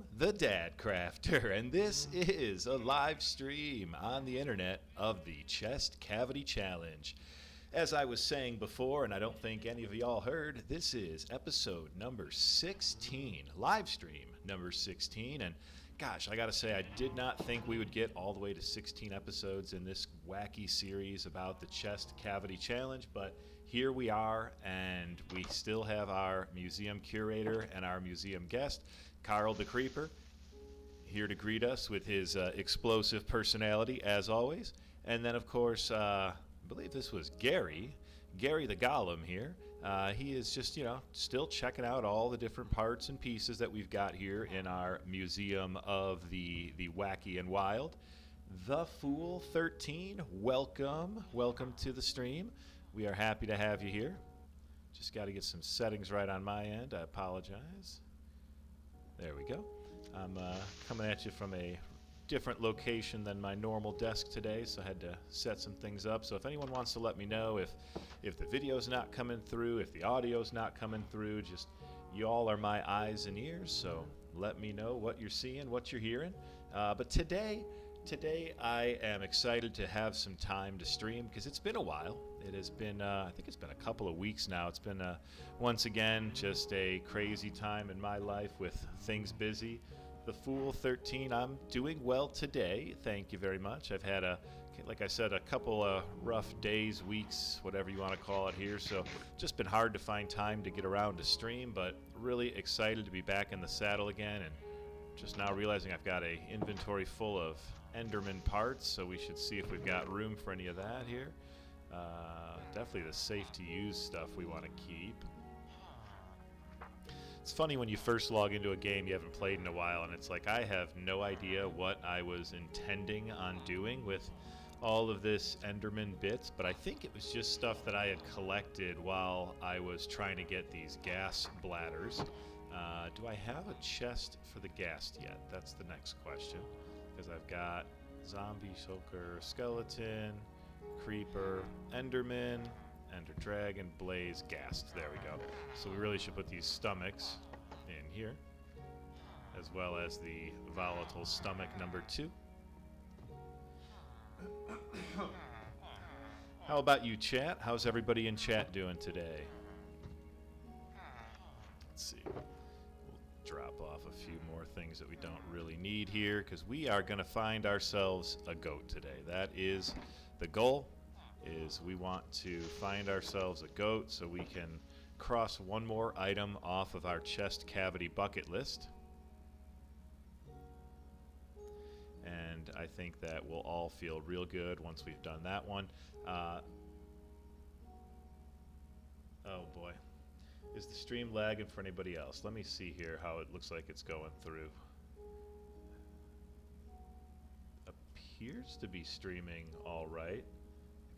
am the Dadcrafter, and this is a live stream on the internet of the Chest Cavity Challenge. As I was saying before, and I don't think any of y'all heard, this is episode number 16, live stream number 16, and gosh, I gotta say, I did not think we would get all the way to 16 episodes in this wacky series about the Chest Cavity Challenge, but here we are, and we still have our museum curator and our museum guest, Carl the Creeper, here to greet us with his explosive personality, as always. And then, of course, I believe this was Gary the Golum here. He is just, still checking out all the different parts and pieces that we've got here in our Museum of the Wacky and Wild. The Fool 13, welcome to the stream. We are happy to have you here. Just got to get some settings right on my end. I apologize. There we go. I'm coming at you from a different location than my normal desk today, so I had to set some things up. So if anyone wants to let me know if the video's not coming through, if the audio's not coming through, just you all are my eyes and ears, so let me know what you're seeing, what you're hearing. But today I am excited to have some time to stream because it's been a while. It has been, I think it's been a couple of weeks now. It's been, once again, just a crazy time in my life with things busy. The Fool 13, I'm doing well today. Thank you very much. I've had, like I said, a couple of rough days, weeks, whatever you want to call it here. So just been hard to find time to get around to stream, but really excited to be back in the saddle again. And just now realizing I've got a inventory full of Enderman parts, so we should see if we've got room for any of that here. Definitely the safe to use stuff we want to keep. It's funny when you first log into a game you haven't played in a while, and it's like I have no idea what I was intending on doing with all of this Enderman bits, but I think it was just stuff that I had collected while I was trying to get these gas bladders. Do I have a chest for the ghast yet? That's the next question, because I've got zombie, soaker, skeleton, creeper, enderman, ender dragon, blaze, ghast. There we go. So we really should put these stomachs in here, as well as the volatile stomach number 2. How about you, chat? How's everybody in chat doing today? Let's see. Drop off a few more things that we don't really need here, because we are going to find ourselves a goat today. That is the goal, is we want to find ourselves a goat so we can cross one more item off of our chest cavity bucket list. And I think that we'll all feel real good once we've done that one. Oh boy. Is the stream lagging for anybody else? Let me see here how it looks like it's going through. Appears to be streaming all right.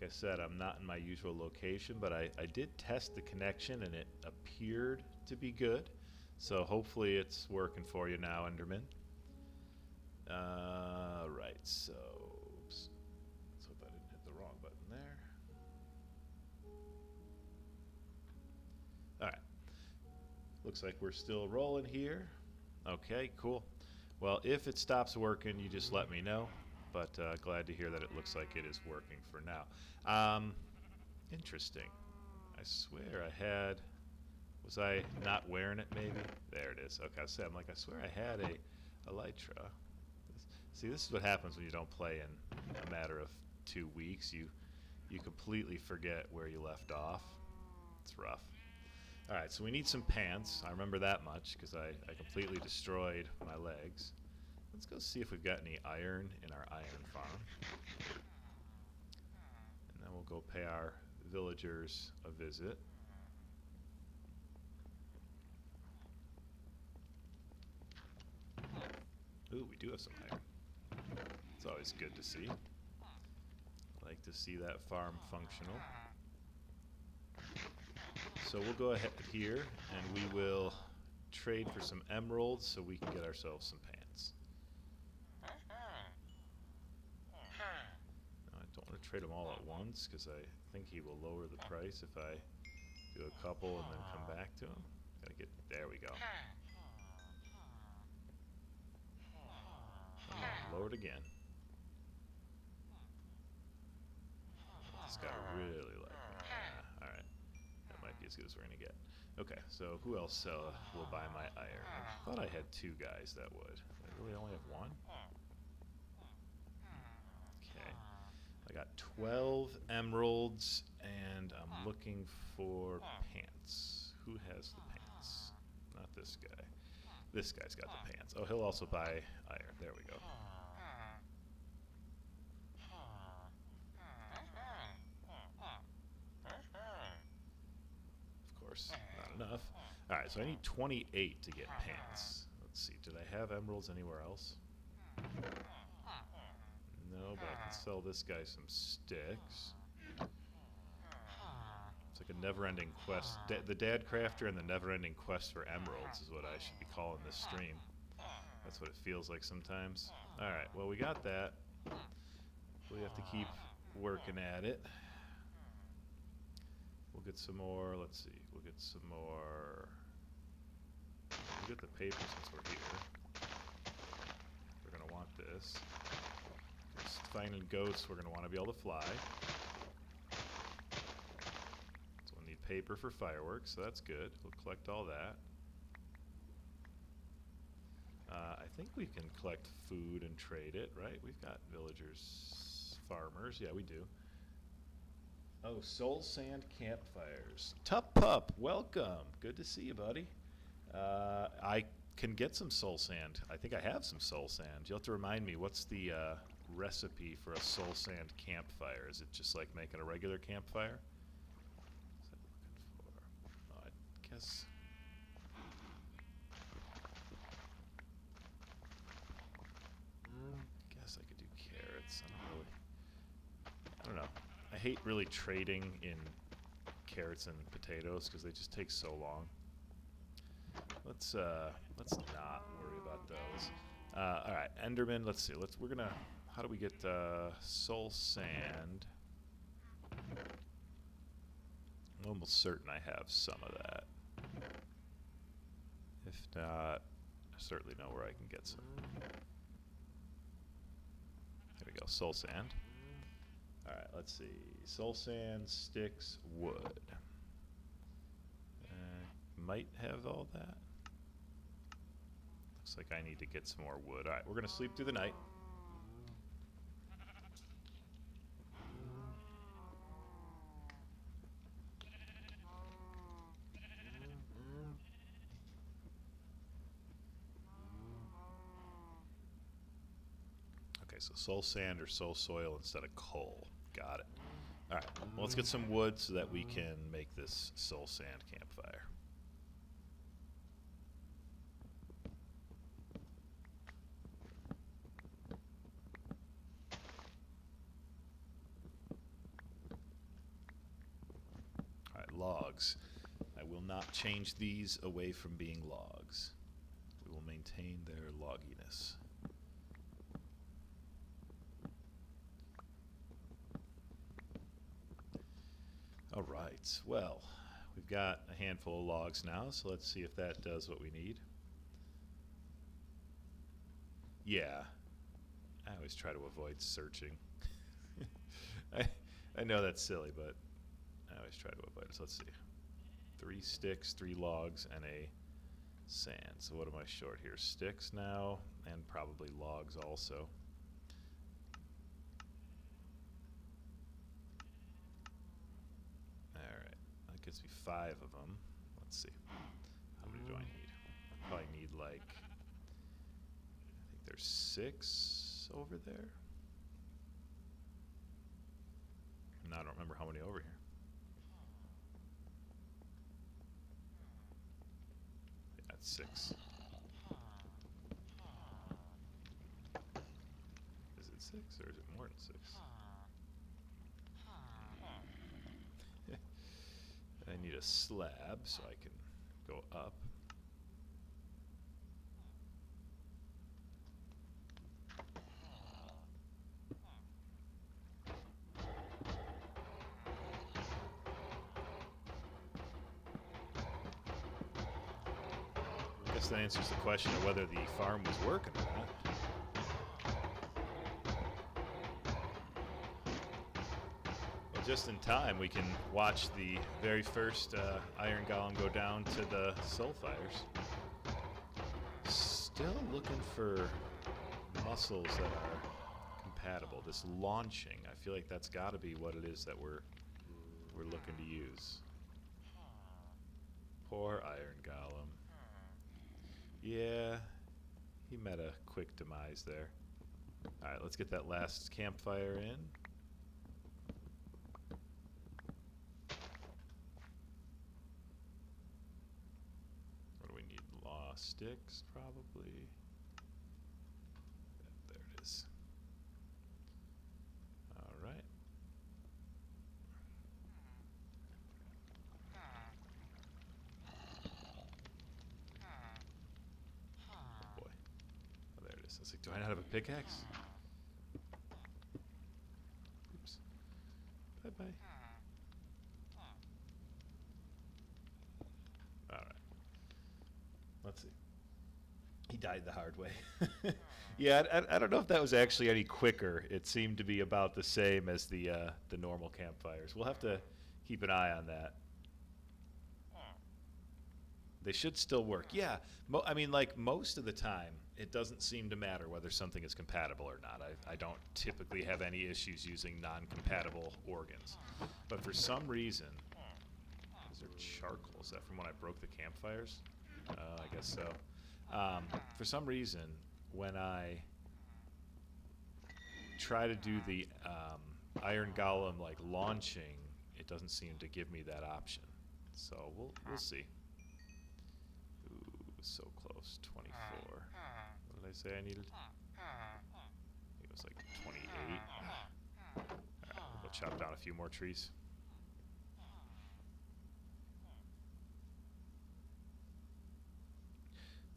Like I said, I'm not in my usual location, but I did test the connection and it appeared to be good. So hopefully it's working for you now, Enderman. Right, so oops. Let's hope I didn't hit the wrong button there. Alright. Looks like we're still rolling here. Okay, cool. Well, if it stops working, you just let me know. But glad to hear that it looks like it is working for now. Interesting. I swear I had... Was I not wearing it, maybe? There it is. Okay, I swear I had a Elytra. See, this is what happens when you don't play in a matter of 2 weeks. You completely forget where you left off. It's rough. Alright, so we need some pants. I remember that much because I completely destroyed my legs. Let's go see if we've got any iron in our iron farm. And then we'll go pay our villagers a visit. Ooh, we do have some iron. It's always good to see. Like to see that farm functional. So we'll go ahead here and we will trade for some emeralds so we can get ourselves some pants. Now, I don't want to trade them all at once because I think he will lower the price if I do a couple and then come back to him. Gotta get, there we go. it again. This guy really like me. Alright. That might be as good as we're going to get. Okay, so who else will buy my iron? I thought I had 2 guys that would. I really only have 1? Okay. I got 12 emeralds, and I'm looking for pants. Who has the pants? Not this guy. This guy's got the pants. Oh, he'll also buy iron. There we go. Of course, not enough. Alright, so I need 28 to get pants. Let's see, did I have emeralds anywhere else? No, but I can sell this guy some sticks. It's like a never-ending quest. The Dadcrafter and the never-ending quest for emeralds is what I should be calling this stream. That's what it feels like sometimes. Alright, well we got that. We have to keep working at it. We'll get some more, let's see, we'll get some more. We'll get the paper since we're here. We're going to want this. Just finding goats, we're going to want to be able to fly. So we'll need paper for fireworks, so that's good. We'll collect all that. I think we can collect food and trade it, right? We've got villagers, farmers. Yeah, we do. Oh, soul sand campfires. Tup Pup, welcome. Good to see you, buddy. I can get some soul sand. I think I have some soul sand. You'll have to remind me, what's the recipe for a soul sand campfire? Is it just like making a regular campfire? What was I looking for? Oh, I guess... I could do carrots. I don't know. I hate really trading in carrots and potatoes because they just take so long. Let's not worry about those. All right, Enderman. Let's see. We're gonna. How do we get soul sand? I'm almost certain I have some of that. If not, I certainly know where I can get some. There we go, soul sand. Alright, let's see. Soul sand, sticks, wood. Might have all that. Looks like I need to get some more wood. Alright, we're going to sleep through the night. So soul sand or soul soil instead of coal. Got it. Alright, well, let's get some wood so that we can make this soul sand campfire. Alright, logs. I will not change these away from being logs. We will maintain their logginess. Alright, well, we've got a handful of logs now, so let's see if that does what we need. Yeah, I always try to avoid searching. I know that's silly, but I always try to avoid it. So let's see. 3 sticks, 3 logs, and a sand. So what am I short here? Sticks now, and probably logs also. Gives me 5 of them. Let's see. How many do I need? I probably need like, I think there's 6 over there. No, I don't remember how many over here. Yeah, that's 6. Is it 6 or is it more than 6? I need a slab so I can go up. I guess that answers the question of whether the farm was working or not. just in time, we can watch the very first iron golem go down to the soul fires. Still looking for muscles that are compatible. This launching, I feel like that's got to be what it is that we're looking to use. Poor iron golem. Yeah, he met a quick demise there. All right, let's get that last campfire in. What do we need? Law sticks, probably. There it is. All right. Boy. Oh, there it is. I was like, do I not have a pickaxe? Oops. Bye-bye. All right. Let's see. He died the hard way. Yeah, I don't know if that was actually any quicker. It seemed to be about the same as the normal campfires. We'll have to keep an eye on that. They should still work. Yeah, I mean, like most of the time, it doesn't seem to matter whether something is compatible or not. I don't typically have any issues using non-compatible organs. But for some reason, is there charcoal? Is that from when I broke the campfires? I guess so. For some reason, when I try to do the iron golem like launching, it doesn't seem to give me that option. So we'll see. Ooh, so close. 24. What did I say I needed? I think it was like 28. All right, we'll chop down a few more trees.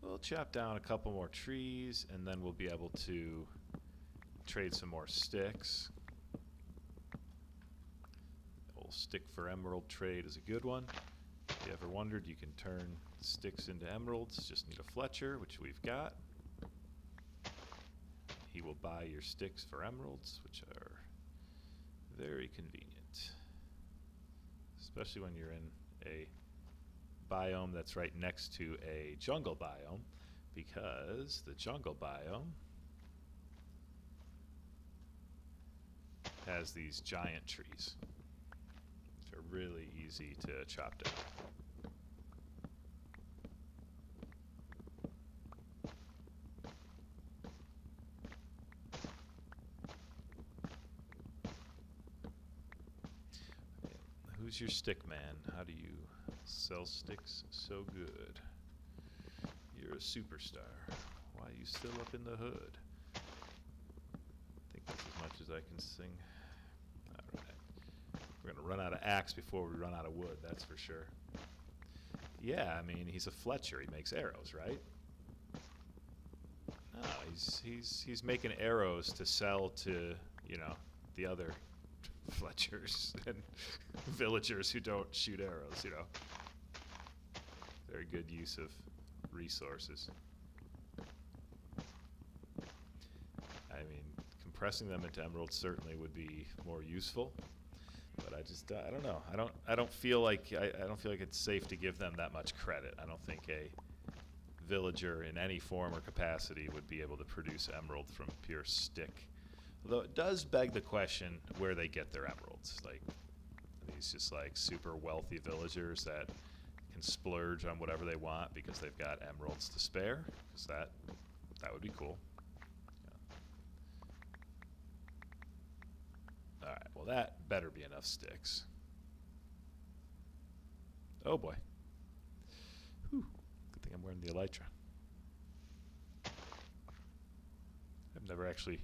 We'll chop down a couple more trees, and then we'll be able to trade some more sticks. The old stick for emerald trade is a good one. If you ever wondered, you can turn sticks into emeralds. Just need a Fletcher, which we've got. He will buy your sticks for emeralds, which are very convenient, especially when you're in a biome that's right next to a jungle biome, because the jungle biome has these giant trees which are really easy to chop down. Who's your stick man? How do you sell sticks so good? You're a superstar. Why are you still up in the hood? I think that's as much as I can sing. Alright. We're gonna run out of axe before we run out of wood, that's for sure. Yeah, I mean, he's a Fletcher. He makes arrows, right? No, he's making arrows to sell to, you know, the other Fletchers and villagers who don't shoot arrows, you know. Very good use of resources. I mean, compressing them into emeralds certainly would be more useful, but I don't know. I don't feel like it's safe to give them that much credit. I don't think a villager in any form or capacity would be able to produce emerald from pure stick. Although it does beg the question where they get their emeralds. Like, are these just like super wealthy villagers that can splurge on whatever they want because they've got emeralds to spare? Because that would be cool. Yeah. Alright, well that better be enough sticks. Oh boy. Whew. Good thing I'm wearing the elytra. I've never actually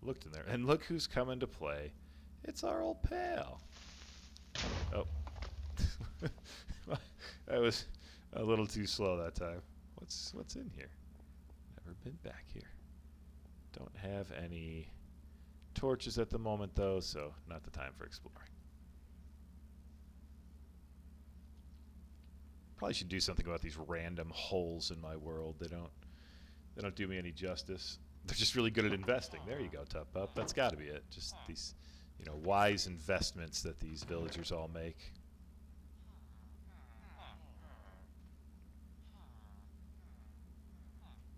looked in there. And look who's coming to play. It's our old pal. Oh. I was a little too slow that time. What's in here? Never been back here. Don't have any torches at the moment though, so not the time for exploring. Probably should do something about these random holes in my world. They don't do me any justice. They're just really good at investing. There you go, Tub Pup. That's got to be it. Just these wise investments that these villagers all make.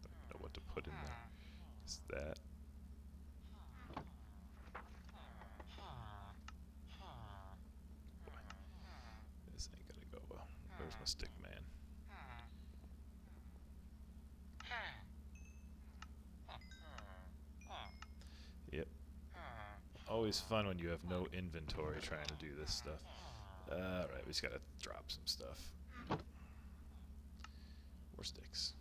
Don't know what to put in there. Is that? This ain't gonna go well. Where's my stick man? Yep. Always fun when you have no inventory trying to do this stuff. Alright, we just gotta drop some stuff. More sticks.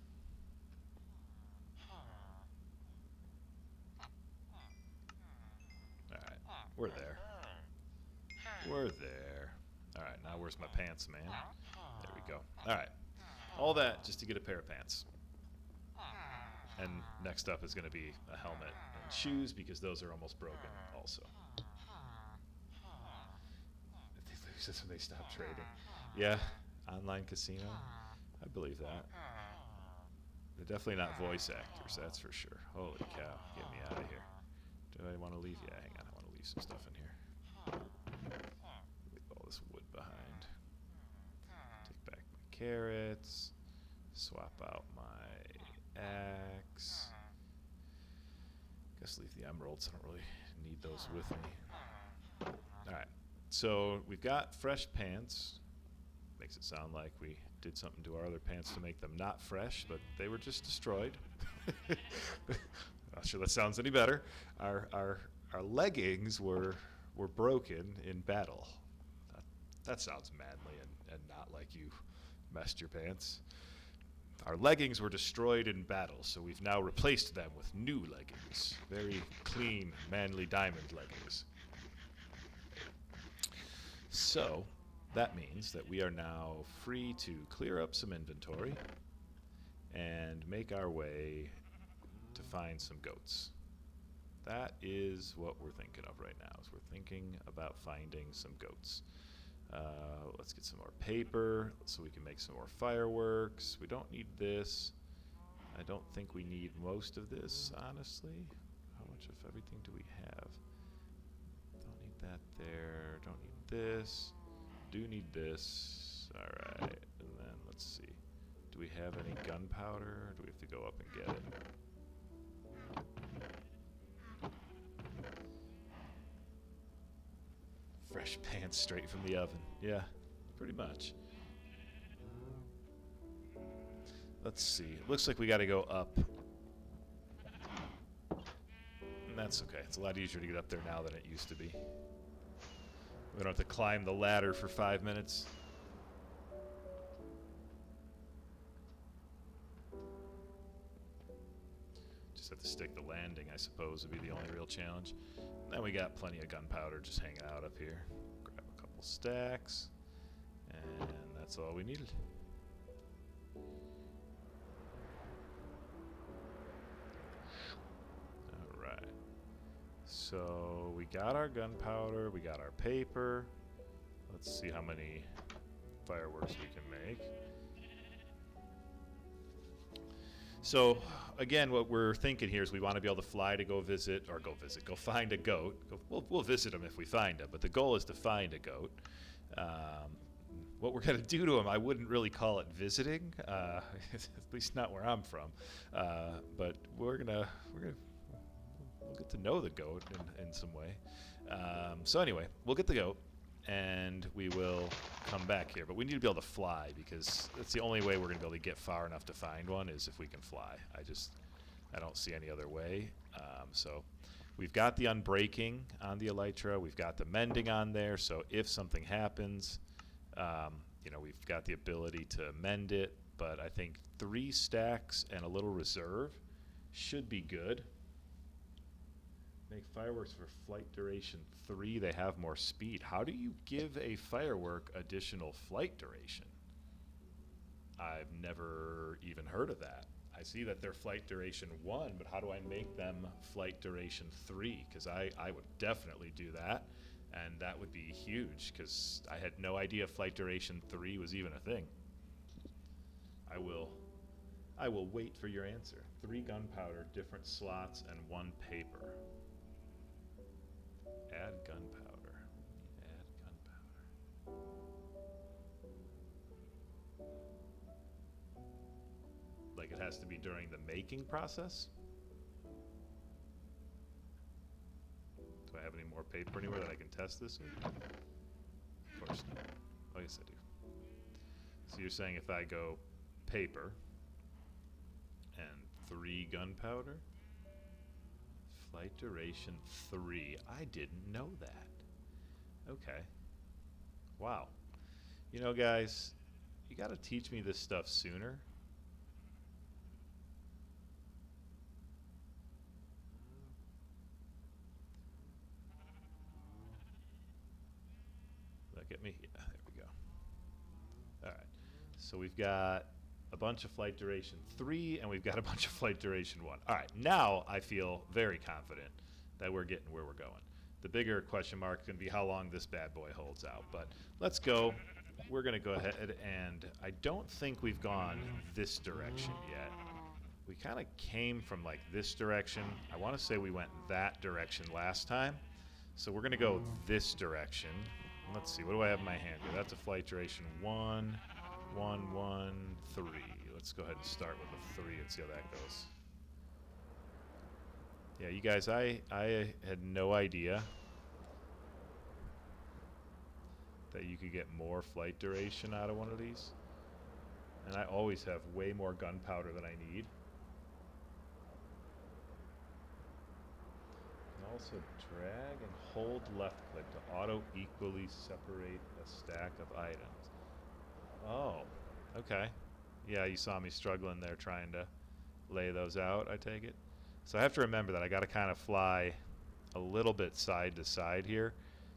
Alright, we're there. We're there. Alright, now where's my pants, man? There we go. Alright. All that just to get a pair of pants. And next up is going to be a helmet and shoes, because those are almost broken also. They lose this when they stop trading. Yeah, online casino. I believe that. They're definitely not voice actors, that's for sure. Holy cow, get me out of here. Do I want to leave? Yeah, hang on, I want to leave some stuff in here. Leave all this wood behind. Take back my carrots. Swap out my axe. Guess leave the emeralds. I don't really need those with me. Alright, so we've got fresh pants. Makes it sound like we did something to our other pants to make them not fresh, but they were just destroyed. Not sure that sounds any better. Our leggings were broken in battle. That sounds manly and not like you messed your pants. Our leggings were destroyed in battle, so we've now replaced them with new leggings. Very clean, manly diamond leggings. So, that means that we are now free to clear up some inventory and make our way to find some goats. That is what we're thinking of right now, is we're thinking about finding some goats. Let's get some more paper so we can make some more fireworks. We don't need this. I don't think we need most of this, honestly. How much of everything do we have? Don't need that there. Don't need this. Do need this. Alright, and then let's see. Do we have any gunpowder? Do we have to go up and get it? Fresh pants straight from the oven. Yeah, pretty much. Let's see. It looks like we got to go up. And that's okay. It's a lot easier to get up there now than it used to be. We don't have to climb the ladder for 5 minutes. Just have to stick the landing, I suppose, would be the only real challenge. And then we got plenty of gunpowder just hanging out up here. Grab a couple stacks, and that's all we needed. Alright. So we got our gunpowder, we got our paper. Let's see how many fireworks we can make. So, again, what we're thinking here is we want to be able to fly to go find a goat. We'll visit them if we find them, but the goal is to find a goat. What we're going to do to them, I wouldn't really call it visiting, at least not where I'm from. But we'll get to know the goat in some way. So anyway, we'll get the goat, and we will come back here. But we need to be able to fly, because that's the only way we're going to be able to get far enough to find one, is if we can fly. I don't see any other way. So we've got the unbreaking on the elytra. We've got the mending on there. So if something happens, we've got the ability to mend it. But I think 3 stacks and a little reserve should be good. Make fireworks for flight duration 3. They have more speed. How do you give a firework additional flight duration? I've never even heard of that. I see that they're flight duration 1, but how do I make them flight duration 3? Because I would definitely do that, and that would be huge, because I had no idea flight duration 3 was even a thing. I will wait for your answer. 3 gunpowder, different slots, and 1 paper. Add gunpowder. Add gunpowder. Like it has to be during the making process? Do I have any more paper anywhere that I can test this with? Of course not. Oh, yes, I do. So you're saying if I go paper and 3 gunpowder, flight duration 3. I didn't know that. Okay. Wow. You know, guys, you got to teach me this stuff sooner. Get me? Yeah, there we go. All right. So we've got a bunch of flight duration 3, and we've got a bunch of flight duration 1. All right. Now I feel very confident that we're getting where we're going. The bigger question mark can be how long this bad boy holds out. But let's go. We're going to go ahead, and I don't think we've gone this direction yet. We kind of came from like this direction. I want to say we went that direction last time. So we're going to go this direction. Let's see, what do I have in my hand here? That's a flight duration 1, 1, 1, 3. Let's go ahead and start with a 3 and see how that goes. Yeah, you guys, I had no idea that you could get more flight duration out of one of these. And I always have way more gunpowder than I need. Also drag and hold left click to auto equally separate a stack of items. Oh, okay. Yeah, you saw me struggling there trying to lay those out, I take it. So I have to remember that I got to kind of fly a little bit side to side here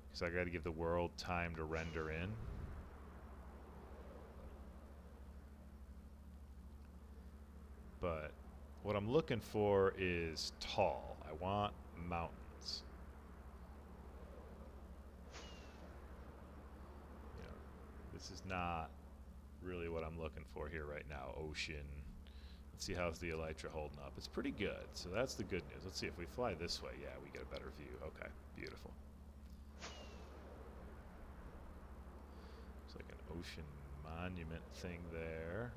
because I got to give the world time to render in. But what I'm looking for is tall. I want mountains. You know, this is not really what I'm looking for here right now. Ocean. Let's see how's the elytra holding up. It's pretty good, so that's the good news. Let's see if we fly this way. Yeah, we get a better view. Okay, beautiful. It's like an ocean monument thing there.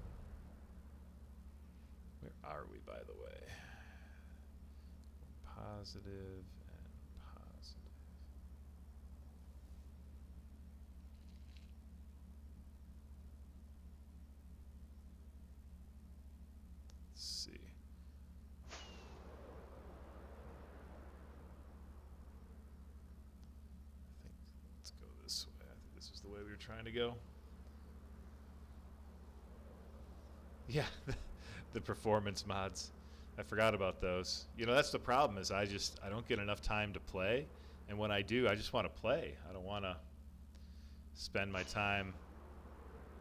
Where are we, by the way? Positive and positive. Let's see. Let's go this way. I think this is the way we were trying to go. Yeah, the performance mods. I forgot about those. You know, that's the problem is I don't get enough time to play. And when I do, I just want to play. I don't want to spend my time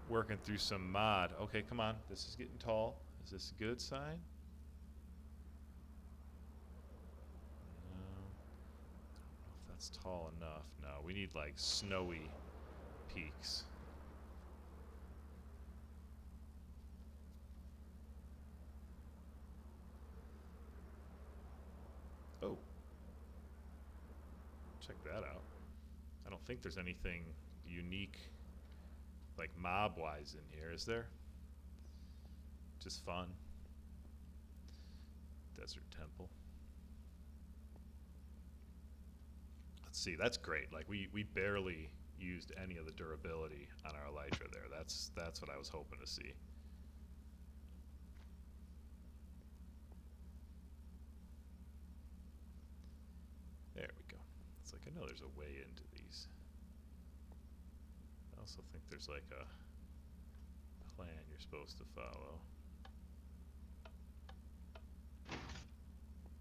working through some mod. Okay, come on. This is getting tall. Is this a good sign? No. I don't know if that's tall enough. No, we need like snowy peaks. Oh. Check that out. I don't think there's anything unique, like mob-wise in here, is there? Just fun. Desert Temple. Let's see, that's great. Like we barely used any of the durability on our elytra there. That's what I was hoping to see. There we go. It's like I know there's a way into these. I also think there's like a plan you're supposed to follow.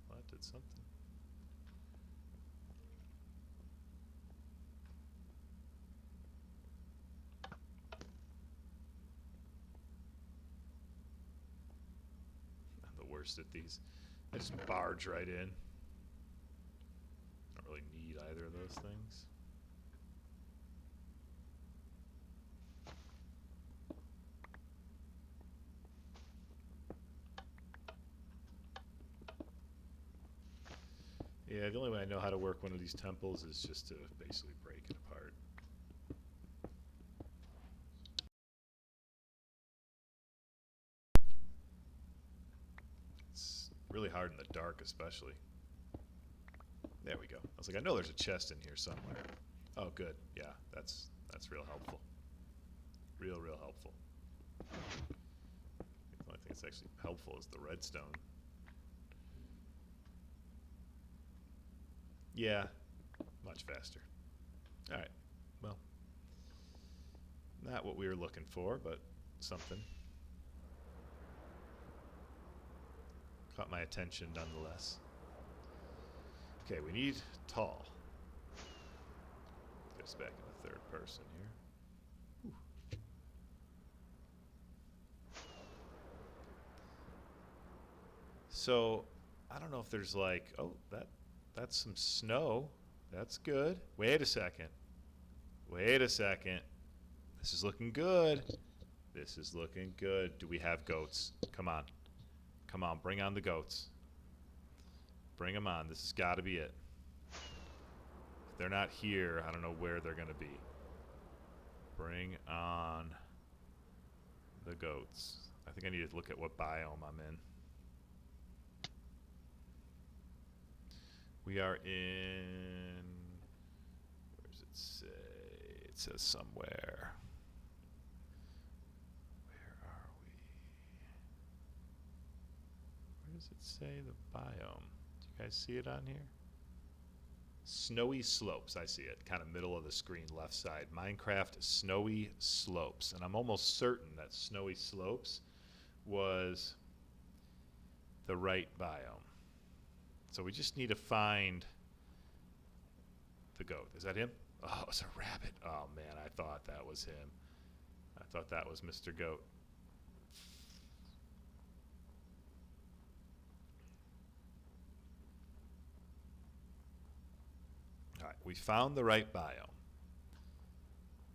Well, that did something. I'm the worst at these. I just barge right in. Don't really need either of those things. Yeah, the only way I know how to work one of these temples is just to basically break it apart. It's really hard in the dark, especially. There we go. I was like, I know there's a chest in here somewhere. Oh, good. Yeah, that's real helpful. Real helpful. The only thing that's actually helpful is the redstone. Yeah, much faster. All right. Well, not what we were looking for, but something. Caught my attention nonetheless. Okay, we need tall. Get us back in the third person here. Whew. So, I don't know if there's like, oh, that's some snow. That's good. Wait a second. Wait a second. This is looking good. This is looking good. Do we have goats? Come on. Come on, bring on the goats. Bring them on. This has got to be it. If they're not here, I don't know where they're going to be. Bring on the goats. I think I need to look at what biome I'm in. We are in... Where does it say? It says somewhere. Where are we? Where does it say the biome? Do you guys see it on here? Snowy slopes. I see it. Kind of middle of the screen, left side. Minecraft snowy slopes. And I'm almost certain that snowy slopes was the right biome. So we just need to find the goat. Is that him? Oh, it's a rabbit. Oh, man, I thought that was him. I thought that was Mr. Goat. All right, we found the right biome.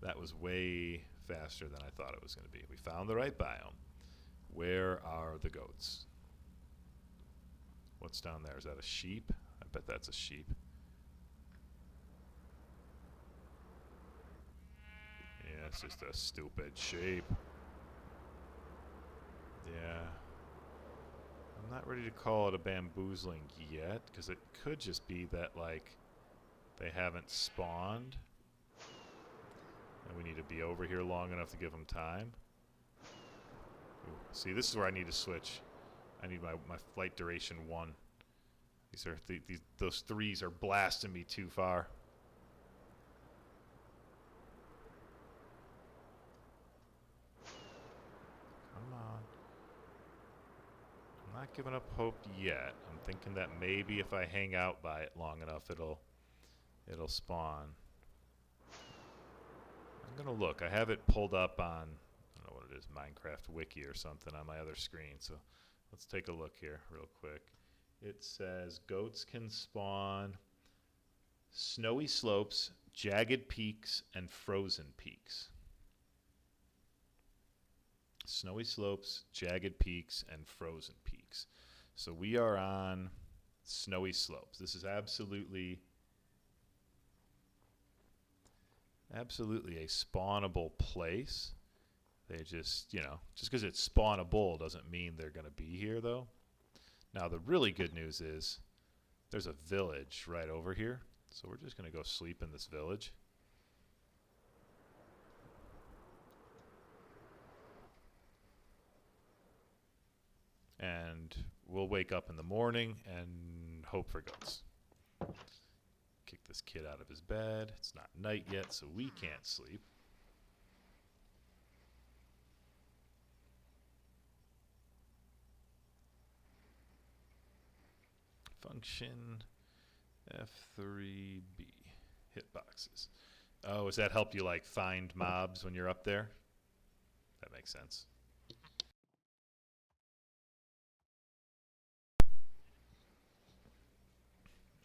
That was way faster than I thought it was going to be. We found the right biome. Where are the goats? What's down there? Is that a sheep? I bet that's a sheep. Yeah, it's just a stupid sheep. Yeah. I'm not ready to call it a bamboozling yet, because it could just be that, like, they haven't spawned. And we need to be over here long enough to give them time. Ooh, see, this is where I need to switch. I need my flight duration 1. These are those 3s are blasting me too far. Come on. I'm not giving up hope yet. I'm thinking that maybe if I hang out by it long enough, it'll spawn. I'm gonna look. I have it pulled up on, I don't know what it is, Minecraft Wiki or something on my other screen. So let's take a look here real quick. It says goats can spawn snowy slopes, jagged peaks, and frozen peaks. Snowy slopes, jagged peaks, and frozen peaks. So we are on snowy slopes. This is absolutely a spawnable place. They just, you know, just because it's spawnable doesn't mean they're going to be here, though. Now, the really good news is there's a village right over here. So we're just going to go sleep in this village. And we'll wake up in the morning and hope for goats. Kick this kid out of his bed. It's not night yet, so we can't sleep. Function F3B. Hitboxes. Oh, does that help you like find mobs when you're up there? That makes sense.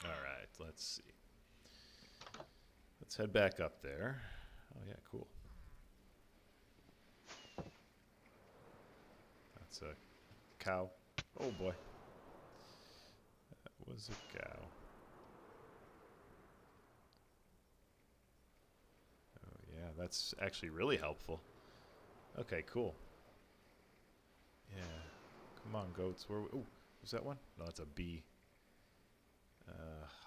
All right, let's see. Let's head back up there. Oh yeah, cool. That's a cow. Oh boy. That was a cow. that's actually really helpful. Okay, cool. Yeah. Come on, goats. Where? Oh, was that one? No, that's a bee.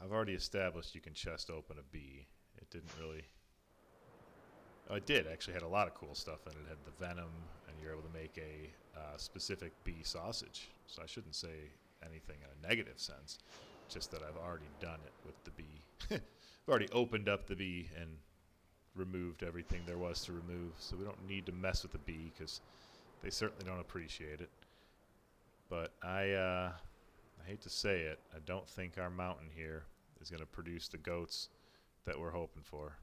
I've already established you can chest open a bee. It didn't really... Oh, it did. Actually had a lot of cool stuff in it. It had the venom, and you're able to make a specific bee sausage. So I shouldn't say anything in a negative sense. Just that I've already done it with the bee. I've already opened up the bee and removed everything there was to remove. So we don't need to mess with the bee because they certainly don't appreciate it. But I hate to say it, I don't think our mountain here is going to produce the goats that we're hoping for.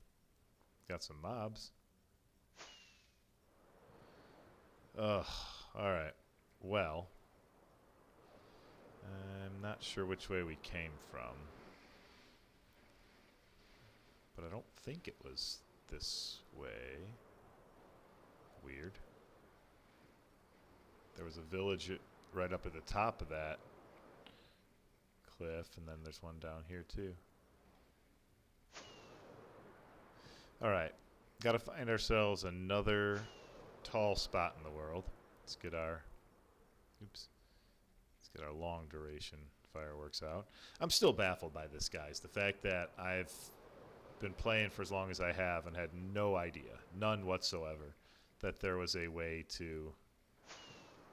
Got some mobs. Ugh, alright. Well, I'm not sure which way we came from. But I don't think it was this way. Weird. There was a village right up at the top of that cliff, and then there's one down here too. Alright, gotta find ourselves another tall spot in the world. Let's get our long duration fireworks out. I'm still baffled by this, guys. The fact that I've been playing for as long as I have and had no idea, none whatsoever, that there was a way to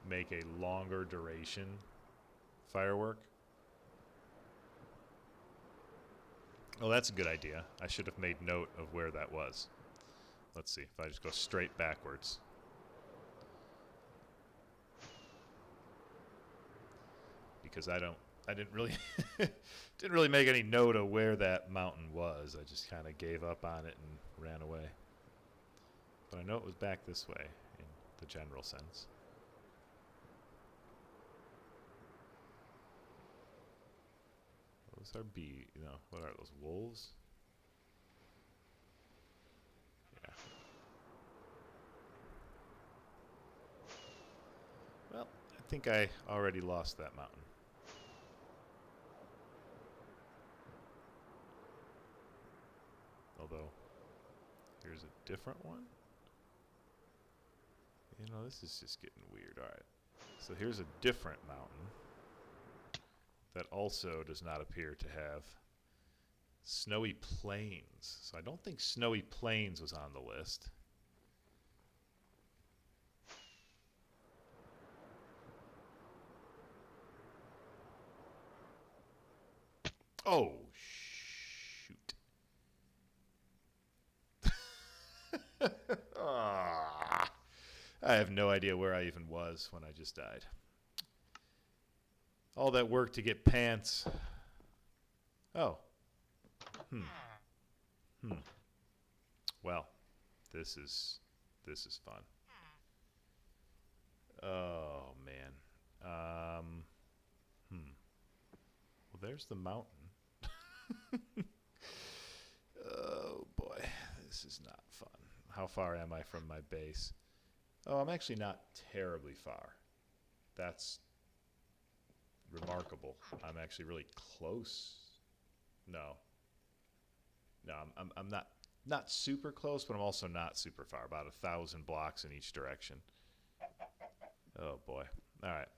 make a longer duration firework. Oh, that's a good idea. I should have made note of where that was. Let's see, if I just go straight backwards. Because I didn't really didn't really make any note of where that mountain was. I just kind of gave up on it and ran away. But I know it was back this way in the general sense. Those are bee, you know, what are those, wolves? Yeah. Well, I think I already lost that mountain. Although, here's a different one. You know, this is just getting weird. Alright, so here's a different mountain that also does not appear to have snowy plains. So I don't think snowy plains was on the list. Oh, shoot. Ah, I have no idea where I even was when I just died. All that work to get pants. Oh. Well, this is fun. Oh man. Well, there's the mountain. Oh boy, this is not fun. How far am I from my base? Oh, I'm actually not terribly far. That's remarkable. I'm actually really close. No, I'm not super close, but I'm also not super far. About 1,000 blocks in each direction. Oh boy. All right.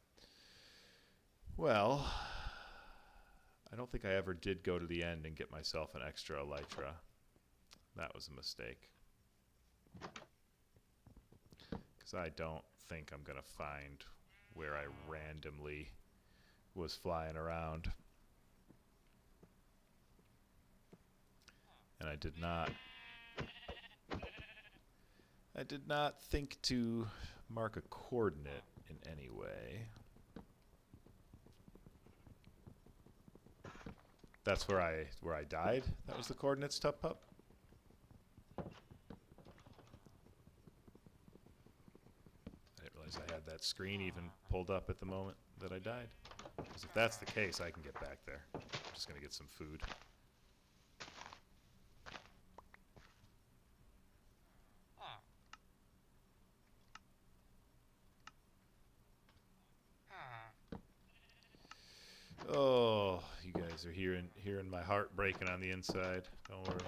Well, I don't think I ever did go to the end and get myself an extra elytra. That was a mistake. Because I don't think I'm going to find where I randomly was flying around. And I did not think to mark a coordinate in any way. That's where I died? That was the coordinates, Tup Pup? I didn't realize I had that screen even pulled up at the moment that I died. Because if that's the case, I can get back there. I'm just going to get some food. Oh, you guys are hearing my heart breaking on the inside. Don't worry.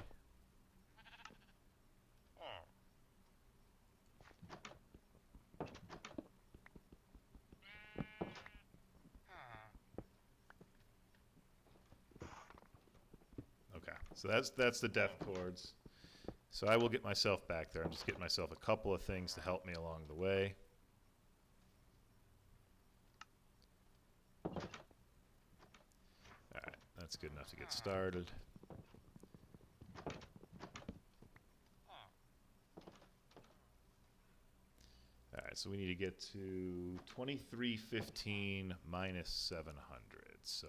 So that's the depth chords. So I will get myself back there. I'm just getting myself a couple of things to help me along the way. Alright, that's good enough to get started. Alright, so we need to get to 2315 minus 700. So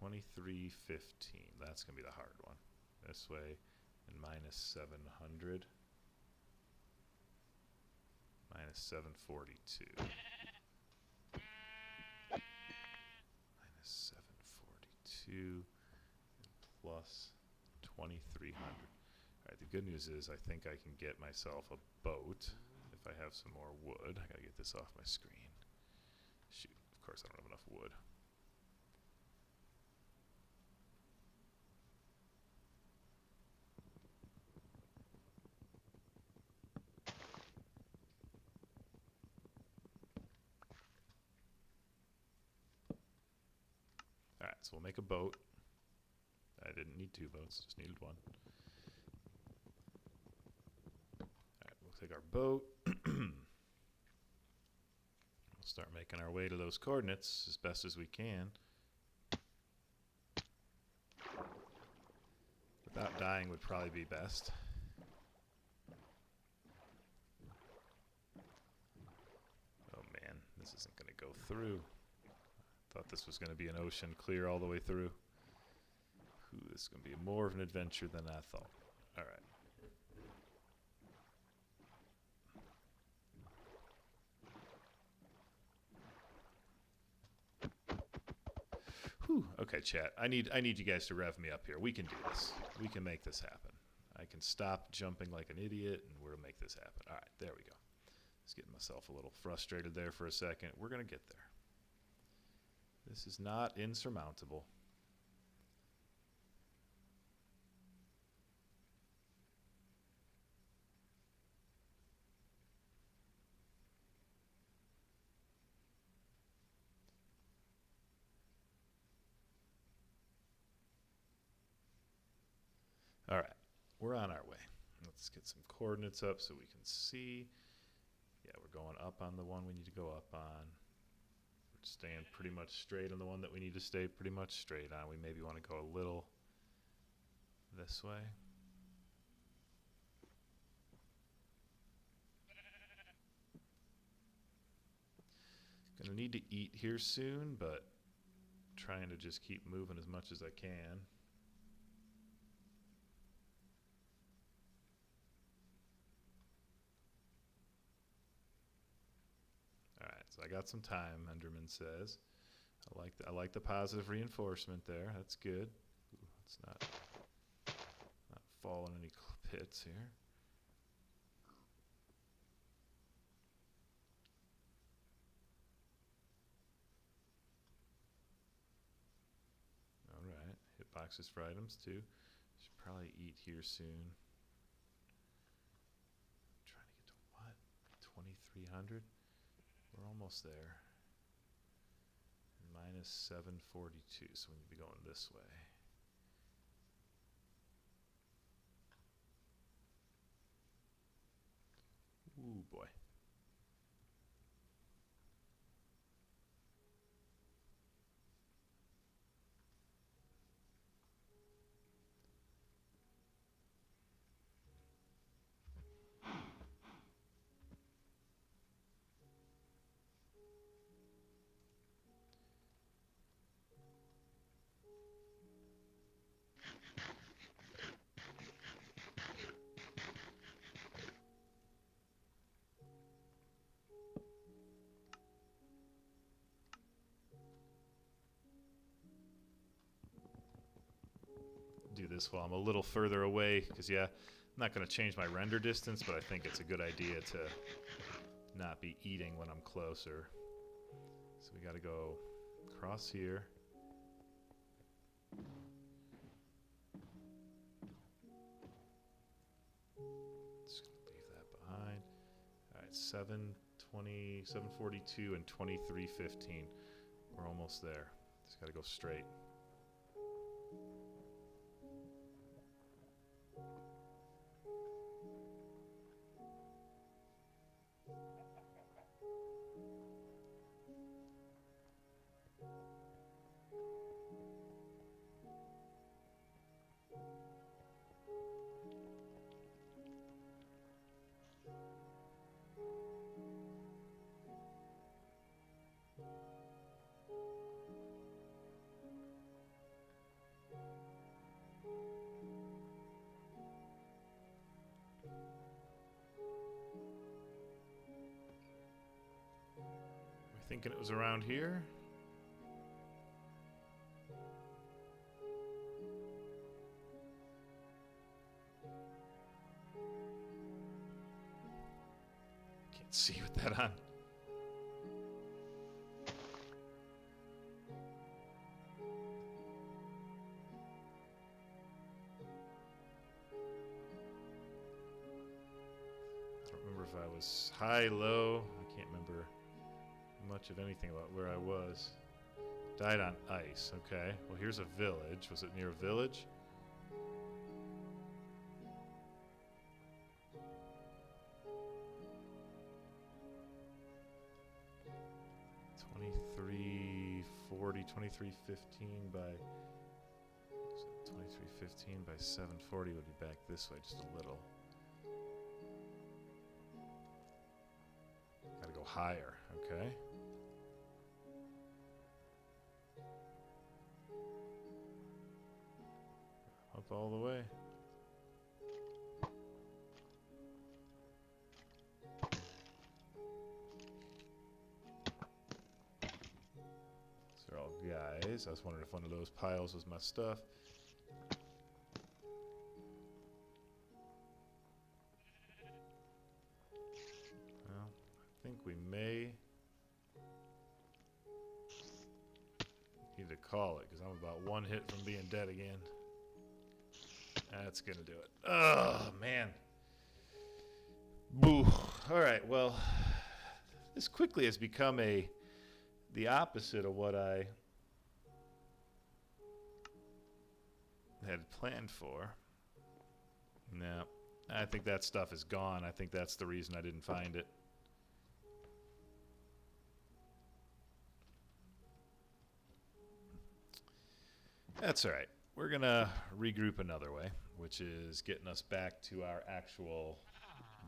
2315, that's going to be the hard one. This way, and minus 700. Minus 742. Minus 742 and plus 2300. Alright, the good news is I think I can get myself a boat if I have some more wood. I gotta get this off my screen. Shoot, of course I don't have enough wood. Alright, so we'll make a boat. I didn't need 2 boats, just needed 1. Alright, we'll take our boat. We'll start making our way to those coordinates as best as we can. Without dying would probably be best. Oh man, this isn't going to go through. Thought this was going to be an ocean clear all the way through. Ooh, this is going to be more of an adventure than I thought. Alright. Whew. Okay, chat. I need you guys to rev me up here. We can do this. We can make this happen. I can stop jumping like an idiot, and we'll make this happen. All right, there we go. Just getting myself a little frustrated there for a second. We're going to get there. This is not insurmountable. All right, we're on our way. Let's get some coordinates up so we can see. Yeah, we're going up on the one we need to go up on. We're staying pretty much straight on the one that we need to stay pretty much straight on. We maybe want to go a little this way. Gonna need to eat here soon, but trying to just keep moving as much as I can. So I got some time, Enderman says. I like the positive reinforcement there. That's good. Ooh, let's not fall in any pits here. All right, hit boxes for items too. Should probably eat here soon. Trying to get to what? 2,300. We're almost there. Minus 742, so we need to be going this way. Ooh, boy. Do this while I'm a little further away, because yeah, I'm not going to change my render distance, but I think it's a good idea to not be eating when I'm closer. So we got to go across here. Just going to leave that behind. All right, 720, 742 and 2315. We're almost there. Just got to go straight. Thinking it was around here. Can't see with that on. I don't remember if I was high, low. I can't remember much of anything about where I was. Died on ice. Okay. Well, here's a village. Was it near a village? $23.15 by 23.15 by 740 would be back this way just a little. Gotta go higher, okay. Up all the way. These are all guys. I was wondering if one of those piles was my stuff. Well, I think we may need to call it, because I'm about one hit from being dead again. That's gonna do it. Oh, man. Boo. Alright, well, this quickly has become the opposite of what I had planned for. No, I think that stuff is gone. I think that's the reason I didn't find it. That's alright. We're gonna regroup another way, which is getting us back to our actual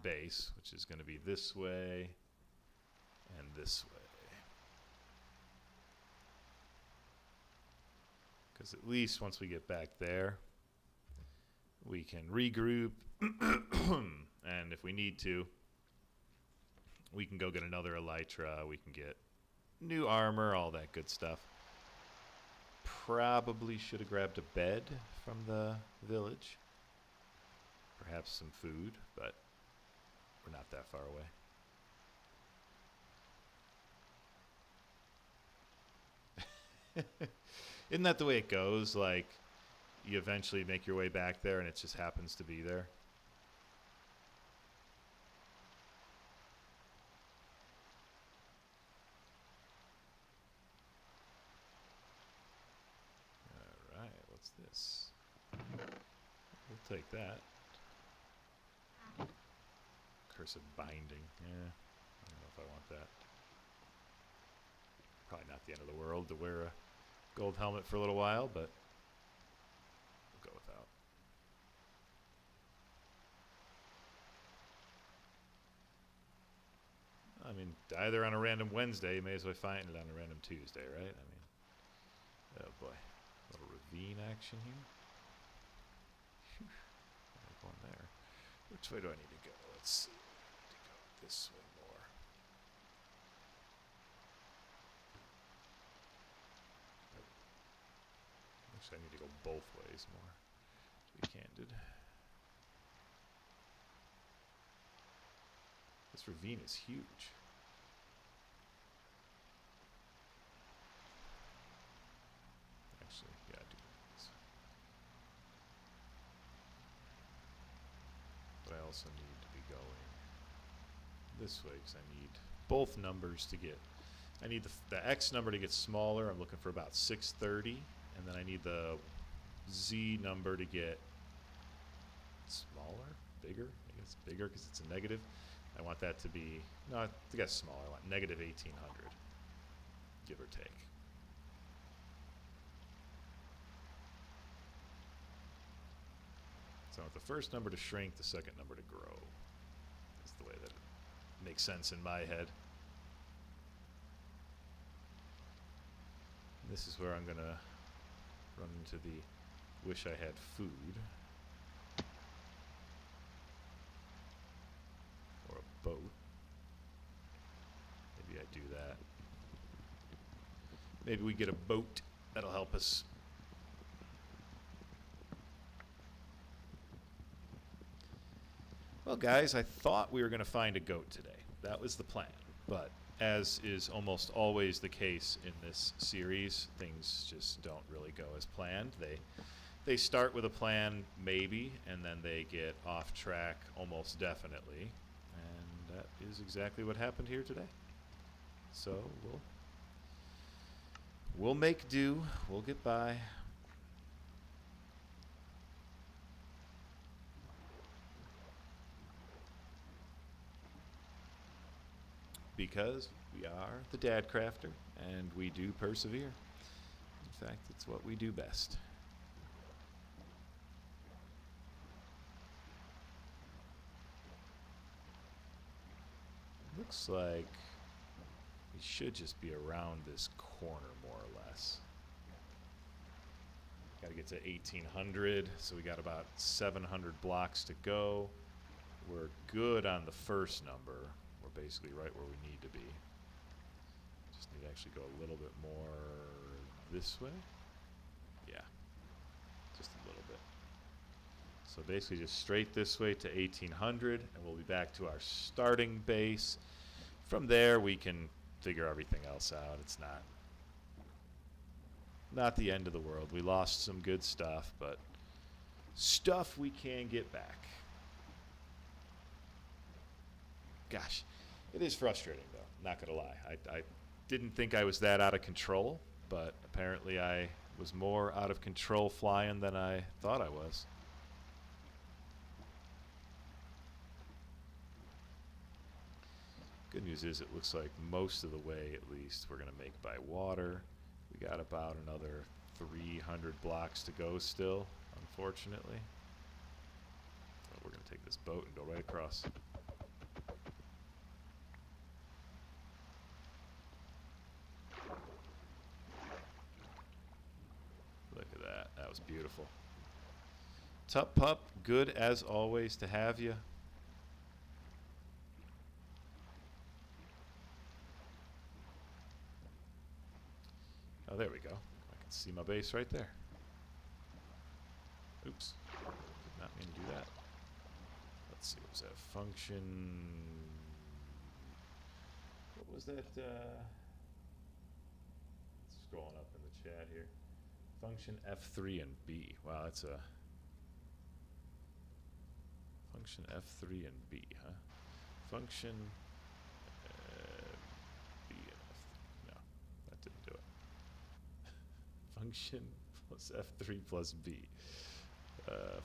base, which is gonna be this way and this way. Because at least once we get back there, we can regroup, and if we need to, we can go get another elytra, we can get new armor, all that good stuff. Probably should have grabbed a bed from the village. Perhaps some food, but we're not that far away. Isn't that the way it goes? Like, you eventually make your way back there and it just happens to be there. Alright, what's this? We'll take that. Cursive binding. Yeah, I don't know if I want that. Probably not the end of the world to wear a gold helmet for a little while, but we'll go without. I mean, die there on a random Wednesday, you may as well find it on a random Tuesday, right? I mean, oh boy. A little ravine action here. One there. Which way do I need to go? Let's see. I need to go this way more. Actually, I need to go both ways more, to be candid. This ravine is huge. Actually, yeah, I do this. But I also need to be going this way because I need both numbers to get. I need the X number to get smaller. I'm looking for about 630. And then I need the Z number to get smaller, bigger. I guess bigger because it's a negative. I want that to be, no, I think that's smaller. I want negative 1800, give or take. So I want the first number to shrink, the second number to grow. That's the way that it makes sense in my head. This is where I'm going to run into the wish I had food. Or a boat. Maybe I do that. Maybe we get a boat that'll help us. Well, guys, I thought we were going to find a goat today. That was the plan. But as is almost always the case in this series, things just don't really go as planned. They start with a plan, maybe, and then they get off track almost definitely. And that is exactly what happened here today. So we'll make do. We'll get by. Because we are the Dadcrafter, and we do persevere. In fact, it's what we do best. Looks like we should just be around this corner, more or less. Got to get to 1800, so we got about 700 blocks to go. We're good on the first number. We're basically right where we need to be. Just need to actually go a little bit more this way. Yeah, just a little bit. So basically just straight this way to 1800, and we'll be back to our starting base. From there, we can figure everything else out. It's not the end of the world. We lost some good stuff, but stuff we can get back. Gosh, it is frustrating, though, not going to lie. I didn't think I was that out of control, but apparently I was more out of control flying than I thought I was. Good news is it looks like most of the way, at least, we're going to make by water. We got about another 300 blocks to go still, unfortunately. So we're going to take this boat and go right across. Look at that. That was beautiful. Tup Pup, good as always to have you. Oh, there we go. I can see my base right there. Oops. Did not mean to do that. Let's see, what was that? Function... What was that? Scrolling up in the chat here. Function F3 and B. Wow, that's a... Function F3 and B, huh? Function... B and F3. No, that didn't do it. Function plus F3 plus B.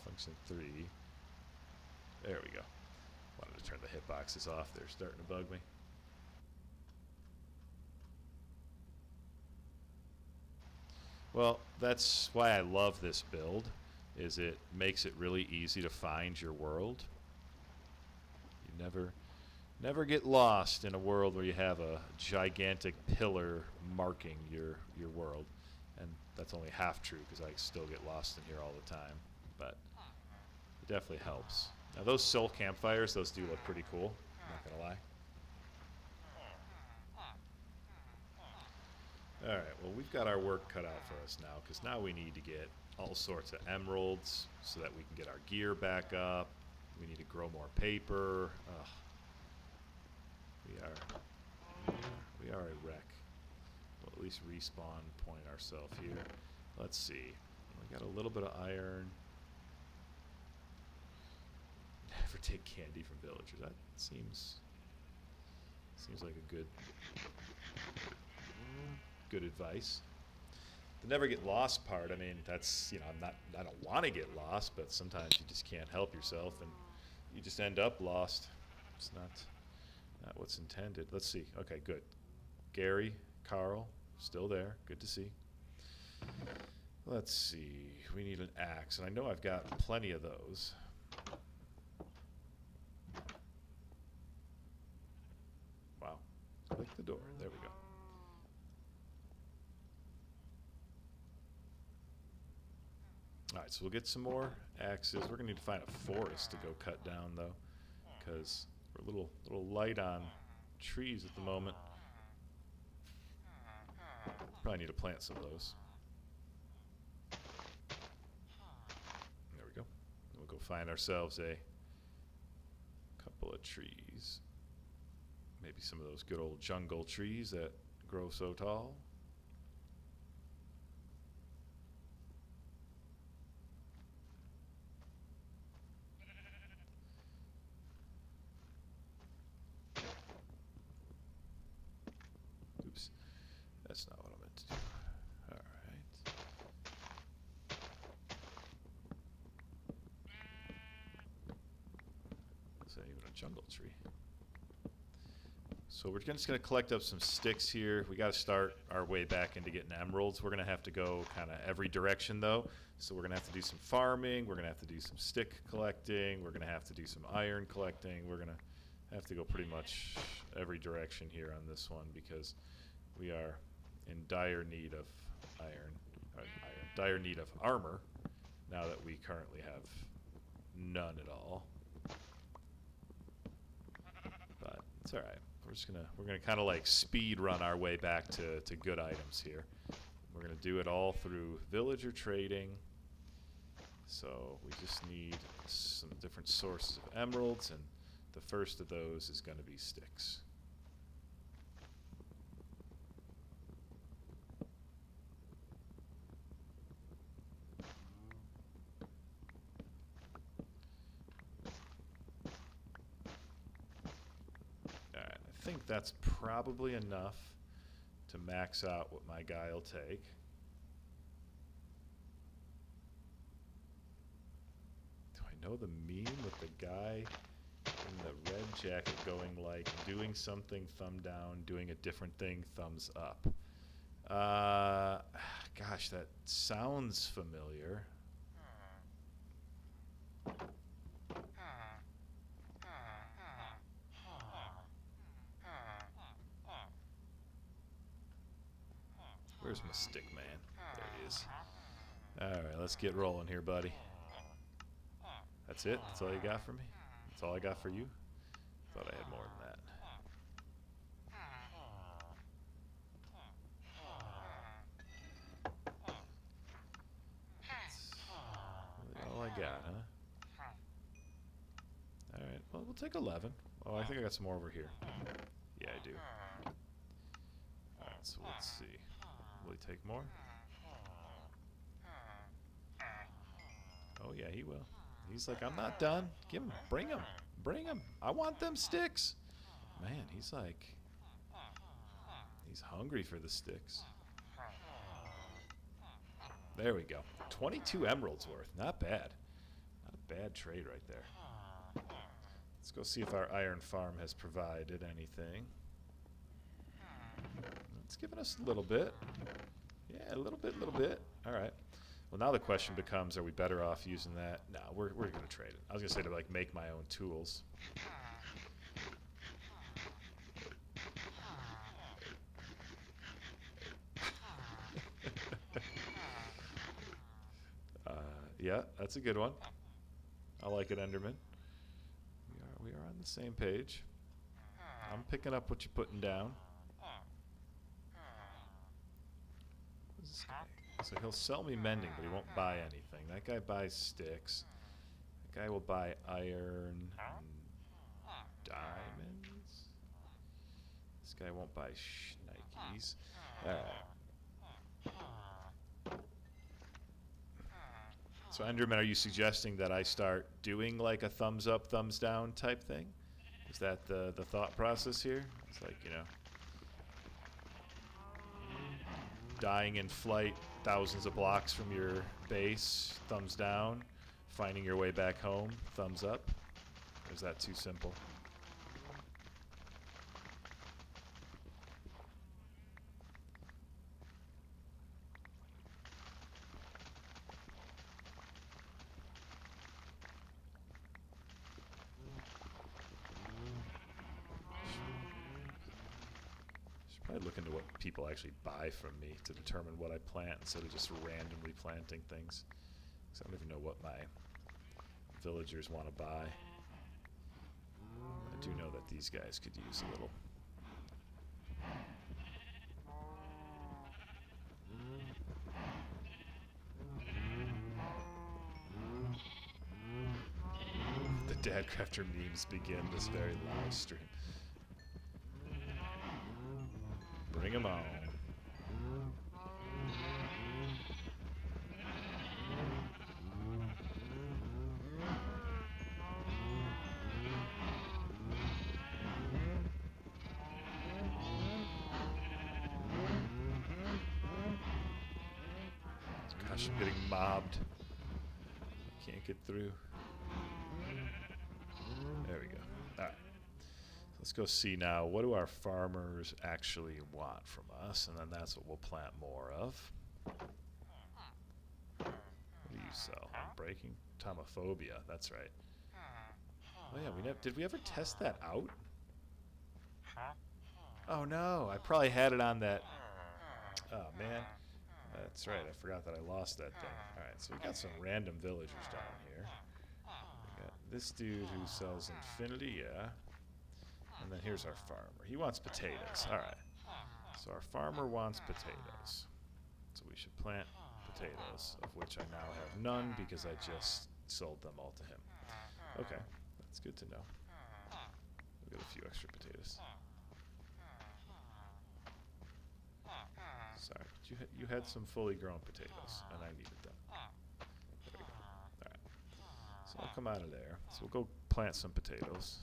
Function 3. There we go. Wanted to turn the hitboxes off. They're starting to bug me. Well, that's why I love this build, is it makes it really easy to find your world. You never get lost in a world where you have a gigantic pillar marking your world. And that's only half true, because I still get lost in here all the time. But it definitely helps. Now those soul campfires, those do look pretty cool. Not gonna lie. Alright, well, we've got our work cut out for us now, because now we need to get all sorts of emeralds so that we can get our gear back up. We need to grow more paper. Ugh. We are a wreck. We'll at least respawn point ourselves here. Let's see. We got a little bit of iron. Never take candy from villagers. That seems like a good advice. The never get lost part, I mean, that's, you know, I don't want to get lost, but sometimes you just can't help yourself and you just end up lost. It's not what's intended. Let's see. Okay, good. Gary, Carl, still there. Good to see. Let's see. We need an axe, and I know I've got plenty of those. Wow. Click the door. There we go. Alright, so we'll get some more axes. We're going to need to find a forest to go cut down, though, because we're a little light on trees at the moment. Probably need to plant some of those. There we go. We'll go find ourselves a couple of trees. Maybe some of those good old jungle trees that grow so tall. Oops, that's not what I meant to do. All right. Is that even a jungle tree? So we're just going to collect up some sticks here. We got to start our way back into getting emeralds. We're going to have to go kind of every direction though. So we're going to have to do some farming. We're going to have to do some stick collecting. We're going to have to do some iron collecting. We're going to have to go pretty much every direction here on this one because we are in dire need of dire need of armor now that we currently have none at all. But it's all right. We're gonna kind of like speed run our way back to good items here. We're gonna do it all through villager trading. So we just need some different sources of emeralds, and the first of those is gonna be sticks. I think that's probably enough to max out what my guy will take. Do I know the meme with the guy in the red jacket going like, doing something, thumb down, doing a different thing, thumbs up? Gosh, that sounds familiar. Where's my stick man? There he is. Alright, let's get rolling here, buddy. That's it? That's all you got for me? That's all I got for you? Thought I had more than that. That's really all I got, huh? Alright, well, we'll take 11. Oh, I think I got some more over here. Yeah, I do. Alright, so let's see. Will he take more? Oh yeah, he will. He's like, I'm not done. Give him, bring him, bring him. I want them sticks. Man, he's like, he's hungry for the sticks. There we go. 22 emeralds worth. Not bad. Not a bad trade right there. Let's go see if our iron farm has provided anything. It's given us a little bit. Yeah, a little bit. All right. Well, now the question becomes, are we better off using that? No, we're going to trade it. I was going to say to like make my own tools. Yeah, that's a good one. I like it, Enderman. We are on the same page. I'm picking up what you're putting down. This guy? So he'll sell me mending, but he won't buy anything. That guy buys sticks. That guy will buy iron and diamonds. This guy won't buy shnikes. Alright. So Enderman, are you suggesting that I start doing like a thumbs up, thumbs down type thing? Is that the thought process here? It's like, you know, dying in flight thousands of blocks from your base, thumbs down. Finding your way back home, thumbs up. Or is that too simple? Probably look into what people actually buy from me to determine what I plant instead of just randomly planting things. Because I don't even know what my villagers want to buy. I do know that these guys could use a little. Dadcrafter memes begin this very live stream. Bring 'em on. Gosh, I'm getting mobbed. Can't get through. There we go. All right. Let's go see now, what do our farmers actually want from us? And then that's what we'll plant more of. What do you sell? Breaking? Tomophobia, that's right. Oh yeah, did we ever test that out? Oh no, I probably had it on that. Oh man, that's right, I forgot that I lost that thing. Alright, so we got some random villagers down here. We got this dude who sells infinity, yeah. And then here's our farmer. He wants potatoes. Alright. So our farmer wants potatoes. So we should plant potatoes, of which I now have none because I just sold them all to him. Okay, that's good to know. We've got a few extra potatoes. Sorry, you had some fully grown potatoes, and I needed them. There we go. Alright. So I'll come out of there. So we'll go plant some potatoes.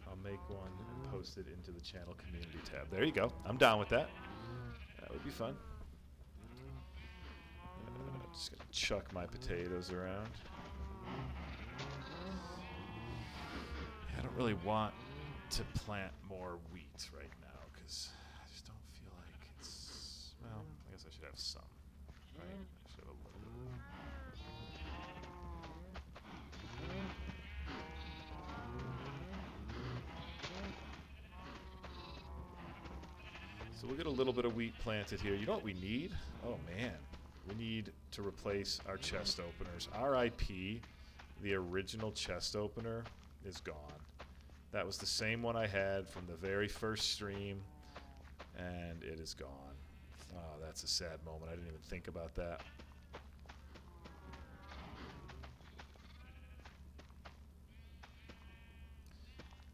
I'll make one and post it into the channel community tab. There you go. I'm down with that. That would be fun. Just gonna chuck my potatoes around. I don't really want to plant more wheat right now because I just don't feel like it's, well, I guess I should have some, right? I should have a little bit. So we'll get a little bit of wheat planted here. You know what we need? Oh man, we need to replace our chest openers. RIP, the original chest opener is gone. That was the same one I had from the very first stream, and it is gone. Oh, that's a sad moment. I didn't even think about that.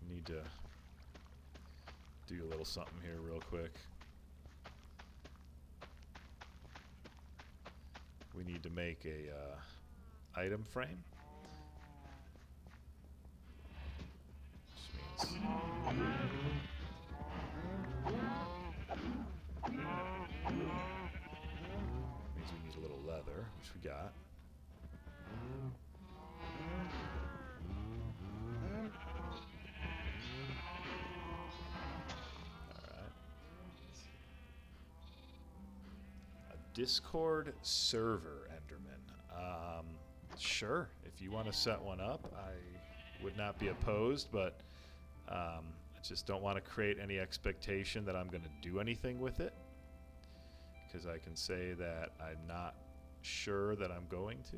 Need to do a little something here real quick. We need to make a item frame. Which means we need a little leather, which we got. Discord server, Enderman. Sure, if you want to set one up, I would not be opposed, but I just don't want to create any expectation that I'm going to do anything with it, because I can say that I'm not sure that I'm going to.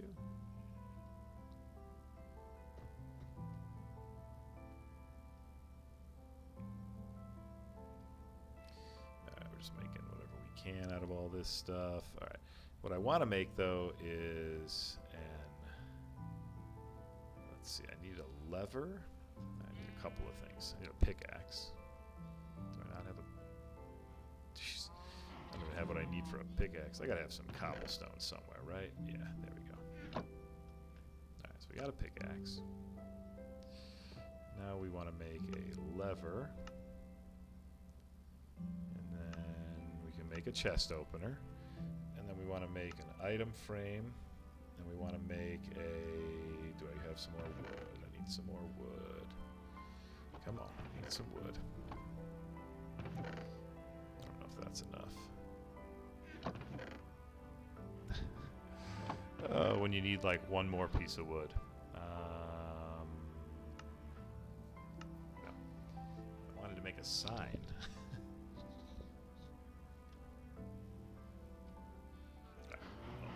Alright, we're just making whatever we can out of all this stuff. Alright, what I want to make though is let's see, I need a lever. I need a couple of things. I need a pickaxe. Do I not have a... Jeez. I don't even have what I need for a pickaxe. I gotta have some cobblestone somewhere, right? Yeah, there we go. Alright, so we got a pickaxe. Now we want to make a lever. And then we can make a chest opener. And then we want to make an item frame. And we want to make a... Do I have some more wood? I need some more wood. Come on, I need some wood. I don't know if that's enough. When you need like one more piece of wood. No. I wanted to make a sign.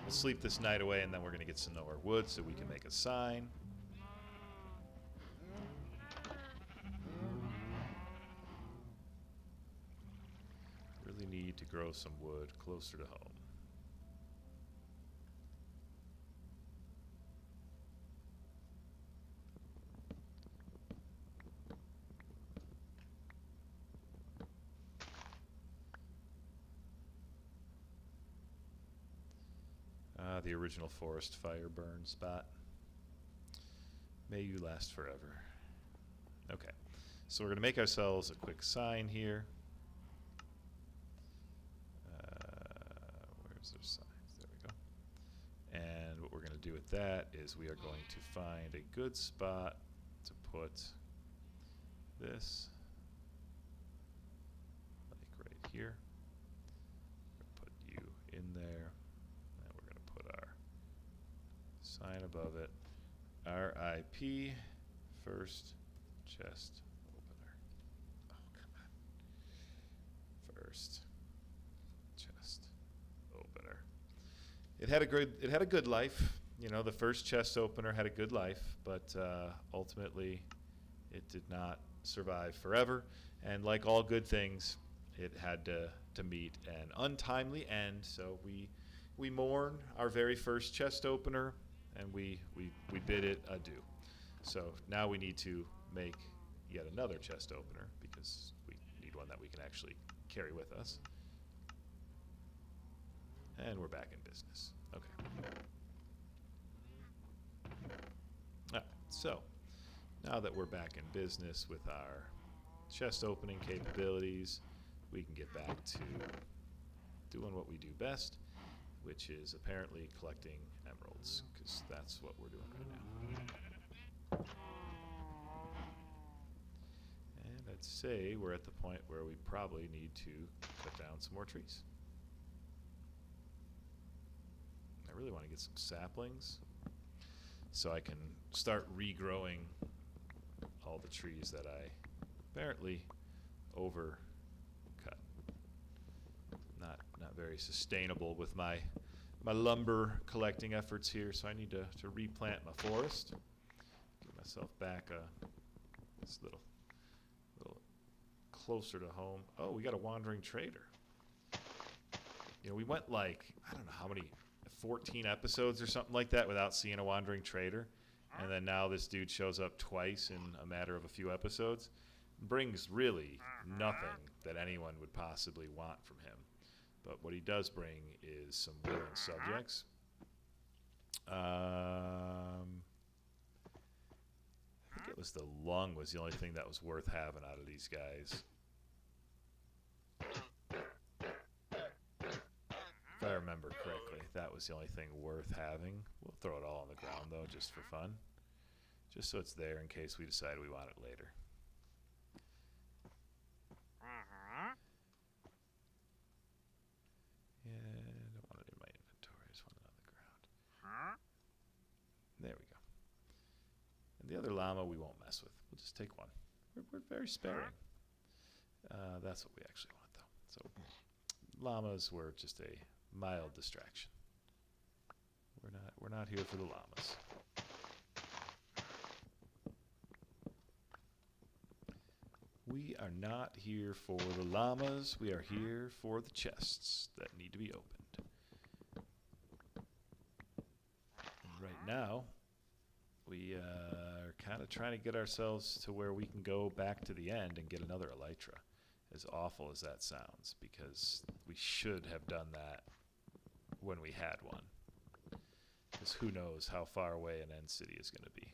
We'll sleep this night away, and then we're going to get some more wood so we can make a sign. Really need to grow some wood closer to home. The original forest fire burn spot. May you last forever. Okay, so we're going to make ourselves a quick sign here. Where's their signs? There we go. And what we're going to do with that is we are going to find a good spot to put this, like right here. We're going to put you in there, and we're going to put our sign above it. RIP, first chest opener. Oh, come on. First chest opener. It had a good life. You know, the first chest opener had a good life, but ultimately it did not survive forever. And like all good things, it had to meet an untimely end. So we mourn our very first chest opener, and we bid it adieu. So now we need to make yet another chest opener because we need one that we can actually carry with us. And we're back in business. Okay. Alright, so now that we're back in business with our chest opening capabilities, we can get back to doing what we do best, which is apparently collecting emeralds, because that's what we're doing right now. And I'd say we're at the point where we probably need to cut down some more trees. I really want to get some saplings so I can start regrowing all the trees that I apparently overcut. Not very sustainable with my lumber collecting efforts here, so I need to replant my forest. Get myself back this little closer to home. Oh, we got a wandering trader. You know, we went like, I don't know how many, 14 episodes or something like that without seeing a wandering trader. And then now this dude shows up twice in a matter of a few episodes. Brings really nothing that anyone would possibly want from him. But what he does bring is some willing subjects. I think it was the lung was the only thing that was worth having out of these guys. If I remember correctly, that was the only thing worth having. We'll throw it all on the ground, though, just for fun. Just so it's there in case we decide we want it later. And I don't want it in my inventory. I just want it on the ground. There we go. And the other llama we won't mess with. We'll just take one. We're very sparing. That's what we actually want, though. So llamas were just a mild distraction. We're not here for the llamas. We are not here for the llamas. We are here for the chests that need to be opened. And right now, we are kind of trying to get ourselves to where we can go back to the end and get another elytra. As awful as that sounds, because we should have done that when we had one. Because who knows how far away an end city is going to be.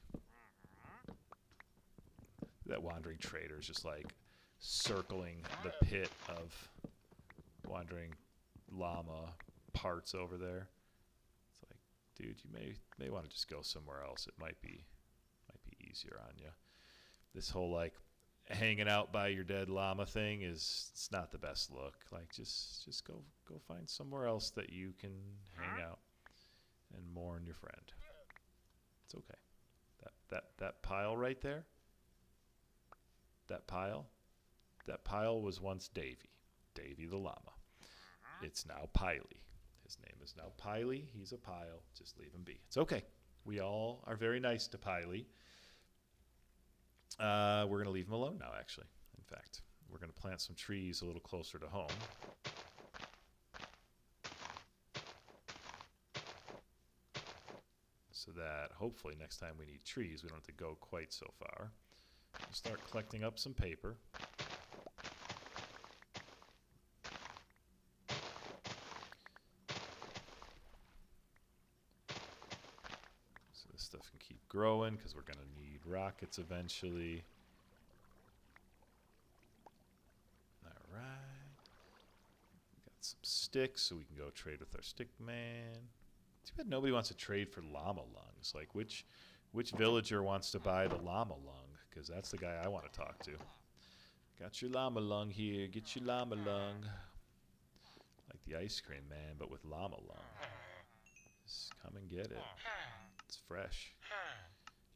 That wandering trader is just like circling the pit of wandering llama parts over there. It's like, dude, you may want to just go somewhere else. It might be easier on you. This whole like hanging out by your dead llama thing it's not the best look. Like just go find somewhere else that you can hang out and mourn your friend. It's okay. That pile right there. That pile was once Davy the llama. It's now Piley. His name is now Piley. He's a pile. Just leave him be. It's okay. We all are very nice to Piley. We're going to leave him alone now, actually. In fact, we're going to plant some trees a little closer to home. So that hopefully next time we need trees, we don't have to go quite so far. We'll start collecting up some paper. stuff can keep growing because we're going to need rockets eventually. All right. Got some sticks so we can go trade with our stick man. Too bad nobody wants to trade for llama lungs. Like, which villager wants to buy the llama lung? Because that's the guy I want to talk to. Got your llama lung here. Get your llama lung. Like the ice cream man, but with llama lung. Just come and get it. It's fresh.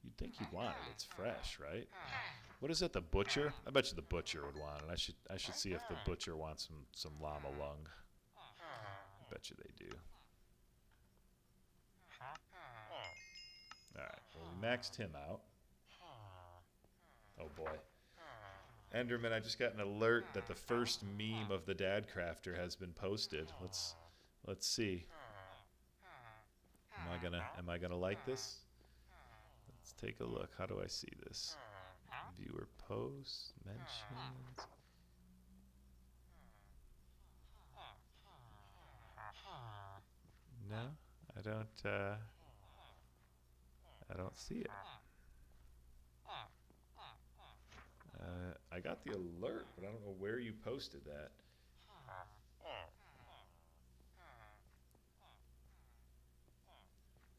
You'd think you'd want it. It's fresh, right? What is it, the butcher? I bet you the butcher would want it. I should see if the butcher wants some llama lung. I bet you they do. Alright, well, we maxed him out. Oh boy. Enderman, I just got an alert that the first meme of the Dadcrafter has been posted. Let's see. Am I gonna like this? Let's take a look. How do I see this? Viewer posts, mentions. No, I don't see it. I got the alert, but I don't know where you posted that.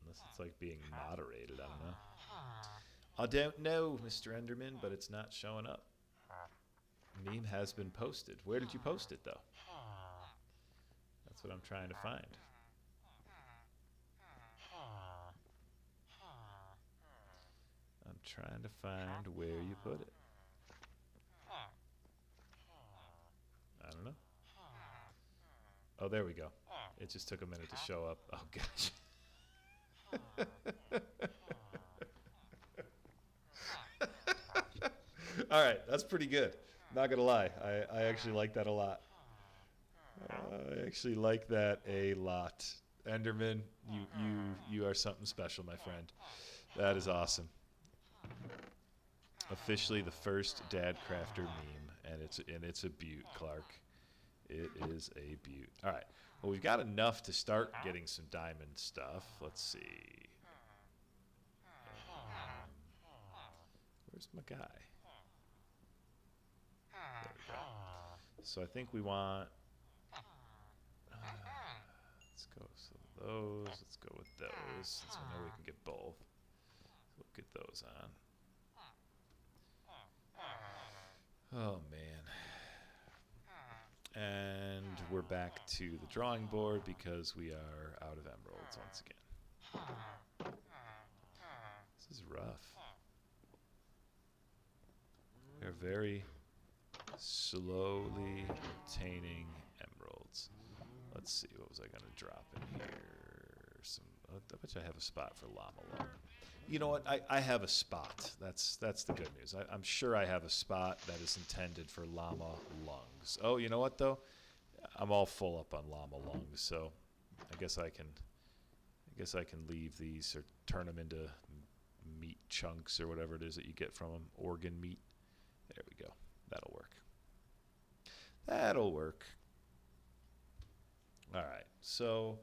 Unless it's like being moderated, I don't know. I don't know, Mr. Enderman, but it's not showing up. Meme has been posted. Where did you post it, though? That's what I'm trying to find. I'm trying to find where you put it. I don't know. Oh, there we go. It just took a minute to show up. Oh, gosh. All right, that's pretty good. Not gonna lie, I actually like that a lot. I actually like that a lot. Enderman, you are something special, my friend. That is awesome. Officially the first Dadcrafter meme, and it's a beaut, Clark. It is a beaut. All right. Well, we've got enough to start getting some diamond stuff. Let's see. Where's my guy? There we go. So I think we want... let's go with some of those. Let's go with those, since we know we can get both. So we'll get those on. Oh, man. And we're back to the drawing board because we are out of emeralds once again. This is rough. We're very slowly obtaining emeralds. Let's see, what was I going to drop in here? I bet you I have a spot for llama lung. You know what? I have a spot. That's the good news. I'm sure I have a spot that is intended for llama lungs. Oh, you know what though? I'm all full up on llama lungs, so I guess I can leave these or turn them into meat chunks or whatever it is that you get from them. Organ meat. There we go. That'll work. That'll work. All right. So.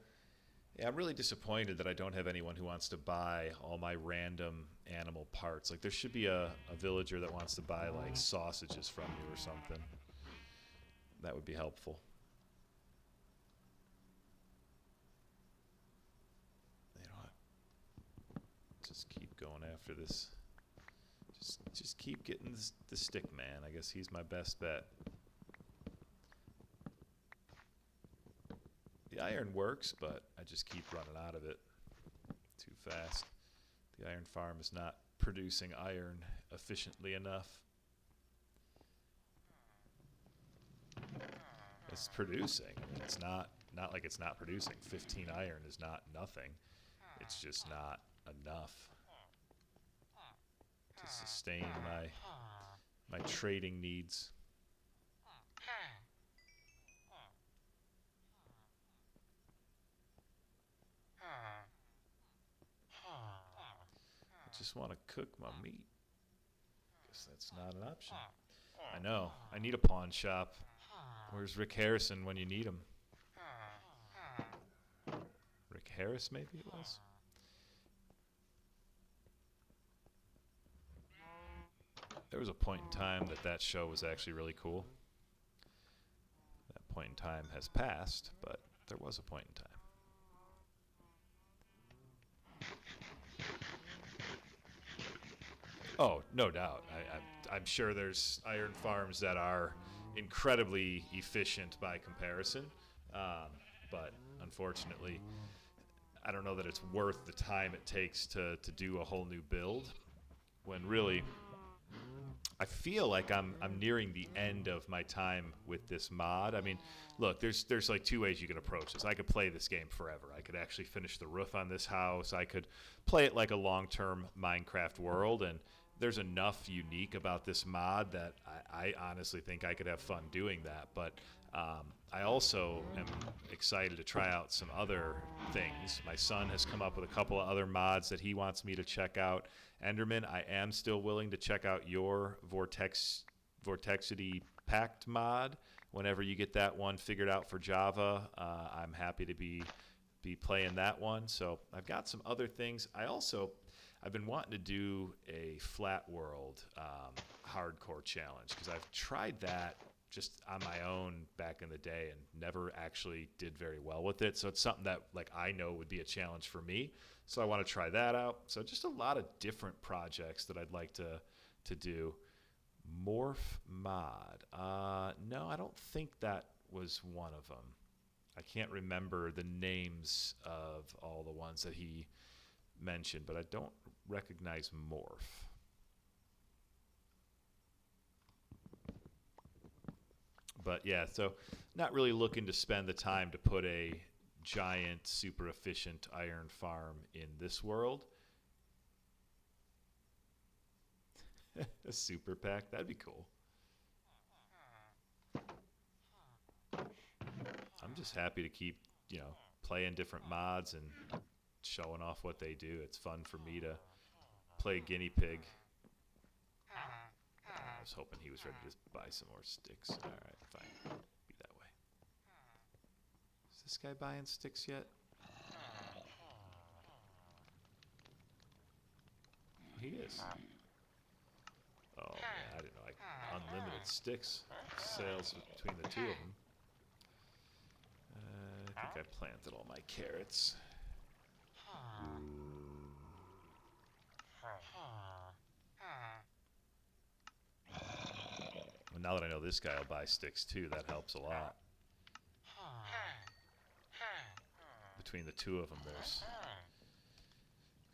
Yeah, I'm really disappointed that I don't have anyone who wants to buy all my random animal parts. Like, there should be a villager that wants to buy, like, sausages from you or something. That would be helpful. You know what? Just keep going after this. Just keep getting the stick man. I guess he's my best bet. The iron works, but I just keep running out of it too fast. The iron farm is not producing iron efficiently enough. It's producing. It's not like it's not producing. 15 iron is not nothing. It's just not enough to sustain my trading needs. I just want to cook my meat. Guess that's not an option. I know. I need a pawn shop. Where's Rick Harrison when you need him? Rick Harris, maybe it was? There was a point in time that show was actually really cool. That point in time has passed, but there was a point in time. Oh, no doubt. I'm sure there's iron farms that are incredibly efficient by comparison, but unfortunately, I don't know that it's worth the time it takes to do a whole new build. When really, I feel like I'm nearing the end of my time with this mod. I mean, look, there's like two ways you can approach this. I could play this game forever. I could actually finish the roof on this house. I could play it like a long-term Minecraft world, and there's enough unique about this mod that I honestly think I could have fun doing that. But I also am excited to try out some other things. My son has come up with a couple of other mods that he wants me to check out. Enderman, I am still willing to check out your Vortexity Pact mod. Whenever you get that one figured out for Java, I'm happy to be playing that one. So I've got some other things. I've been wanting to do a flat world hardcore challenge because I've tried that just on my own back in the day and never actually did very well with it. So it's something that like I know would be a challenge for me. So I want to try that out. So just a lot of different projects that I'd like to do. Morph mod. No, I don't think that was one of them. I can't remember the names of all the ones that he mentioned, but I don't recognize morph. But yeah, so not really looking to spend the time to put a giant, super efficient iron farm in this world. A super pack, that'd be cool. I'm just happy to keep, playing different mods and showing off what they do. It's fun for me to play guinea pig. I was hoping he was ready to buy some more sticks. All right, fine. Be that way. Is this guy buying sticks yet? He is. Oh, man, I didn't know. Unlimited sticks sales between the two of them. I think I planted all my carrots. Well, now that I know this guy will buy sticks too, that helps a lot. Between the two of them, there's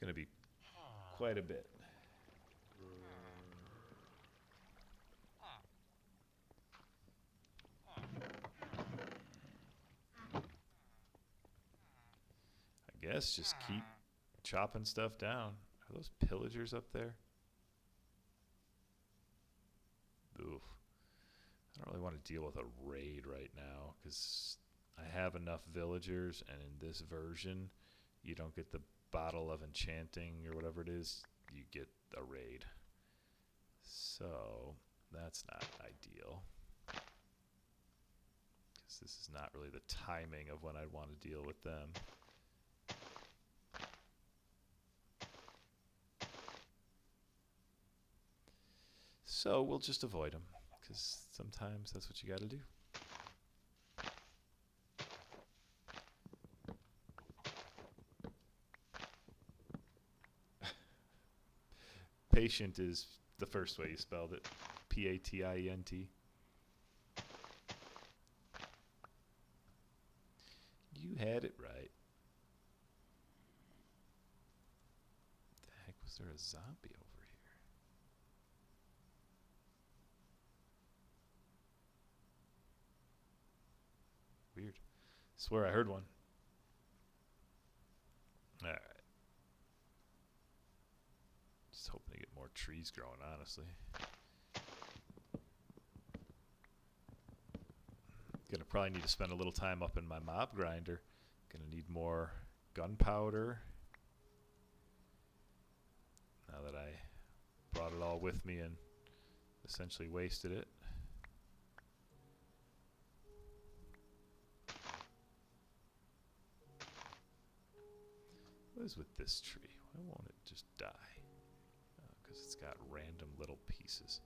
going to be quite a bit. I guess just keep chopping stuff down. Are those pillagers up there? Oof. I don't really want to deal with a raid right now because I have enough villagers, and in this version, you don't get the bottle of enchanting or whatever it is. You get a raid. So that's not ideal because this is not really the timing of when I'd want to deal with them. So we'll just avoid them, because sometimes that's what you got to do. Patient is the first way you spelled it. Patient. You had it right. The heck, was there a zombie over? Weird. Swear I heard one. Alright. Just hoping to get more trees growing, honestly. Gonna probably need to spend a little time up in my mob grinder. Gonna need more gunpowder. Now that I brought it all with me and essentially wasted it. What is with this tree? Why won't it just die? Because it's got random little pieces.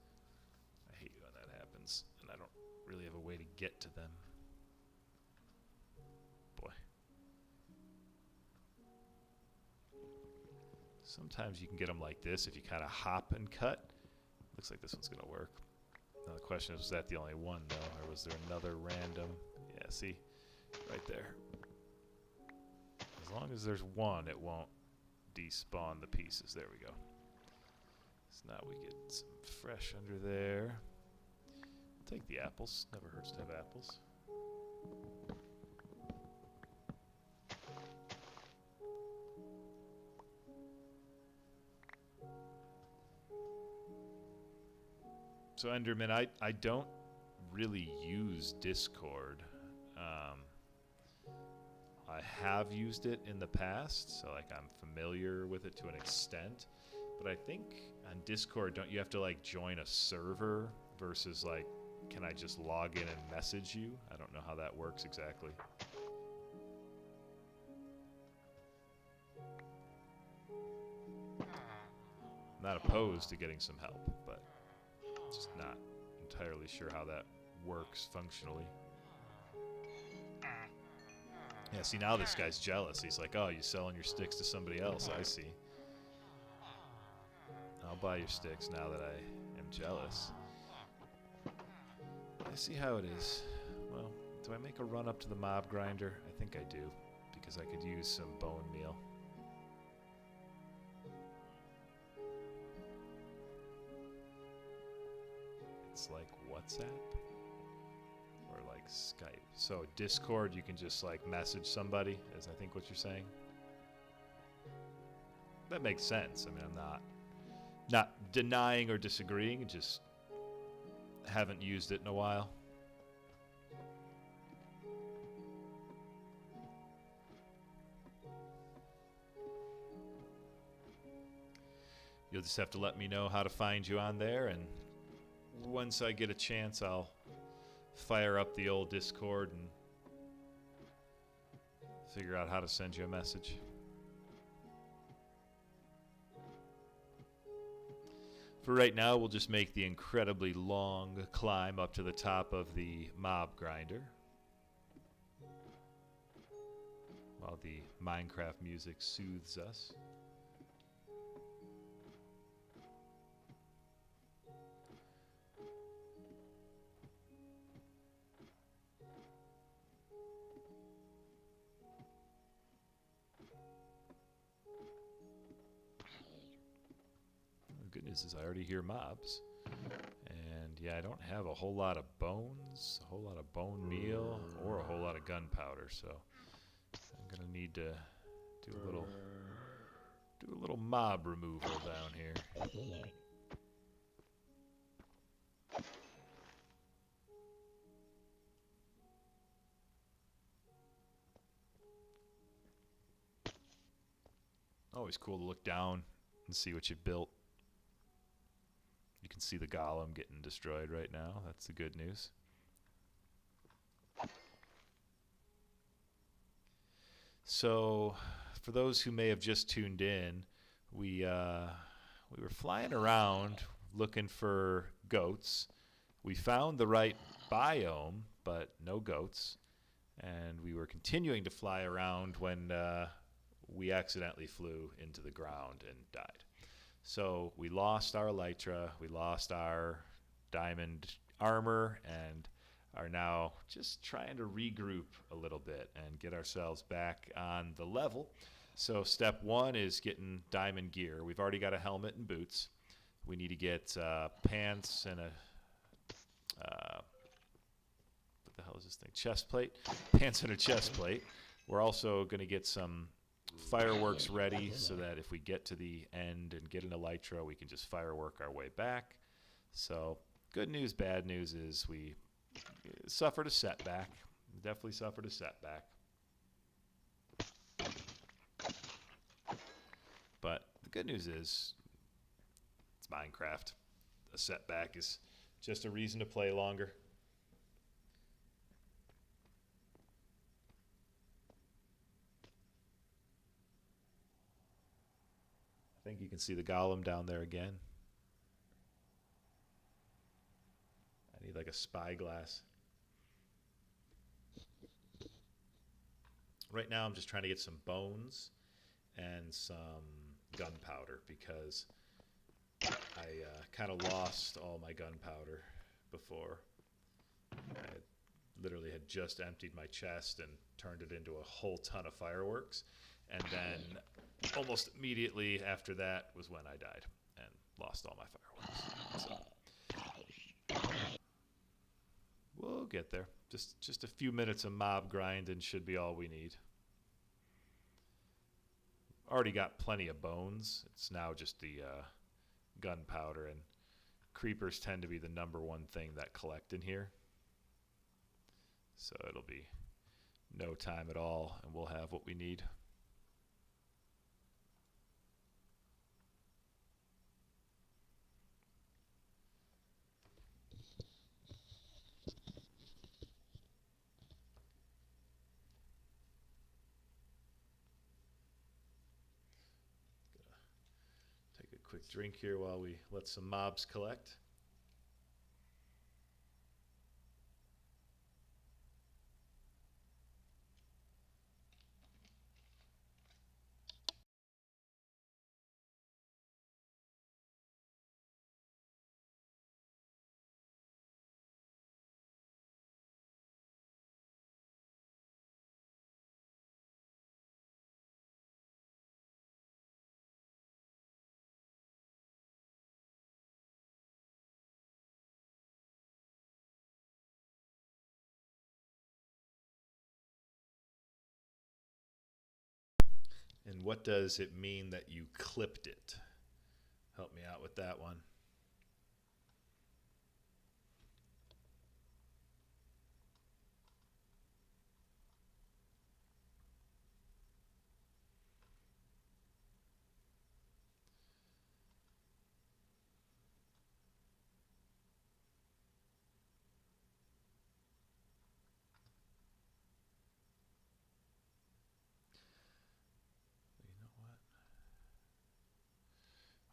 happens, and I don't really have a way to get to them. Boy. Sometimes you can get them like this if you kind of hop and cut. Looks like this one's going to work. Now the question is, was that the only one, though? Or was there another random? Yeah, see? Right there. As long as there's one, it won't despawn the pieces. There we go. So now we get some fresh under there. Take the apples. Never hurts to have apples. So Enderman, I don't really use Discord. I have used it in the past, so like I'm familiar with it to an extent. But I think on Discord, don't you have to like join a server versus like, can I just log in and message you? I don't know how that works exactly. I'm not opposed to getting some help, but just not entirely sure how that works functionally. Yeah, see, now this guy's jealous. He's like, oh, you selling your sticks to somebody else. I see. I'll buy your sticks now that I am jealous. I see how it is. Well, do I make a run up to the mob grinder? I think I do, because I could use some bone meal. It's like WhatsApp? Or like Skype. So Discord, you can just like message somebody, is I think what you're saying. That makes sense. I mean, I'm not denying or disagreeing, just haven't used it in a while. You'll just have to let me know how to find you on there, and once I get a chance, I'll fire up the old Discord and figure out how to send you a message. For right now, we'll just make the incredibly long climb up to the top of the mob grinder, while the Minecraft music soothes us. The good news is I already hear mobs. And yeah, I don't have a whole lot of bones, a whole lot of bone meal, or a whole lot of gunpowder, so I'm gonna need to do a little mob removal down here. Always cool to look down and see what you've built. You can see the golem getting destroyed right now. That's the good news. So, for those who may have just tuned in, we were flying around looking for goats. We found the right biome, but no goats. And we were continuing to fly around when we accidentally flew into the ground and died. So we lost our elytra, we lost our diamond armor, and are now just trying to regroup a little bit and get ourselves back on the level. So step one is getting diamond gear. We've already got a helmet and boots. We need to get pants and a what the hell is this thing? Chest plate. Pants and a chest plate. We're also going to get some fireworks ready so that if we get to the end and get an elytra, we can just firework our way back. So good news, bad news is we suffered a setback. Definitely suffered a setback. But the good news is it's Minecraft. A setback is just a reason to play longer. I think you can see the golem down there again. I need like a spyglass. Right now I'm just trying to get some bones and some gunpowder because I kind of lost all my gunpowder before. I literally had just emptied my chest and turned it into a whole ton of fireworks. And then almost immediately after that was when I died and lost all my fireworks. So we'll get there. Just a few minutes of mob grinding should be all we need. Already got plenty of bones. It's now just the gunpowder, and creepers tend to be the #1 thing that collect in here. So it'll be no time at all, and we'll have what we need. Take a quick drink here while we let some mobs collect. And what does it mean that you clipped it? Help me out with that one.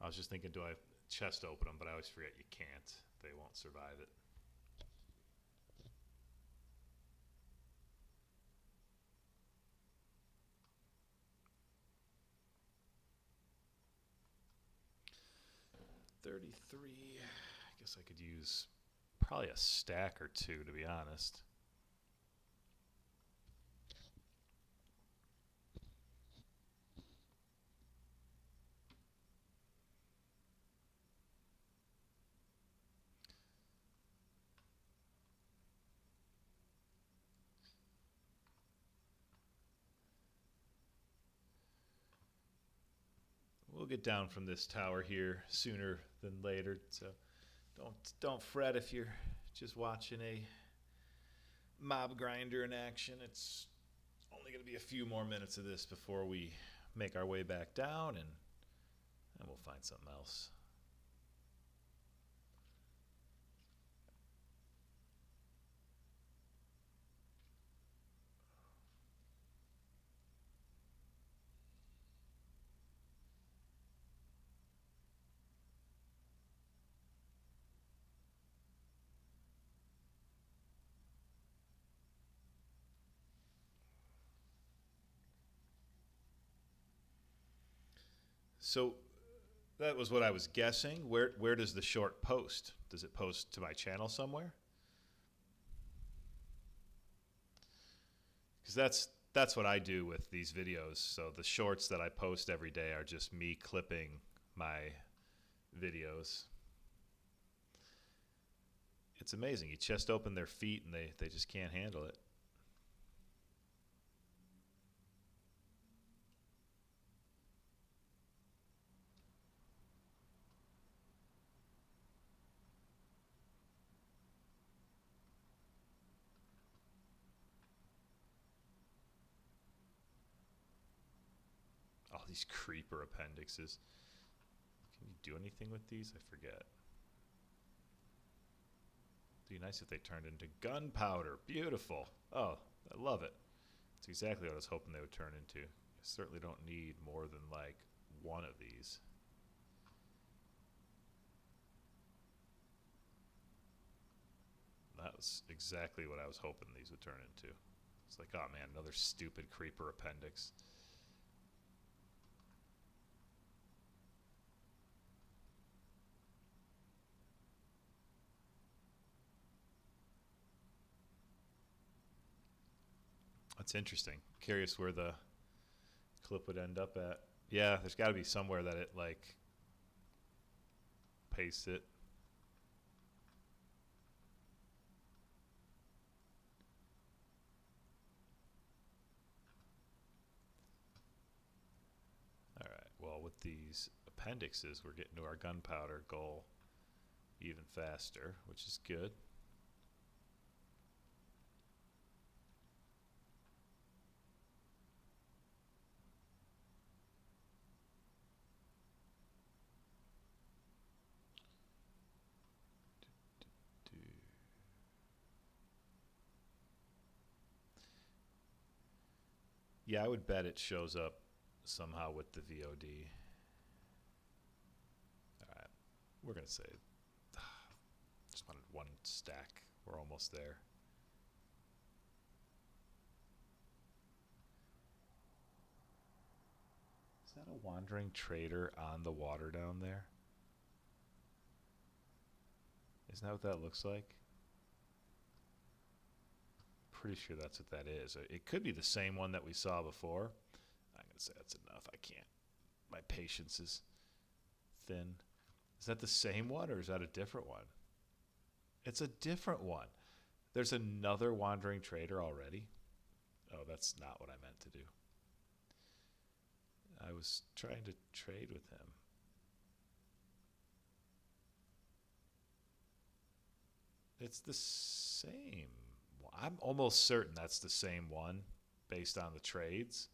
I was just thinking, do I chest open them? But I always forget you can't. They won't survive it. $33. I guess I could use probably a stack or two, to be honest. We'll get down from this tower here sooner than later, so don't fret if you're just watching a mob grinder in action. It's only going to be a few more minutes of this before we make our way back down, and we'll find something else. So that was what I was guessing. Where does the short post? Does it post to my channel somewhere? Because that's what I do with these videos. So the shorts that I post every day are just me clipping my videos. It's amazing. You just open their feet and they just can't handle it. All these creeper appendixes. Can you do anything with these? I forget. It'd be nice if they turned into gunpowder. Beautiful. Oh, I love it. It's exactly what I was hoping they would turn into. I certainly don't need more than like one of these. That was exactly what I was hoping these would turn into. It's like, oh man, another stupid creeper appendix. That's interesting. Curious where the clip would end up at. Yeah, there's got to be somewhere that it like pastes it. All right. Well, with these appendixes, we're getting to our gunpowder goal even faster, which is good. Yeah, I would bet it shows up somehow with the VOD. All right, we're gonna say just wanted one stack. We're almost there. Is that a wandering trader on the water down there? Isn't that what that looks like? Pretty sure that's what that is. It could be the same one that we saw before. I'm gonna say that's enough. I can't. My patience is thin. Is that the same one or is that a different one? It's a different one. There's another wandering trader already. Oh, that's not what I meant to do. I was trying to trade with him. It's the same. I'm almost certain that's the same one based on the trades.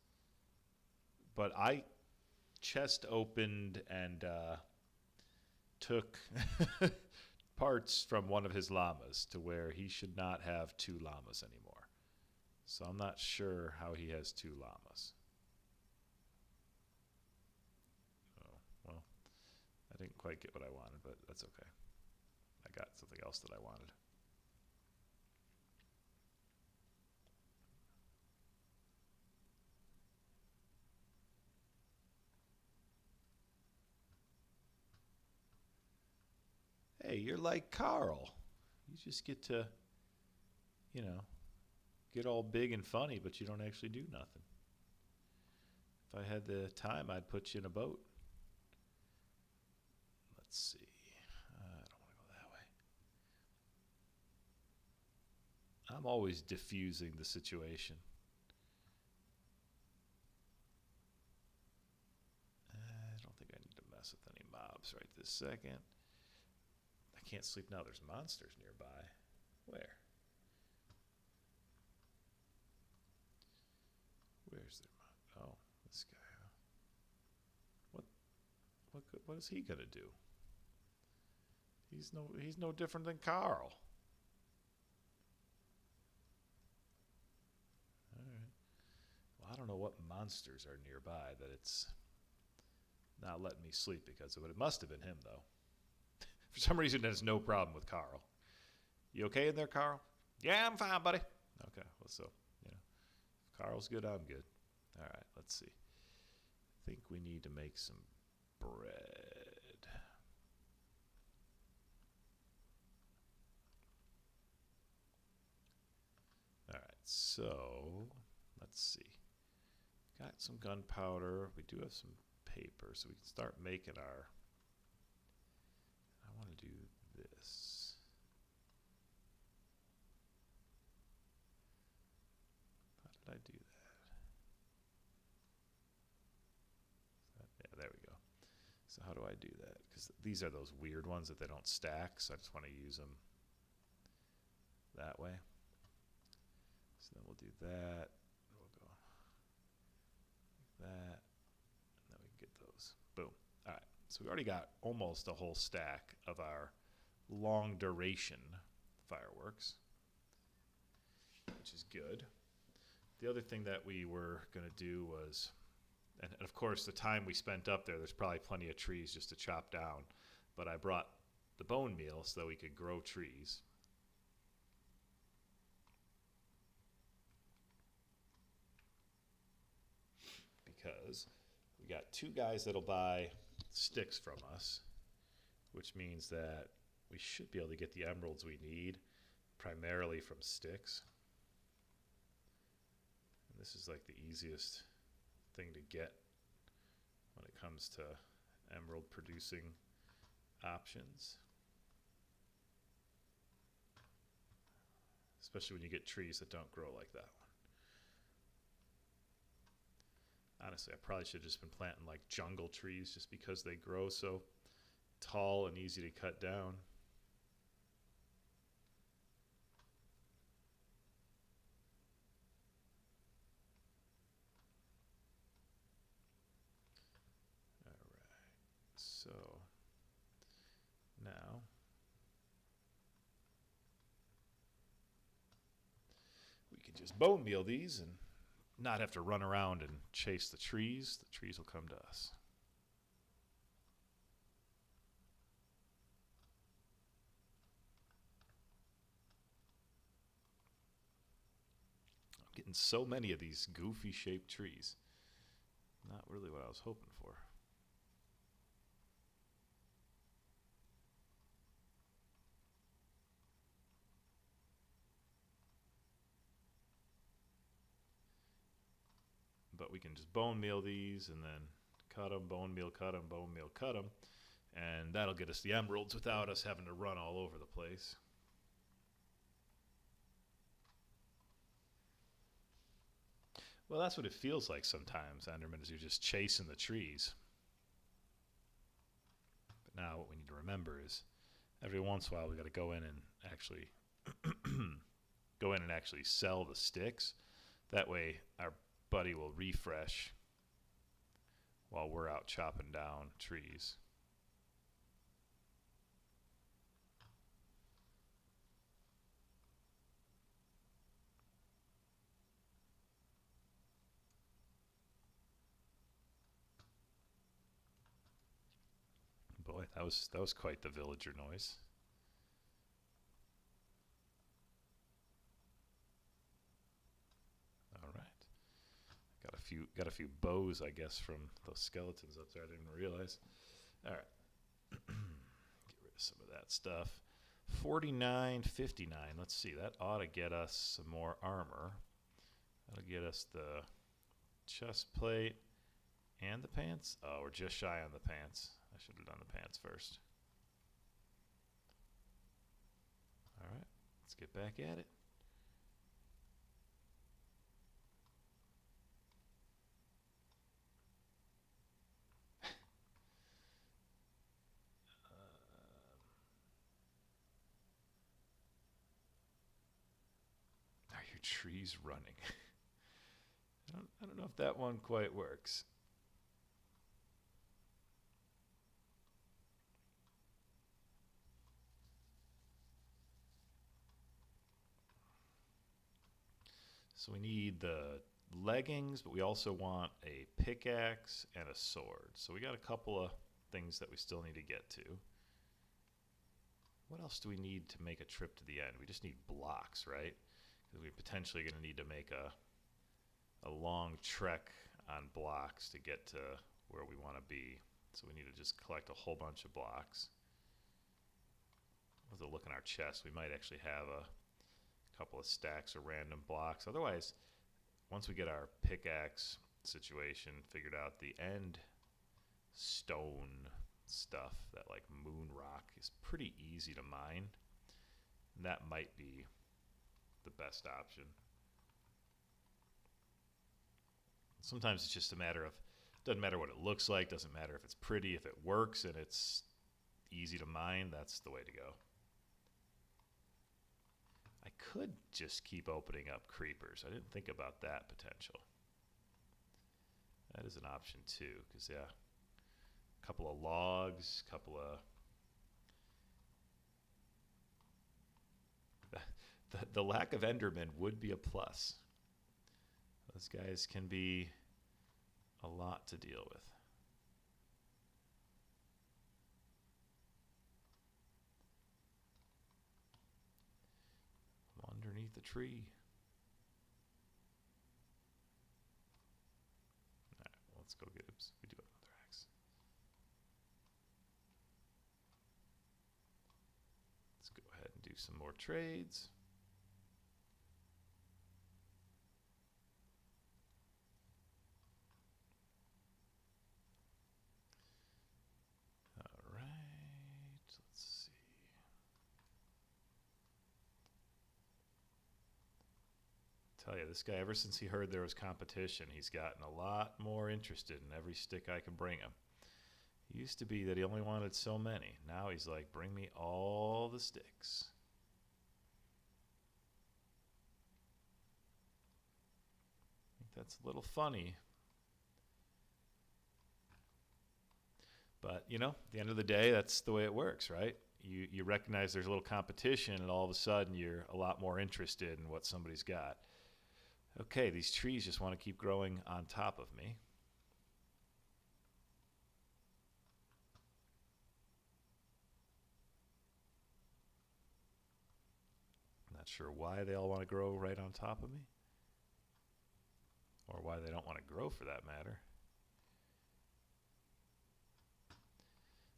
But I chest opened and took parts from one of his llamas to where he should not have 2 llamas anymore. So I'm not sure how he has 2 llamas. Oh, well, I didn't quite get what I wanted, but that's okay. I got something else that I wanted. Hey, you're like Carl. You just get to, you know, get all big and funny, but you don't actually do nothing. If I had the time, I'd put you in a boat. Let's see. I don't want to go that way. I'm always diffusing the situation. I don't think I need to mess with any mobs right this second. I can't sleep now. There's monsters nearby. Where? Where's their Oh, this guy. What is he gonna do? He's no different than Carl. All right. Well, I don't know what monsters are nearby that it's not letting me sleep because of it. It must have been him though. For some reason, there's no problem with Carl. You okay in there, Carl? Yeah, I'm fine, buddy. Okay, well, so, you know, if Carl's good, I'm good. All right, let's see. I think we need to make some bread. All right, so let's see. Got some gunpowder. We do have some paper, so we can start making our... I want to do this. How did I do that? Yeah, there we go. So how do I do that? Because these are those weird ones that they don't stack, so I just want to use them that way. So then we'll do that. We'll go like that, and then we can get those. Boom. All right. So we already got almost a whole stack of our long duration fireworks, which is good. The other thing that we were going to do was, and of course the time we spent up there's probably plenty of trees just to chop down, but I brought the bone meal so that we could grow trees. was we got 2 guys that'll buy sticks from us, which means that we should be able to get the emeralds we need primarily from sticks. And this is like the easiest thing to get when it comes to emerald producing options. Especially when you get trees that don't grow like that one. Honestly, I probably should have just been planting like jungle trees just because they grow so tall and easy to cut down. Alright, so now we can just bone meal these and not have to run around and chase the trees. The trees will come to us. I'm getting so many of these goofy shaped trees. Not really what I was hoping for. But we can just bone meal these and then cut them, bone meal, cut them, bone meal, cut them. And that'll get us the emeralds without us having to run all over the place. Well, that's what it feels like sometimes, Enderman, is you're just chasing the trees. But now what we need to remember is every once in a while we got to go in and actually sell the sticks. That way our buddy will refresh while we're out chopping down trees. Boy, that was quite the villager noise. Got a few bows, I guess, from those skeletons up there. I didn't realize. All right. Get rid of some of that stuff. 49.59. Let's see. That ought to get us some more armor. That'll get us the chest plate and the pants. Oh, we're just shy on the pants. I should have done the pants first. All right. Let's get back at it. Trees running. I don't know if that one quite works. So we need the leggings, but we also want a pickaxe and a sword. So we got a couple of things that we still need to get to. What else do we need to make a trip to the end? We just need blocks, right? We're potentially going to need to make a long trek on blocks to get to where we want to be. So we need to just collect a whole bunch of blocks. With a look in our chest, we might actually have a couple of stacks of random blocks. Otherwise, once we get our pickaxe situation figured out, the end stone stuff, that like moon rock, is pretty easy to mine. And that might be the best option. Sometimes it's just a matter of, doesn't matter what it looks like, doesn't matter if it's pretty, if it works and it's easy to mine, that's the way to go. I could just keep opening up creepers. I didn't think about that potential. That is an option too, because yeah, a couple of logs, couple of the lack of Endermen would be a plus. Those guys can be a lot to deal with. I'm underneath the tree. All right, let's go get, oops, we do have another axe. Let's go ahead and do some more trades. All right, let's see. Tell you, this guy, ever since he heard there was competition, he's gotten a lot more interested in every stick I can bring him. It used to be that he only wanted so many. Now he's like, bring me all the sticks. I think that's a little funny. But, you know, at the end of the day, that's the way it works, right? You recognize there's a little competition, and all of a sudden you're a lot more interested in what somebody's got. Okay, these trees just want to keep growing on top of me. Not sure why they all want to grow right on top of me, or why they don't want to grow for that matter.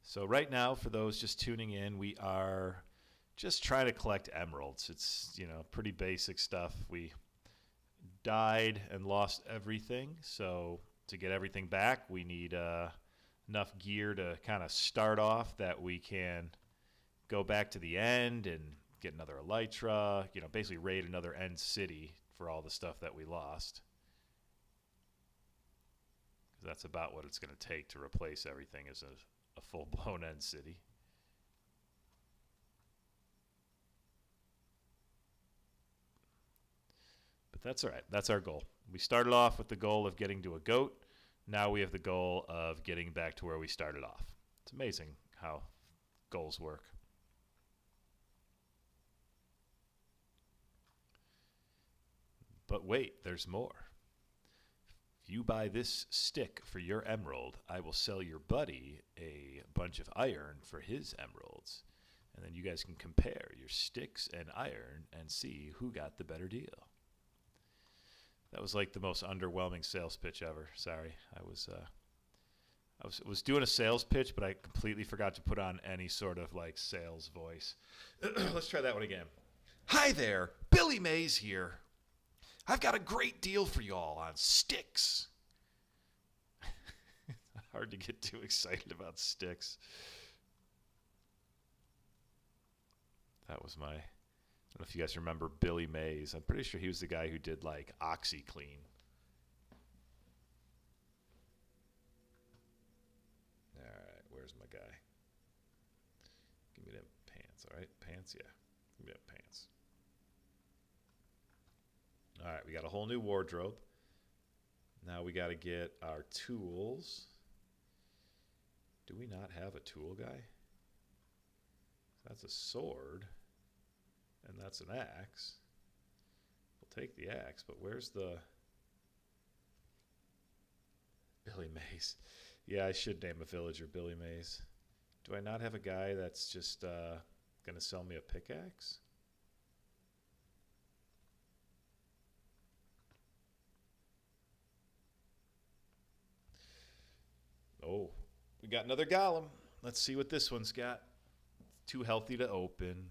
So right now, for those just tuning in, we are just trying to collect emeralds. It's, you know, pretty basic stuff. We died and lost everything, so to get everything back, we need enough gear to kind of start off that we can go back to the end and get another elytra, you know, basically raid another end city for all the stuff that we lost. Because that's about what it's going to take to replace everything as a full-blown end city. But that's all right. That's our goal. We started off with the goal of getting to a goat. Now we have the goal of getting back to where we started off. It's amazing how goals work. But wait, there's more. If you buy this stick for your emerald, I will sell your buddy a bunch of iron for his emeralds. And then you guys can compare your sticks and iron and see who got the better deal. That was like the most underwhelming sales pitch ever. Sorry, I was doing a sales pitch, but I completely forgot to put on any sort of like sales voice. Let's try that one again. Hi there, Billy Mays here. I've got a great deal for y'all on sticks. Hard to get too excited about sticks. That was my, I don't know if you guys remember Billy Mays. I'm pretty sure he was the guy who did like OxyClean. All right, where's my guy? Give me them pants, all right? Pants, yeah. Give me them pants. All right, we got a whole new wardrobe. Now we got to get our tools. Do we not have a tool guy? That's a sword, and that's an axe. We'll take the axe, but where's the Billy Mays? Yeah, I should name a villager Billy Mays. Do I not have a guy that's just going to sell me a pickaxe? Oh, we got another golem. Let's see what this one's got. Too healthy to open.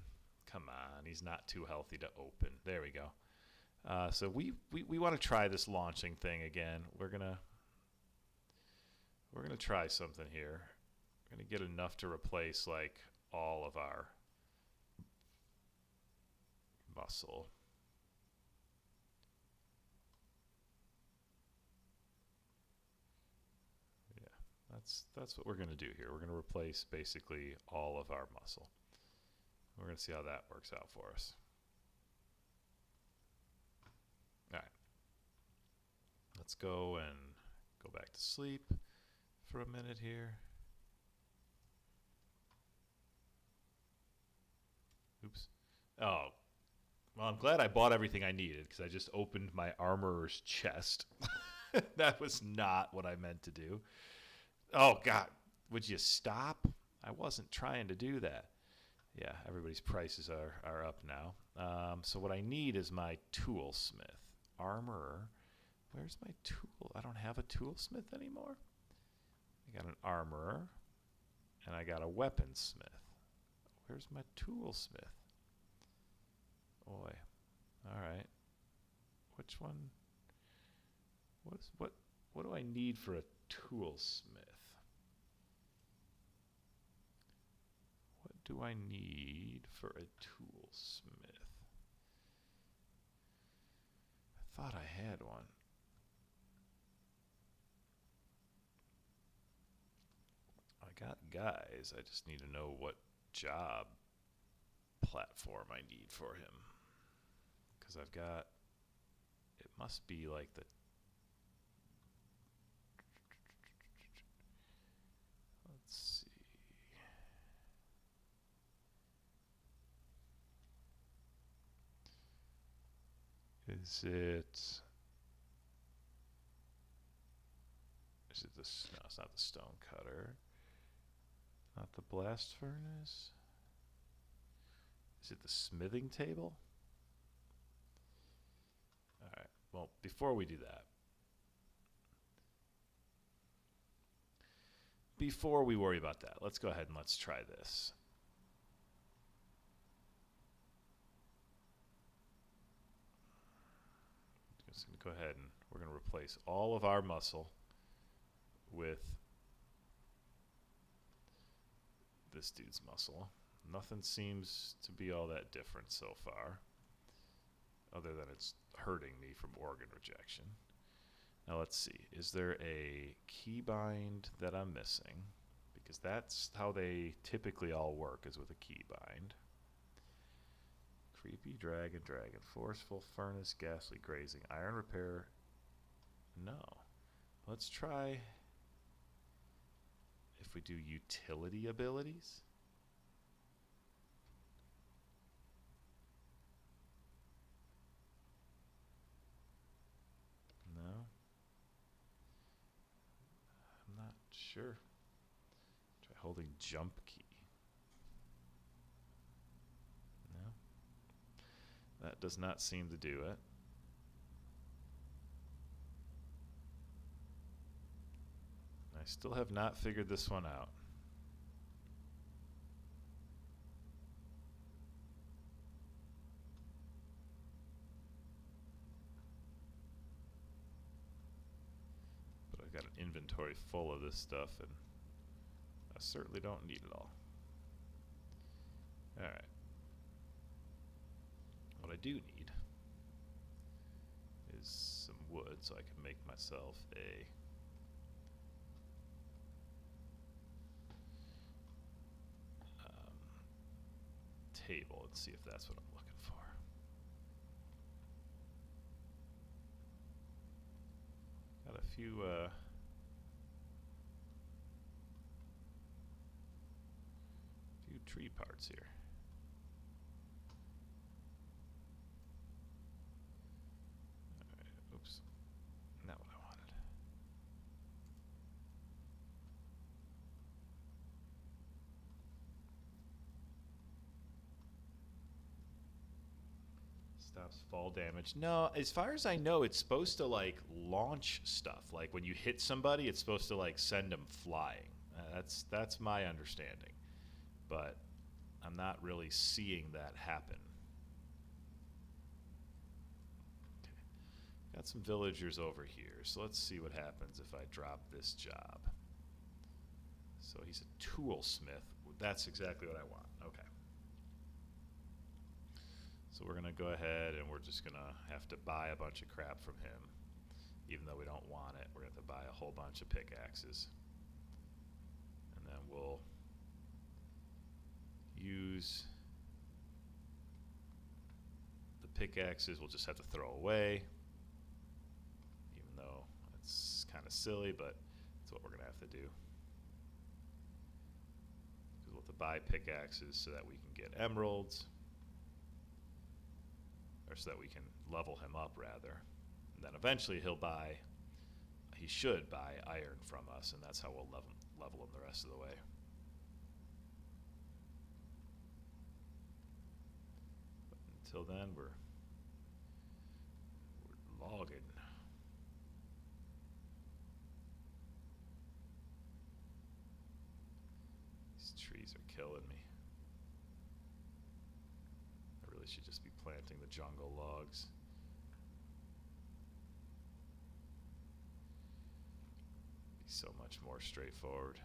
Come on, he's not too healthy to open. There we go. So we want to try this launching thing again. We're gonna try something here. We're gonna get enough to replace like all of our muscle. That's what we're going to do here. We're going to replace basically all of our muscle. We're going to see how that works out for us. All right. Let's go and go back to sleep for a minute here. Oops. Oh, well, I'm glad I bought everything I needed because I just opened my armorer's chest. That was not what I meant to do. Oh, God, would you stop? I wasn't trying to do that. Yeah, everybody's prices are up now. So what I need is my toolsmith. Armorer. Where's my tool? I don't have a toolsmith anymore. I got an armorer, and I got a weaponsmith. Where's my toolsmith? Boy. All right. Which one? What do I need for a toolsmith? What do I need for a toolsmith? I thought I had one. I got guys. I just need to know what job platform I need for him. Because I've got, it must be like the, let's see. Is it the, no, it's not the stone cutter. Not the blast furnace. Is it the smithing table? Alright, well, before we do that, before we worry about that, let's go ahead and let's try this. I'm just going to go ahead and we're going to replace all of our muscle with this dude's muscle. Nothing seems to be all that different so far, other than it's hurting me from organ rejection. Now let's see, is there a keybind that I'm missing? Because that's how they typically all work, is with a keybind. Creepy dragon, forceful furnace, ghastly grazing, iron repair. No. Let's try if we do utility abilities. No. I'm not sure. Try holding jump key. No. That does not seem to do it. I still have not figured this one out. But I've got an inventory full of this stuff, and I certainly don't need it all. Alright. What I do need is some wood so I can make myself a table and see if that's what I'm looking for. Got a few tree parts here. Alright, oops. Not what I wanted. Stops fall damage. No, as far as I know, it's supposed to like launch stuff. Like when you hit somebody, it's supposed to like send them flying. That's my understanding, but I'm not really seeing that happen. Okay. Got some villagers over here, so let's see what happens if I drop this job. So he's a toolsmith. That's exactly what I want. Okay. So we're going to go ahead and we're just going to have to buy a bunch of crap from him. Even though we don't want it, we're going to have to buy a whole bunch of pickaxes. And then we'll use the pickaxes we'll just have to throw away. Even though it's kind of silly, but it's what we're going to have to do. Because we'll have to buy pickaxes so that we can get emeralds. Or so that we can level him up, rather. And then eventually he should buy iron from us, and that's how we'll level him the rest of the way. But until then, we're logging. should just be planting the jungle logs. Be so much more straightforward.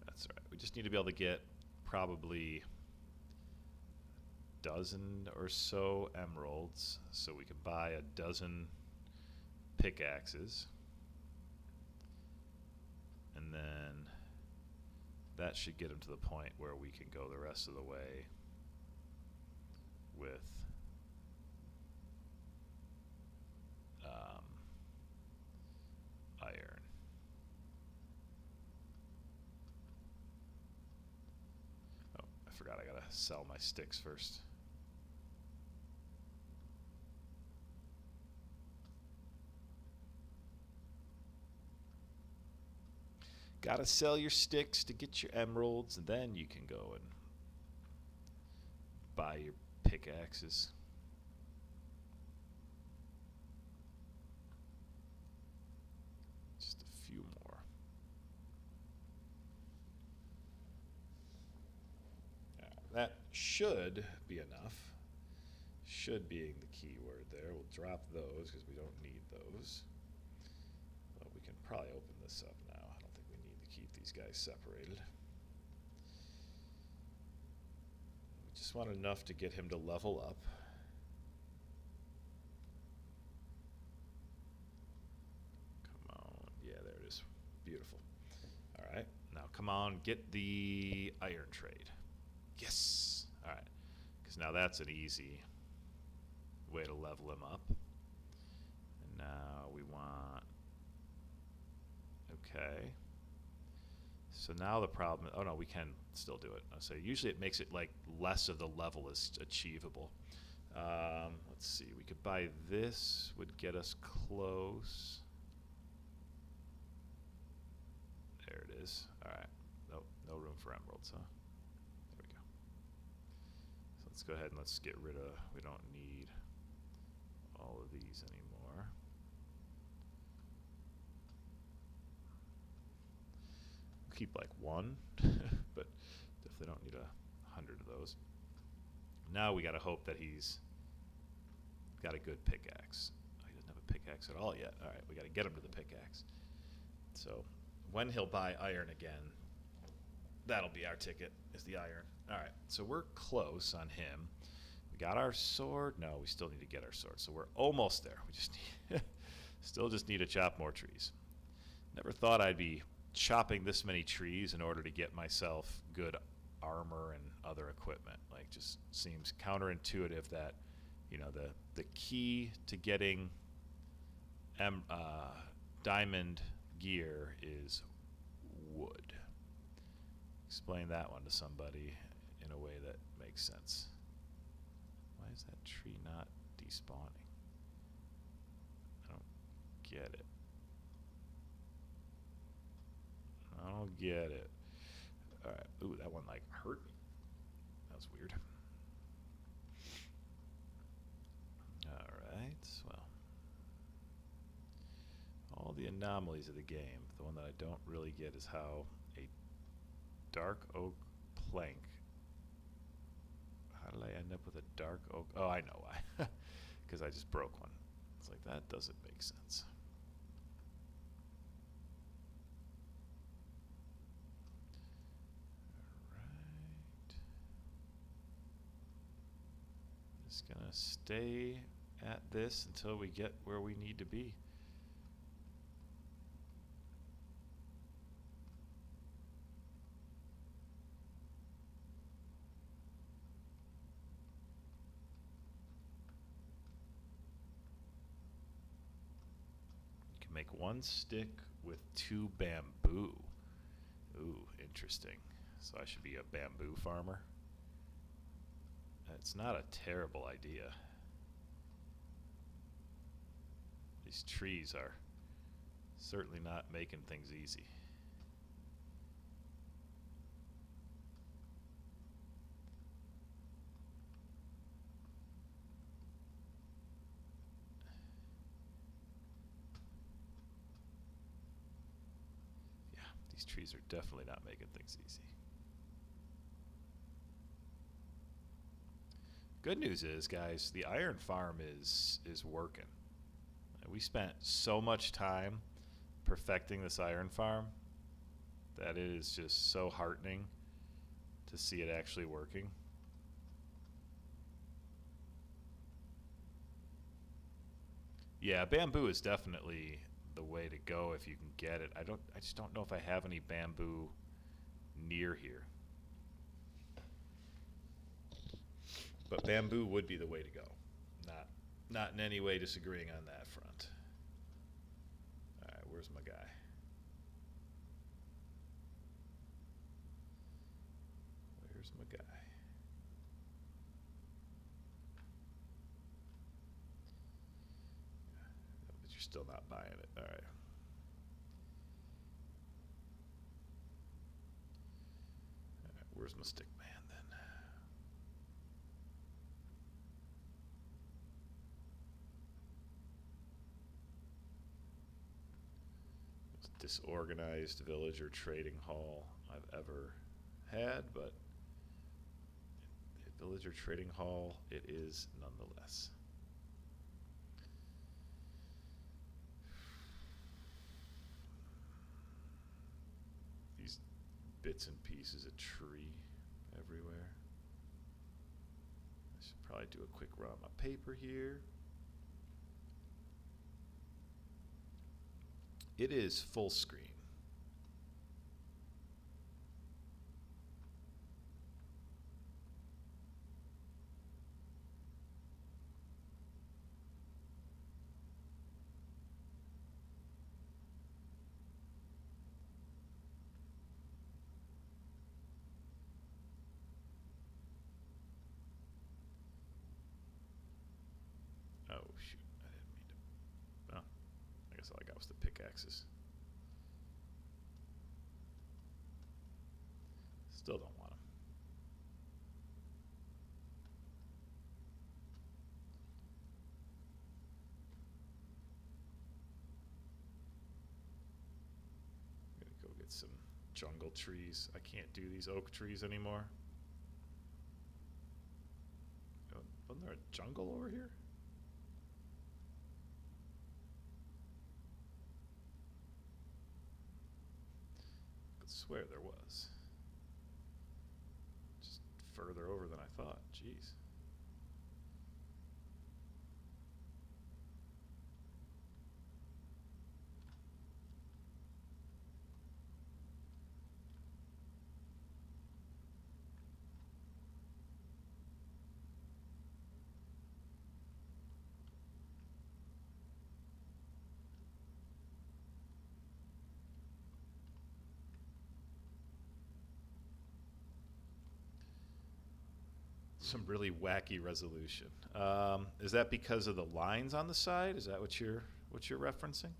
That's right. We just need to be able to get probably a dozen or so emeralds so we can buy a dozen pickaxes. And then that should get them to the point where we can go the rest of the way with iron. Oh, I forgot I gotta sell my sticks first. Gotta sell your sticks to get your emeralds, and then you can go and buy your pickaxes. Just a few more. That should be enough. Should being the key word there. We'll drop those because we don't need those. But we can probably open this up now. I don't think we need to keep these guys separated. We just want enough to get him to level up. Come on. Yeah, there it is. Beautiful. All right. Now come on, get the iron trade. Yes. All right. Because now that's an easy way to level him up. And now we want... Okay. So now the problem... Oh, no, we can still do it. So usually it makes it like less of the level is achievable. Let's see. We could buy this. Would get us close. There it is. All right. Nope. No room for emeralds, huh? There we go. So let's go ahead and let's get rid of... We don't need all of these anymore. Keep like one, but definitely don't need 100 of those. Now we got to hope that he's got a good pickaxe. Oh, he doesn't have a pickaxe at all yet. All right, we got to get him to the pickaxe. So when he'll buy iron again, that'll be our ticket, is the iron. All right, so we're close on him. We got our sword. No, we still need to get our sword. So we're almost there. We just need still just need to chop more trees. Never thought I'd be chopping this many trees in order to get myself good armor and other equipment. Like, just seems counterintuitive that, you know, the key to getting diamond gear is wood. Explain that one to somebody in a way that makes sense. Why is that tree not despawning? I don't get it. I don't get it. All right. Ooh, that one like hurt me. That was weird. All right. Well, all the anomalies of the game. The one that I don't really get is how a dark oak plank. How did I end up with a dark oak? Oh, I know why. Because I just broke one. It's like, that doesn't make sense. Just gonna stay at this until we get where we need to be. You can make one stick with 2 bamboo. Ooh, interesting. So I should be a bamboo farmer. It's not a terrible idea. These trees are Certainly not making things easy. Yeah, these trees are definitely not making things easy. Good news is, guys, the iron farm is working. We spent so much time perfecting this iron farm that it is just so heartening to see it actually working. Yeah, bamboo is definitely the way to go if you can get it. I just don't know if I have any bamboo near here. But bamboo would be the way to go. Not in any way disagreeing on that front. All right, where's my guy? Where's my guy? But you're still not buying it. All right. All right, where's my stick man then? Disorganized village or trading hall I've ever had, but a village or trading hall it is nonetheless. These bits and pieces of tree everywhere. I should probably do a quick run on my paper here. It is full screen. Oh shoot, I didn't mean to. Oh, I guess all I got was the pickaxes. Still don't want them. I'm gonna go get some jungle trees. I can't do these oak trees anymore. Oh, wasn't there a jungle over here? I could swear there was. Just further over than I thought. Jeez. Some really wacky resolution. Is that because of the lines on the side? Is that what you're referencing?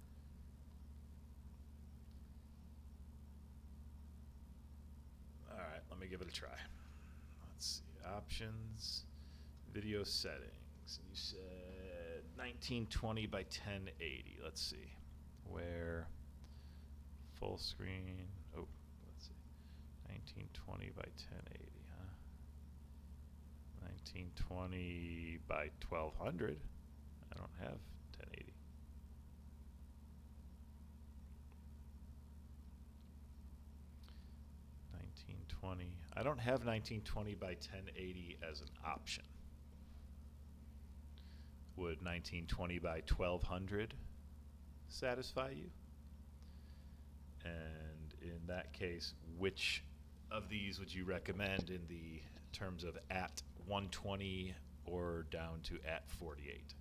All right, let me give it a try. Let's see, options, video settings. You said 1920 by 1080. Let's see, where full screen. Oh, let's see, 1920 by 1080. 1920 by 1200. I don't have 1080. I don't have 1920 by 1080 as an option. Would 1920 by 1200 satisfy you? And in that case, which of these would you recommend in the terms of at 120 or down to at 48?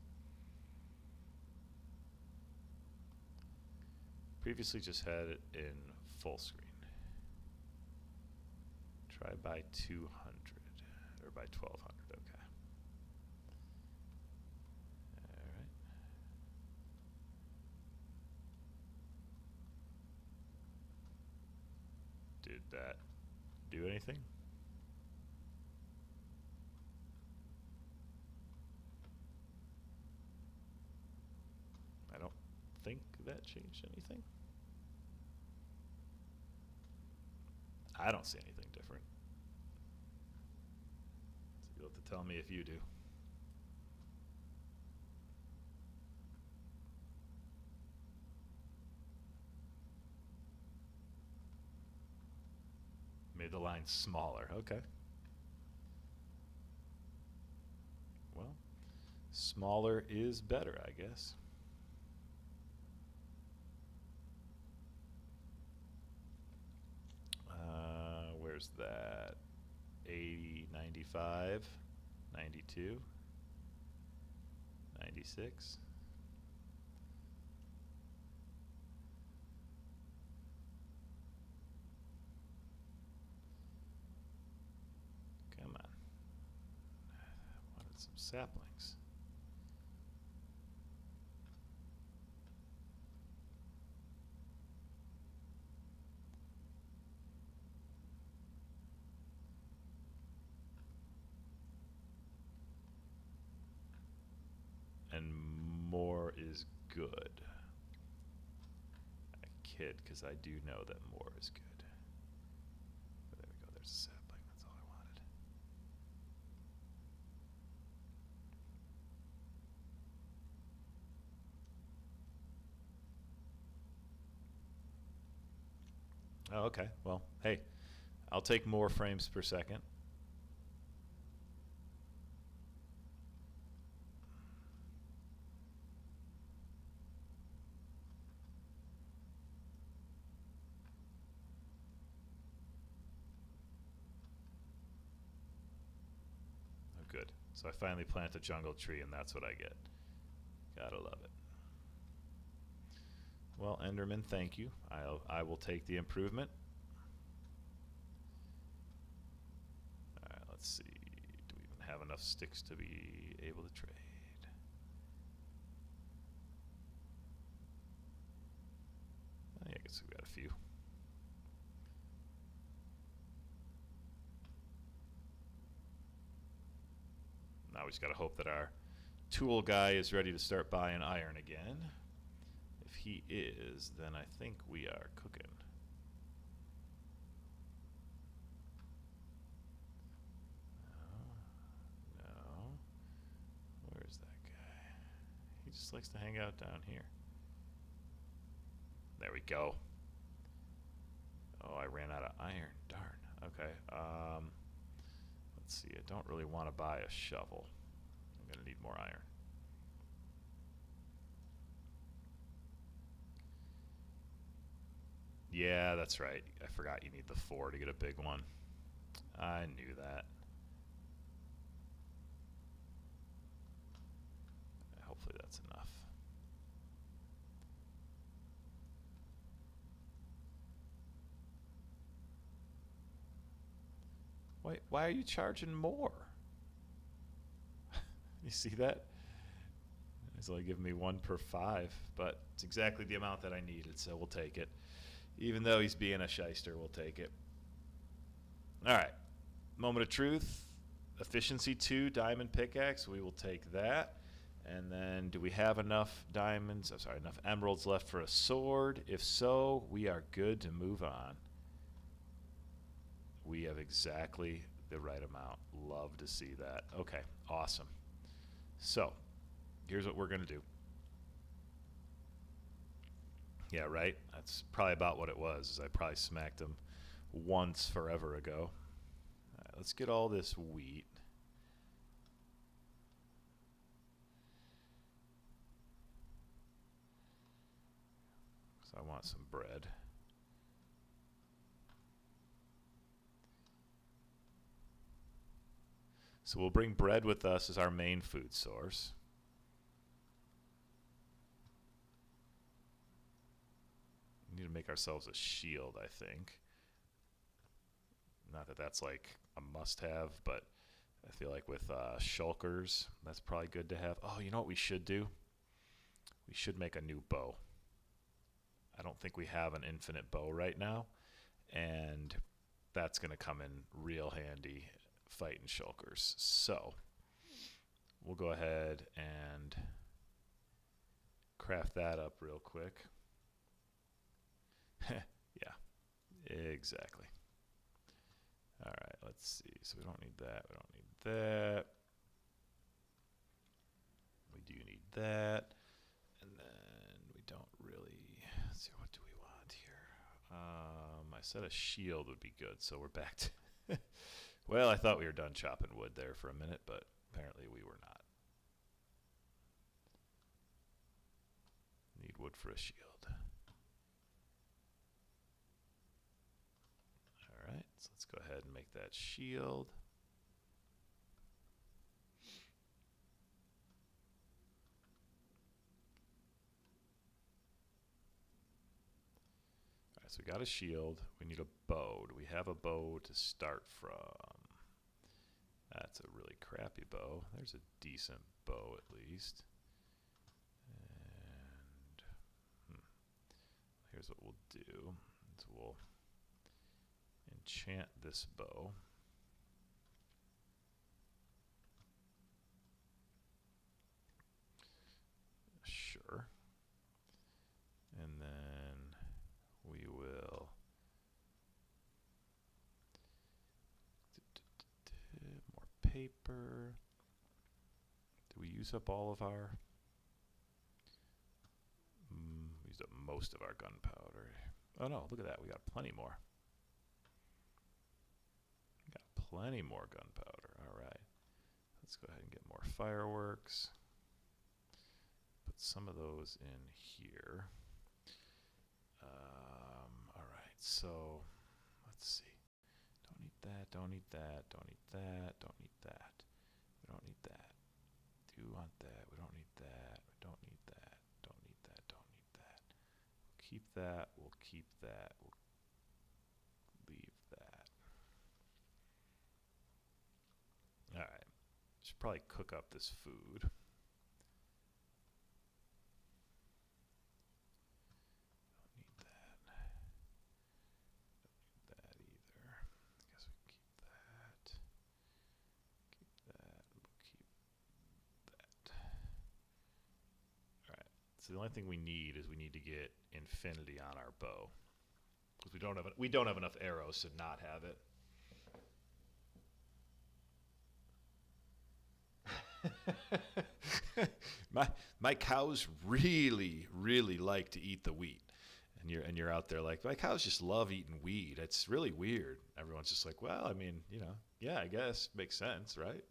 Previously just had it in full screen. Try by 200 or by 1200. Okay. All right. that do anything? I don't think that changed anything. I don't see anything different. So you'll have to tell me if you do. Made the line smaller. Okay. Well, smaller is better, I guess. Where's that? 80, 95, 92, 96. Come on. I wanted some saplings. And more is good. I kid, because I do know that more is good. But there we go, there's a sapling, that's all I wanted. Oh, okay, well, hey, I'll take more frames per second. Good. So I finally plant a jungle tree, and that's what I get. Gotta love it. Well, Enderman, thank you. I will take the improvement. All right, let's see. Do we even have enough sticks to be able to trade? I guess we've got a few. Now we just got to hope that our tool guy is ready to start buying iron again. If he is, then I think we are cooking. No. Where's that guy? He just likes to hang out down here. There we go. Oh, I ran out of iron. Darn. Okay. Let's see. I don't really want to buy a shovel. I'm going to need more iron. Yeah, that's right. I forgot you need the 4 to get a big one. I knew that. Hopefully that's enough. Wait, why are you charging more? You see that? He's only giving me 1 per 5, but it's exactly the amount that I needed, so we'll take it. Even though he's being a shyster, we'll take it. All right, moment of truth. Efficiency 2, diamond pickaxe. We will take that. And then, do we have enough diamonds? I'm sorry, enough emeralds left for a sword? If so, we are good to move on. We have exactly the right amount. Love to see that. Okay, awesome. So, here's what we're going to do. Yeah, right? That's probably about what it was. Is I probably smacked him once forever ago. All right, let's get all this wheat. So I want some bread. So we'll bring bread with us as our main food source. We need to make ourselves a shield, I think. Not that that's like a must-have, but I feel like with shulkers, that's probably good to have. Oh, you know what we should do? We should make a new bow. I don't think we have an infinite bow right now, and that's going to come in real handy fighting shulkers. So we'll go ahead and craft that up real quick. Yeah, exactly. All right, let's see. So we don't need that. We don't need that. We do need that. And then we don't really, let's see, what do we want here? I said a shield would be good, so we're back to, well, I thought we were done chopping wood there for a minute, but apparently we were not. Need wood for a shield. All right, so let's go ahead and make that shield. All right, so we got a shield. We need a bow. Do we have a bow to start from? That's a really crappy bow. There's a decent bow at least. And here's what we'll do. Is we'll enchant this bow. Sure. And then we will more paper. Do we use up all of our? We used up most of our gunpowder. Oh no, look at that. We got plenty more. We got plenty more gunpowder. All right. Let's go ahead and get more fireworks. Put some of those in here. All right, so let's see. Don't need that, don't need that, don't need that, don't need that. We don't need that. Do want that, we don't need that, we don't need that, don't need that, don't need that. We'll keep that, we'll keep that, we'll leave that. All right, should probably cook up this food. So the only thing we need is we need to get infinity on our bow, because we don't have enough arrows to not have it. my cows really like to eat the wheat, and you're out there like, my cows just love eating weed. It's really weird. Everyone's just like, well, I mean, you know, yeah, I guess makes sense, right?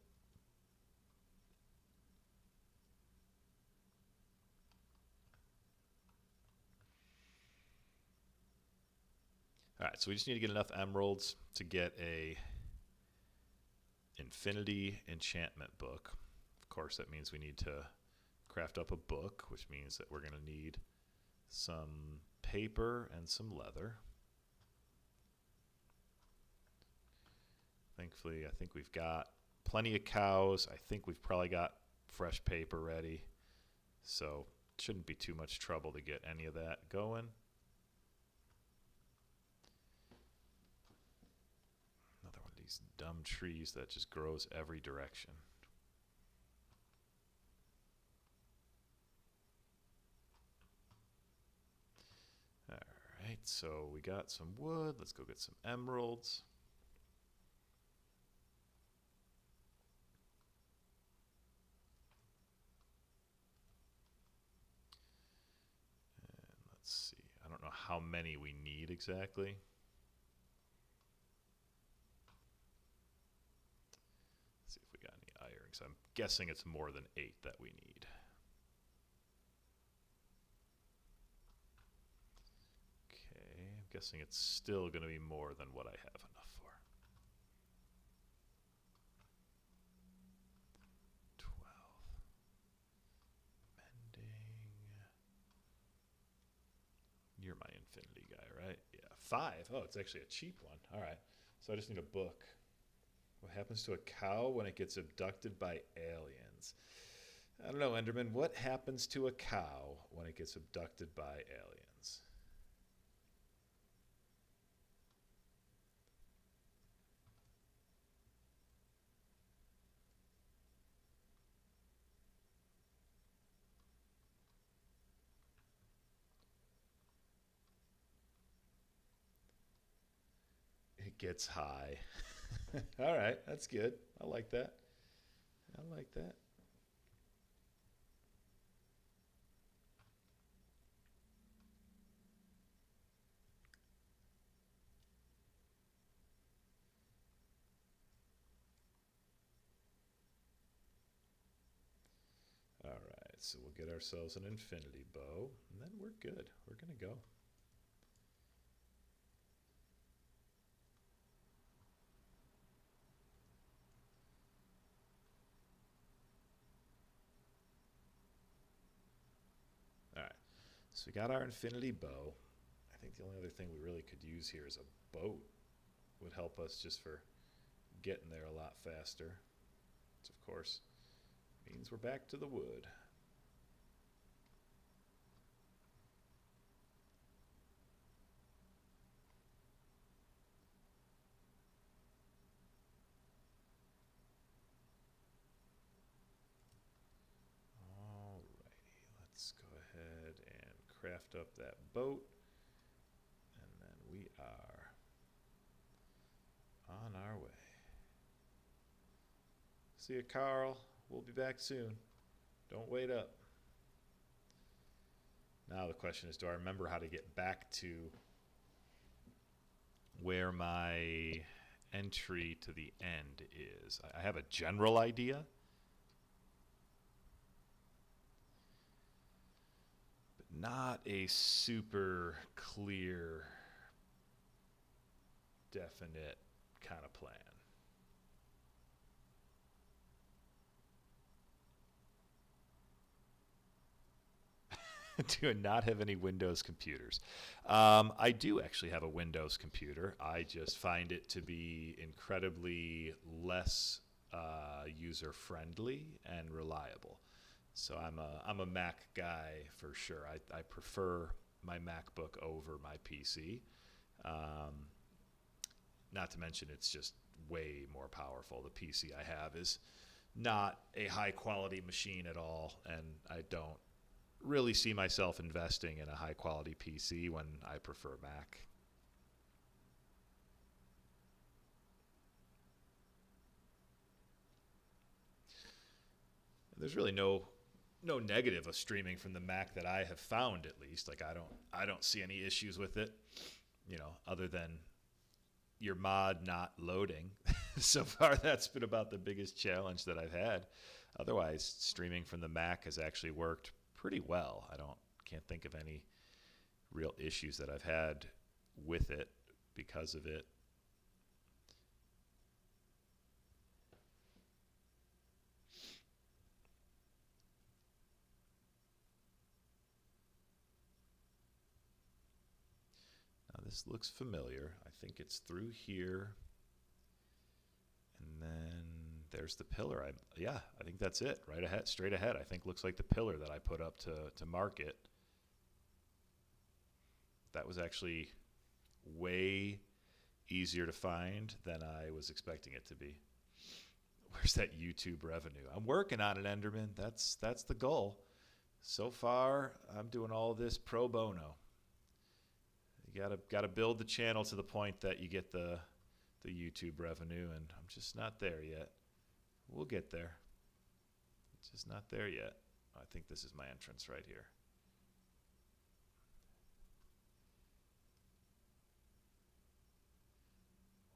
All right, so we just need to get enough emeralds to get a infinity enchantment book. Of course, that means we need to craft up a book, which means that we're going to need some paper and some leather. Thankfully, I think we've got plenty of cows. I think we've probably got fresh paper ready, so it shouldn't be too much trouble to get any of that going. These dumb trees that just grows every direction. All right, so we got some wood. Let's go get some emeralds. And let's see. I don't know how many we need exactly. So I'm guessing it's more than 8 that we need. Okay, I'm guessing it's still going to be more than what I have enough for. 12. Mending. You're my infinity guy, right? Yeah, 5. Oh, it's actually a cheap one. All right, so I just need a book. What happens to a cow when it gets abducted by aliens? I don't know, Enderman. What happens to a cow when it gets abducted by aliens? gets high. All right, that's good. I like that. I like that. All right, so we'll get ourselves an infinity bow, and then we're good. We're going to go. All right, so we got our infinity bow. I think the only other thing we really could use here is a boat. Would help us just for getting there a lot faster. Which of course means we're back to the wood. Alrighty, let's go ahead and craft up that boat, and then we are on our way. See you, Carl. We'll be back soon. Don't wait up. Now the question is, do I remember how to get back to where my entry to the end is? I have a general idea, but not a super clear, definite kind of plan. Do not have any Windows computers. I do actually have a Windows computer. I just find it to be incredibly less user-friendly and reliable. So I'm a Mac guy for sure. I prefer my MacBook over my PC. Not to mention it's just way more powerful. The PC I have is not a high-quality machine at all, and I don't really see myself investing in a high-quality PC when I prefer Mac. There's really no negative of streaming from the Mac that I have found, at least. Like I don't see any issues with it, other than your mod not loading. So far that's been about the biggest challenge that I've had. Otherwise, streaming from the Mac has actually worked pretty well. Can't think of any real issues that I've had with it because of it. Now this looks familiar. I think it's through here. And then there's the pillar. I think that's it. Right ahead, straight ahead. I think looks like the pillar that I put up to mark it. That was actually way easier to find than I was expecting it to be. Where's that YouTube revenue? I'm working on it, Enderman. That's the goal. So far, I'm doing all this pro bono. You gotta build the channel to the point that you get the YouTube revenue, and I'm just not there yet. We'll get there. Just not there yet. I think this is my entrance right here.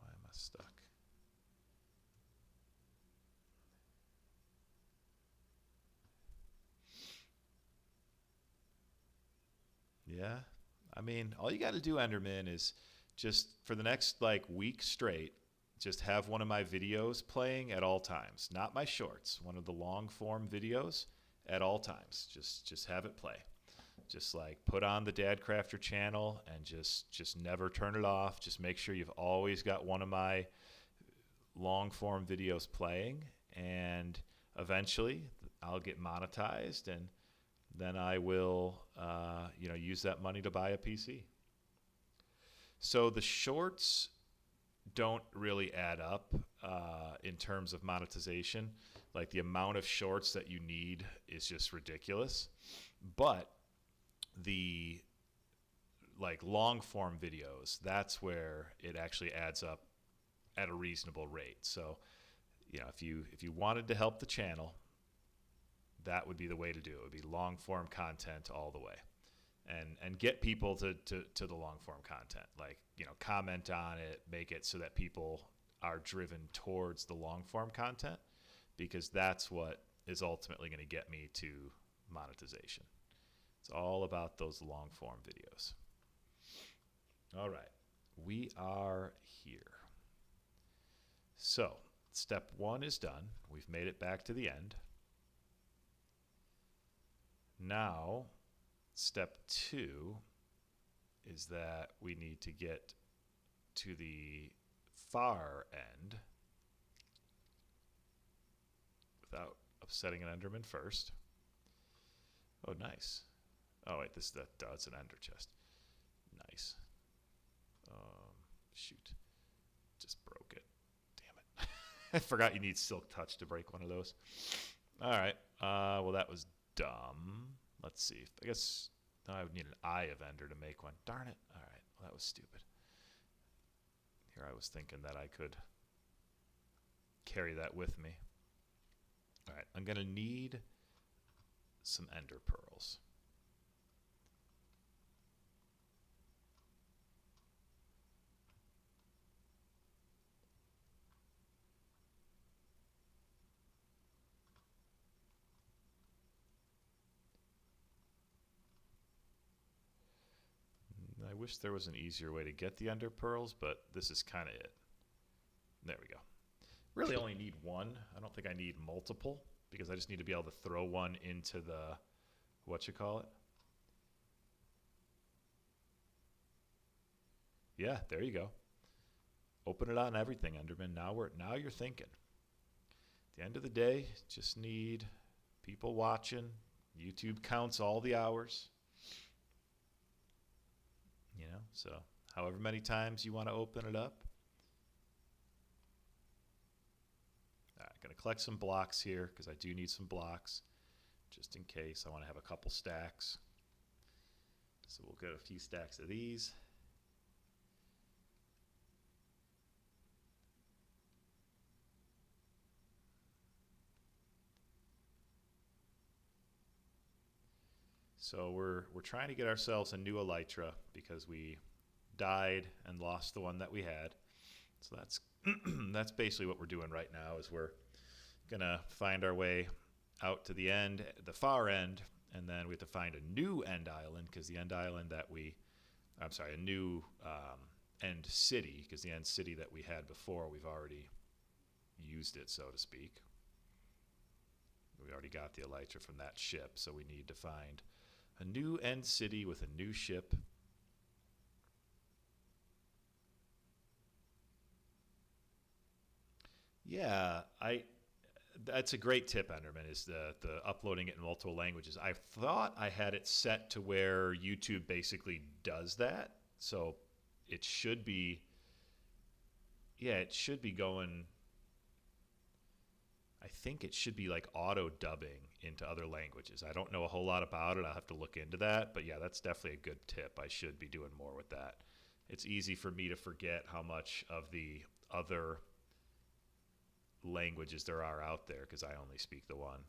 Why am I stuck? Yeah. I mean, all you got to do, Enderman, is just for the next week straight, just have one of my videos playing at all times. Not my shorts, one of the long form videos at all times. Just have it play. Just put on the Dadcrafter channel and just never turn it off. Just make sure you've always got one of my long form videos playing, and eventually I'll get monetized, and then I will use that money to buy a PC. So the shorts don't really add up in terms of monetization. Like the amount of shorts that you need is just ridiculous. But the long form videos, that's where it actually adds up at a reasonable rate. So, if you wanted to help the channel, that would be the way to do it. It would be long form content all the way. And get people to the long form content. Like, comment on it, make it so that people are driven towards the long form content, because that's what is ultimately going to get me to monetization. It's all about those long form videos. All right, we are here. So step 1 is done. We've made it back to the end. Now, step 2 is that we need to get to the far end without upsetting an Enderman first. Oh, nice. Oh, wait, it's an Ender chest. Nice. Shoot. Just broke it. Damn it. I forgot you need Silk Touch to break one of those. All right. Well, that was dumb. Let's see. I guess I would need an Eye of Ender to make one. Darn it. All right. Well, that was stupid. Here I was thinking that I could carry that with me. All right. I'm going to need some Ender Pearls. I wish there was an easier way to get the Ender Pearls, but this is kind of it. There we go. Really only need one. I don't think I need multiple, because I just need to be able to throw one into the, Yeah, there you go. Open it on everything, Enderman. Now you're thinking. At the end of the day, just need people watching. YouTube counts all the hours. So however many times you want to open it up. All right, going to collect some blocks here, because I do need some blocks just in case. I want to have a couple stacks. So we'll get a few stacks of these. So we're trying to get ourselves a new elytra, because we died and lost the one that we had. So that's basically what we're doing right now, is we're gonna find our way out to the end, the far end, and then we have to find a new end island, because the end island that a new end city, because the end city that we had before, we've already used it, so to speak. We already got the elytra from that ship, so we need to find a new end city with a new ship. Yeah, that's a great tip, Enderman, is the uploading it in multiple languages. I thought I had it set to where YouTube basically does that. So it should be, it should be going, I think it should be like auto dubbing into other languages. I don't know a whole lot about it. I'll have to look into that. But yeah, that's definitely a good tip. I should be doing more with that. It's easy for me to forget how much of the other languages there are out there, because I only speak the one.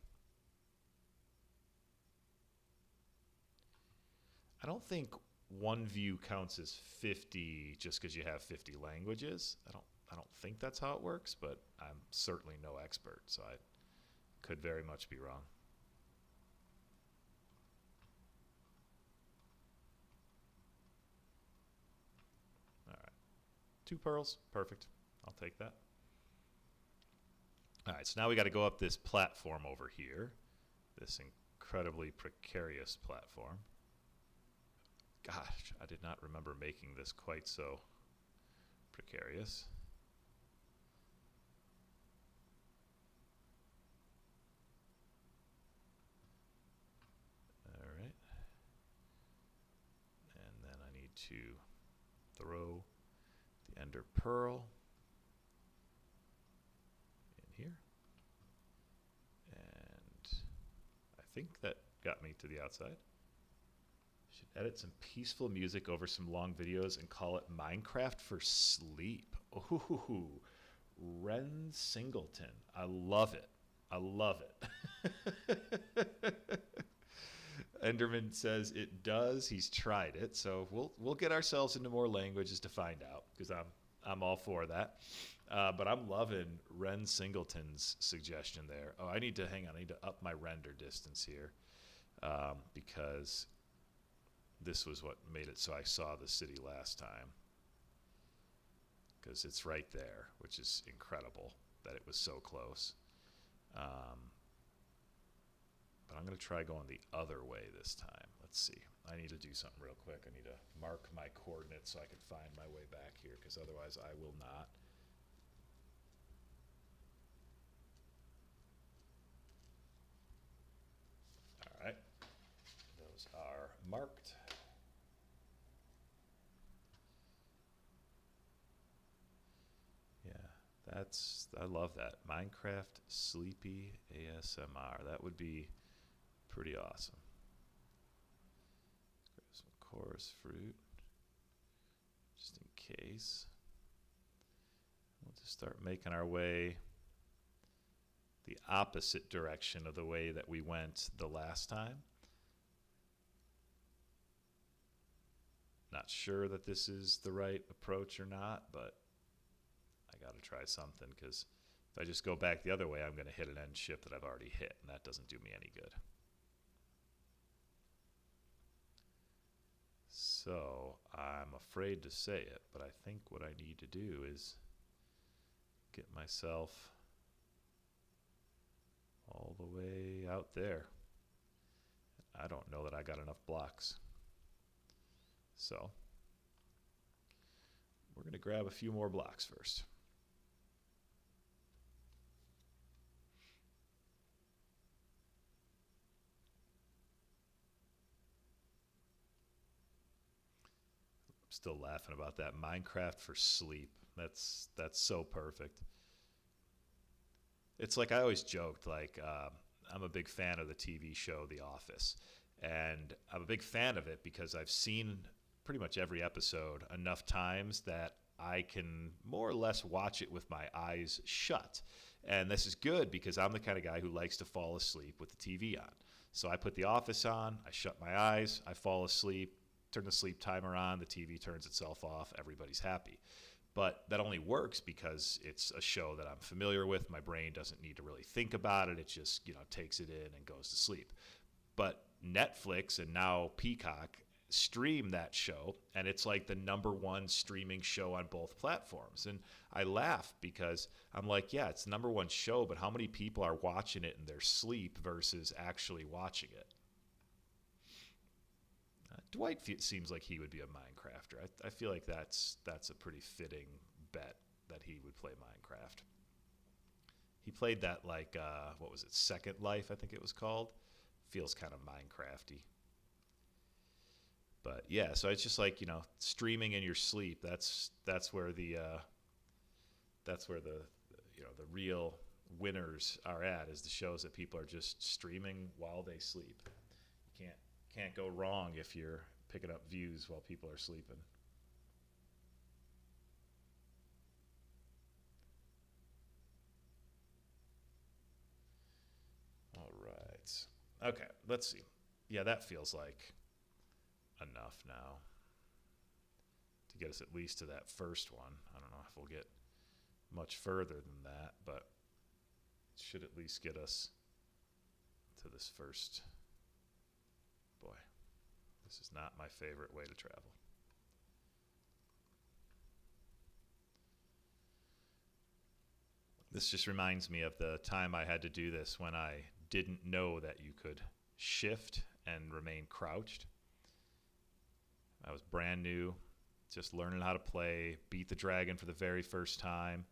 I don't think one view counts as 50 just because you have 50 languages. I don't think that's how it works, but I'm certainly no expert, so I could very much be wrong. All right. 2 pearls. Perfect. I'll take that. All right, so now we got to go up this platform over here, this incredibly precarious platform. Gosh, I did not remember making this quite so precarious. All right. And then I need to throw the Ender Pearl in here. And I think that got me to the outside. Should edit some peaceful music over some long videos and call it Minecraft for sleep. Ooh, Ren Singleton. I love it. I love it. Enderman says it does. He's tried it, so we'll get ourselves into more languages to find out, because I'm all for that. But I'm loving Ren Singleton's suggestion there. Oh, I need to up my render distance here, because this was what made it so I saw the city last time, because it's right there, which is incredible that it was so close. But I'm going to try going the other way this time. Let's see. I need to do something real quick. I need to mark my coordinates so I can find my way back here, because otherwise I will not. All right. Those are marked. Yeah, I love that. Minecraft Sleepy ASMR. That would be pretty awesome. Let's grab some chorus fruit, just in case. We'll just start making our way the opposite direction of the way that we went the last time. Not sure that this is the right approach or not, but I got to try something, because if I just go back the other way, I'm going to hit an end shift that I've already hit, and that doesn't do me any good. So I'm afraid to say it, but I think what I need to do is get myself all the way out there. I don't know that I got enough blocks. So we're going to grab a few more blocks first. Still laughing about that. Minecraft for sleep. That's so perfect. It's like I always joked, like, I'm a big fan of the TV show The Office. And I'm a big fan of it because I've seen pretty much every episode enough times that I can more or less watch it with my eyes shut. And this is good because I'm the kind of guy who likes to fall asleep with the TV on. So I put The Office on, I shut my eyes, I fall asleep, turn the sleep timer on, the TV turns itself off, everybody's happy. But that only works because it's a show that I'm familiar with. My brain doesn't need to really think about it. It just, takes it in and goes to sleep. But Netflix and now Peacock stream that show, and it's like the #1 streaming show on both platforms. And I laugh because I'm like, yeah, it's the #1 show, but how many people are watching it in their sleep versus actually watching it? Dwight seems like he would be a Minecrafter. I feel like that's a pretty fitting bet that he would play Minecraft. He played that, like, what was it, Second Life, I think it was called. Feels kind of Minecrafty. But yeah, so it's just like, streaming in your sleep. That's where the the real winners are at, is the shows that people are just streaming while they sleep. You can't go wrong if you're picking up views while people are sleeping. All right. Okay, let's see. Yeah, that feels like enough now to get us at least to that first one. I don't know if we'll get much further than that, but it should at least get us to this first. Boy, this is not my favorite way to travel. This just reminds me of the time I had to do this when I didn't know that you could shift and remain crouched. I was brand new, just learning how to play, beat the dragon for the very first time,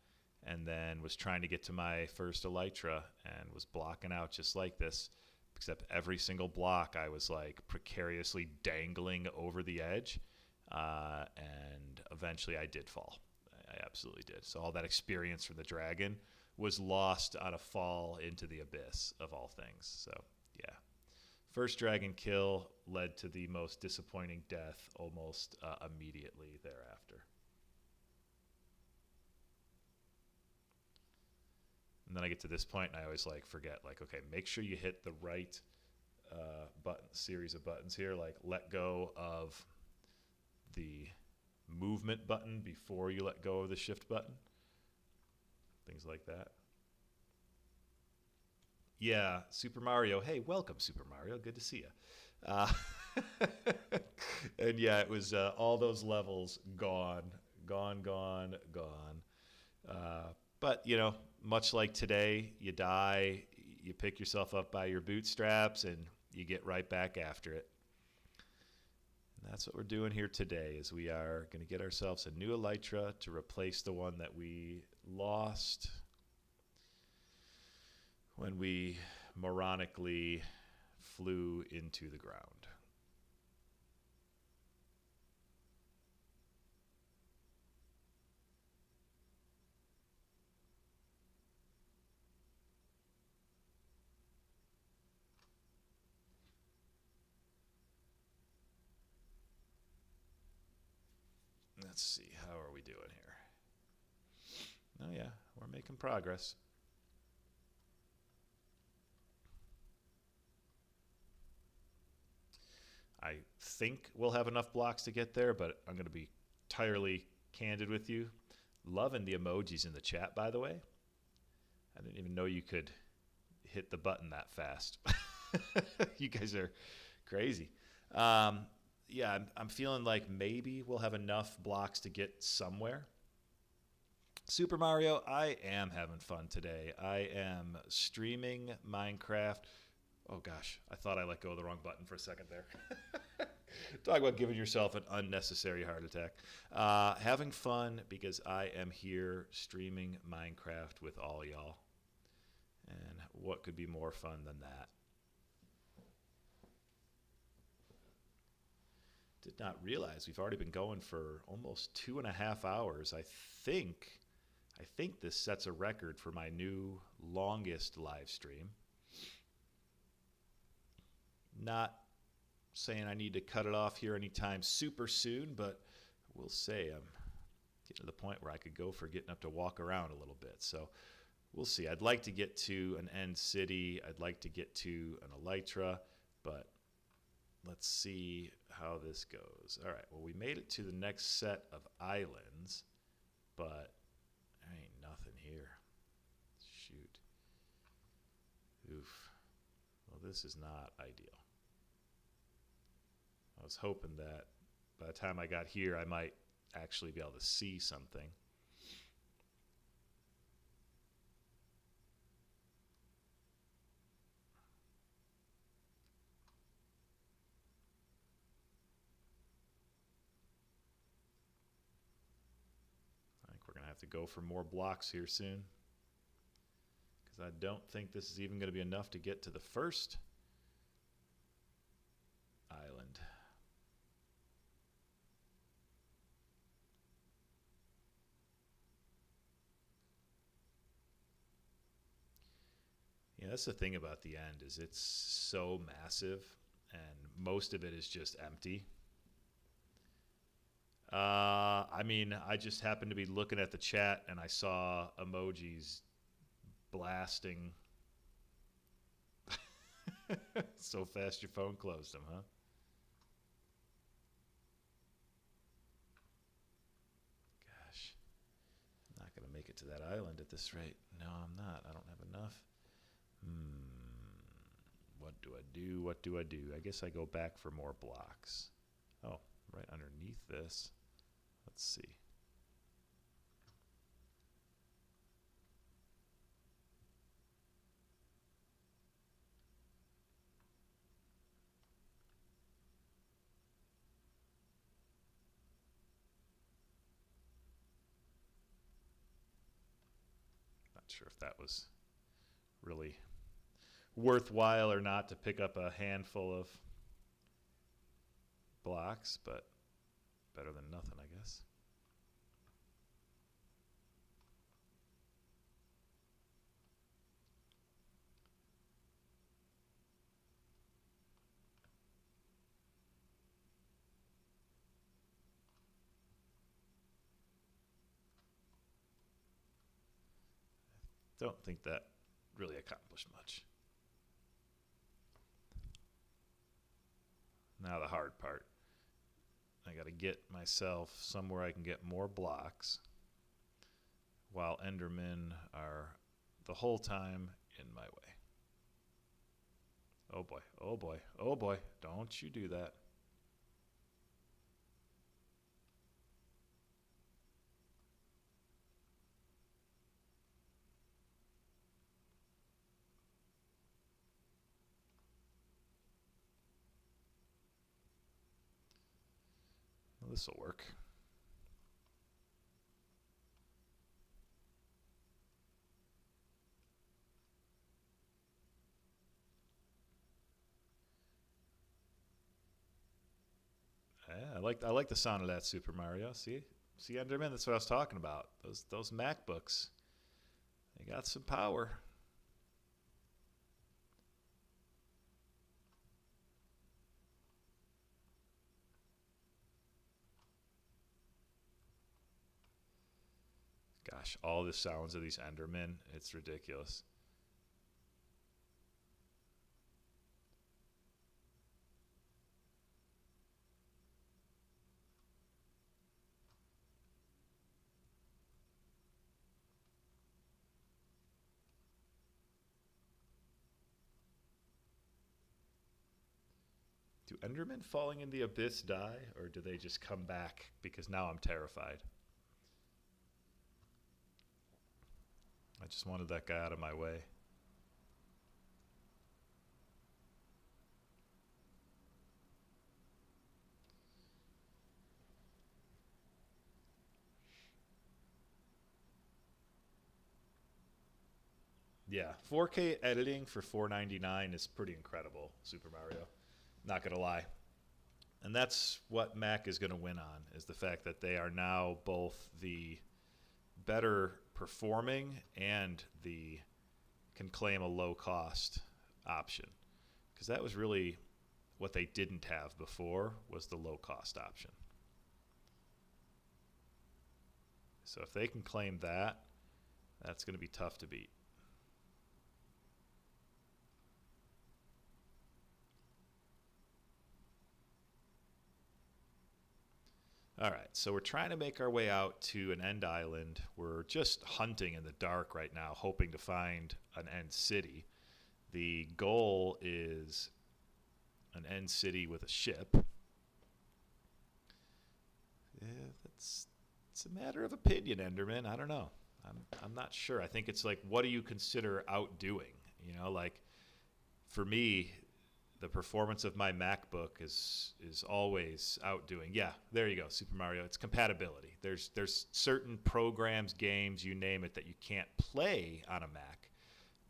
and then was trying to get to my first elytra and was blocking out just like this, except every single block I was like precariously dangling over the edge, and eventually I did fall. I absolutely did. So all that experience from the dragon was lost on a fall into the abyss of all things. So yeah. First dragon kill led to the most disappointing death almost immediately thereafter. And then I get to this point and I always like forget, like, okay, make sure you hit the right series of buttons here, like let go of the movement button before you let go of the shift button. Things like that. Yeah, Super Mario. Hey, welcome, Super Mario. Good to see you. And yeah, it was all those levels gone. But, you know, much like today, you die, you pick yourself up by your bootstraps, and you get right back after it. And that's what we're doing here today, is we are going to get ourselves a new elytra to replace the one that we lost when we moronically flew into the ground. Let's see, how are we doing here? Oh yeah, we're making progress. I think we'll have enough blocks to get there, but I'm going to be entirely candid with you. Loving the emojis in the chat, by the way. I didn't even know you could hit the button that fast. You guys are crazy. Yeah, I'm feeling like maybe we'll have enough blocks to get somewhere. Super Mario, I am having fun today. I am streaming Minecraft. Oh gosh, I thought I let go of the wrong button for a second there. Talk about giving yourself an unnecessary heart attack. Having fun because I am here streaming Minecraft with all y'all. And what could be more fun than that? Did not realize we've already been going for almost 2.5 hours. I think this sets a record for my new longest live stream. Not saying I need to cut it off here anytime super soon, but we'll say I'm getting to the point where I could go for getting up to walk around a little bit. So we'll see. I'd like to get to an end city. I'd like to get to an elytra, but let's see how this goes. All right, well, we made it to the next set of islands, but there ain't nothing here. Shoot. Oof. Well, this is not ideal. I was hoping that by the time I got here, I might actually be able to see something. I think we're going to have to go for more blocks here soon, because I don't think this is even going to be enough to get to the first island. Yeah, that's the thing about the end, is it's so massive and most of it is just empty. I mean, I just happened to be looking at the chat and I saw emojis blasting so fast your phone closed them, huh? Gosh, I'm not going to make it to that island at this rate. No, I'm not. I don't have enough. What do I do? What do I do? I guess I go back for more blocks. Oh, right underneath this. Let's see. Not sure if that was really worthwhile or not to pick up a handful of blocks, but better than nothing, I guess. Don't think that really accomplished much. Now the hard part. I got to get myself somewhere I can get more blocks while Endermen are the whole time in my way. Oh boy, oh boy, oh boy, don't you do that. Well, this will work. Yeah, I like the sound of that, Super Mario. See Enderman. That's what I was talking about. Those MacBooks, they got some power. Gosh, all the sounds of these Endermen, it's ridiculous. Do Endermen falling in the abyss die, or do they just come back? Because now I'm terrified. I just wanted that guy out of my way. Yeah, 4K editing for $4.99 is pretty incredible, Super Mario. Not gonna lie. And that's what Mac is going to win on, is the fact that they are now both the better performing and the can claim a low cost option, because that was really what they didn't have before, was the low cost option. So if they can claim that, that's going to be tough to beat. All right, so we're trying to make our way out to an end island. We're just hunting in the dark right now, hoping to find an end city. The goal is an end city with a ship. Yeah, it's a matter of opinion, Enderman. I don't know. I'm not sure. I think it's like, what do you consider outdoing? You know, like for me, the performance of my MacBook is always outdoing. Yeah, there you go, Super Mario. It's compatibility. There's certain programs, games, you name it, that you can't play on a Mac.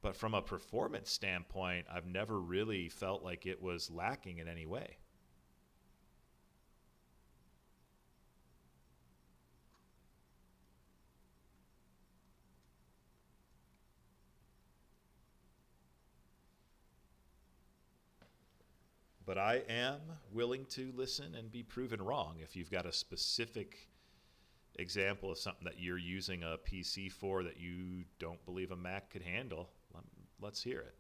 But from a performance standpoint, I've never really felt like it was lacking in any way. But I am willing to listen and be proven wrong. If you've got a specific example of something that you're using a PC for that you don't believe a Mac could handle, let's hear it.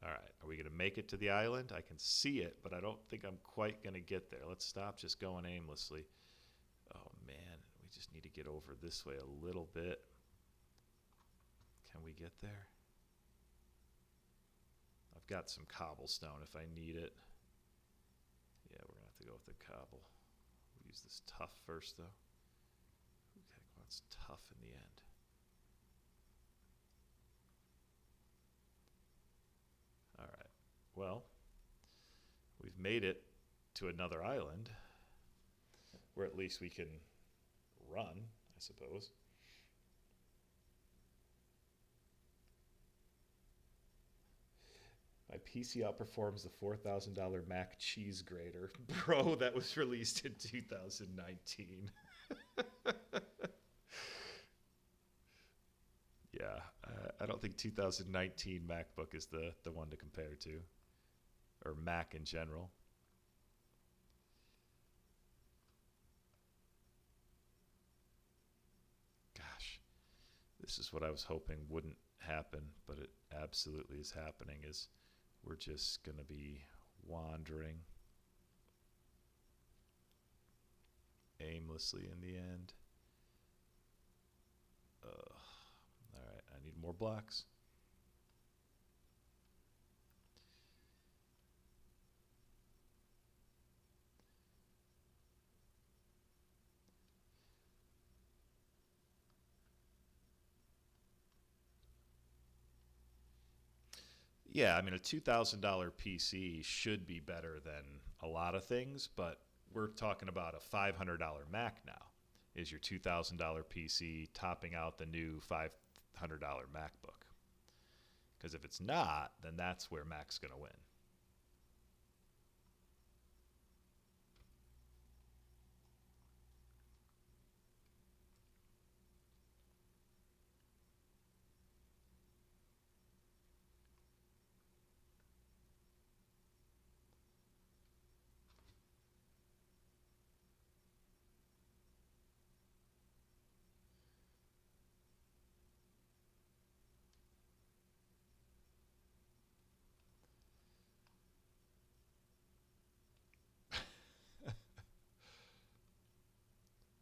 All right, are we going to make it to the island? I can see it, but I don't think I'm quite going to get there. Let's stop just going aimlessly. Oh man, we just need to get over this way a little bit. Can we get there? I've got some cobblestone if I need it. Yeah, we're going to have to go with the cobble. We'll use this tough first, though. Who the heck wants tough in the end? All right. Well, we've made it to another island, where at least we can run, I suppose. My PC outperforms the $4,000 Mac cheese grater. Bro, that was released in 2019. Yeah, I don't think 2019 MacBook is the one to compare to, or Mac in general. this is what I was hoping wouldn't happen, but it absolutely is happening, is we're just going to be wandering aimlessly in the end. All right, I need more blocks. Yeah, I mean, a $2,000 PC should be better than a lot of things, but we're talking about a $500 Mac now. Is your $2,000 PC topping out the new $500 MacBook? Because if it's not, then that's where Mac's going to win.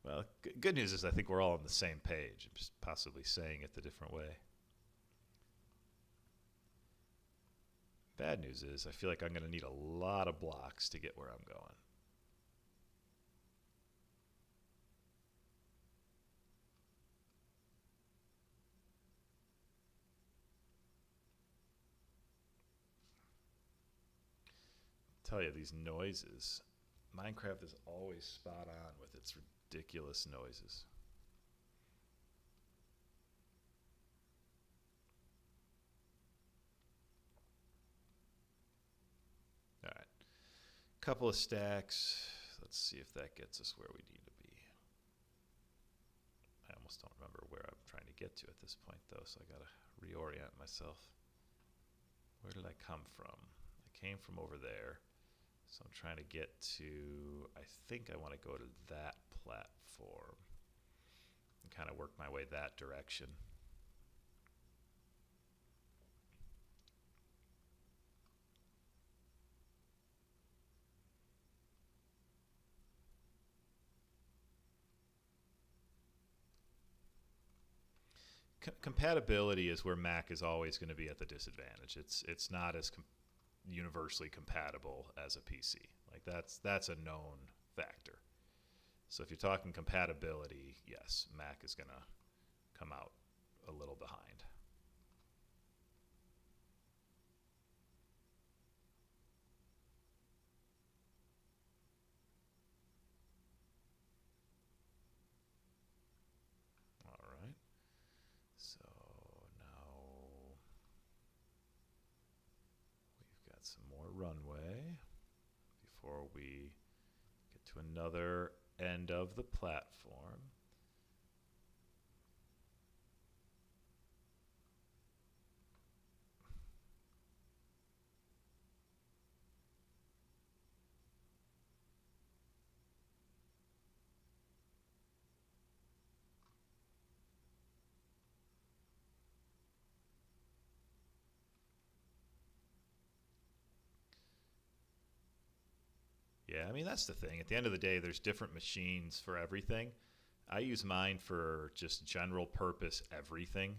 Well, good news is I think we're all on the same page. I'm just possibly saying it the different way. Bad news is I feel like I'm going to need a lot of blocks to get where I'm going. Tell you, these noises. Minecraft is always spot on with its ridiculous noises. All right, couple of stacks. Let's see if that gets us where we need to be. I almost don't remember where I'm trying to get to at this point, though, so I gotta reorient myself. Where did I come from? I came from over there. So I'm trying to get to, I think I want to go to that platform and kind of work my way that direction. Compatibility is where Mac is always going to be at the disadvantage. It's not as universally compatible as a PC. Like that's a known factor. So if you're talking compatibility, yes, Mac is going to come out a little behind. All right. So now we've got some more runway before we get to another end of the platform. Yeah, I mean, that's the thing. At the end of the day, there's different machines for everything. I use mine for just general purpose everything.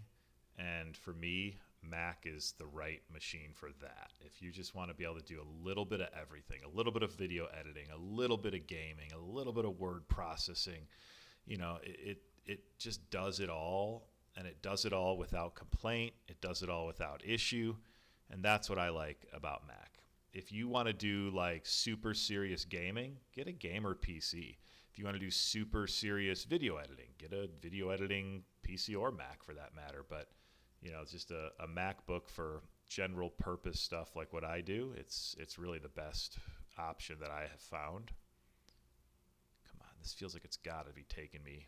And for me, Mac is the right machine for that. If you just want to be able to do a little bit of everything, a little bit of video editing, a little bit of gaming, a little bit of word processing, you know, it just does it all. And it does it all without complaint. It does it all without issue. And that's what I like about Mac. If you want to do like super serious gaming, get a gamer PC. If you want to do super serious video editing, get a video editing PC or Mac for that matter. But, you know, just a MacBook for general purpose stuff like what I do, it's really the best option that I have found. Come on, this feels like it's got to be taking me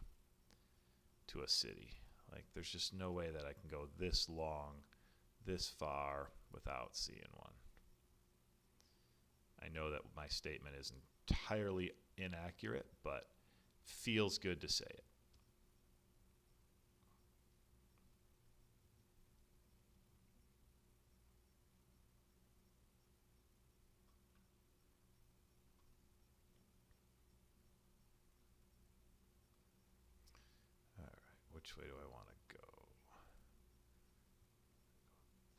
to a city. Like there's just no way that I can go this long, this far without seeing one. I know that my statement is entirely inaccurate, but feels good to say it. which way do I want to go?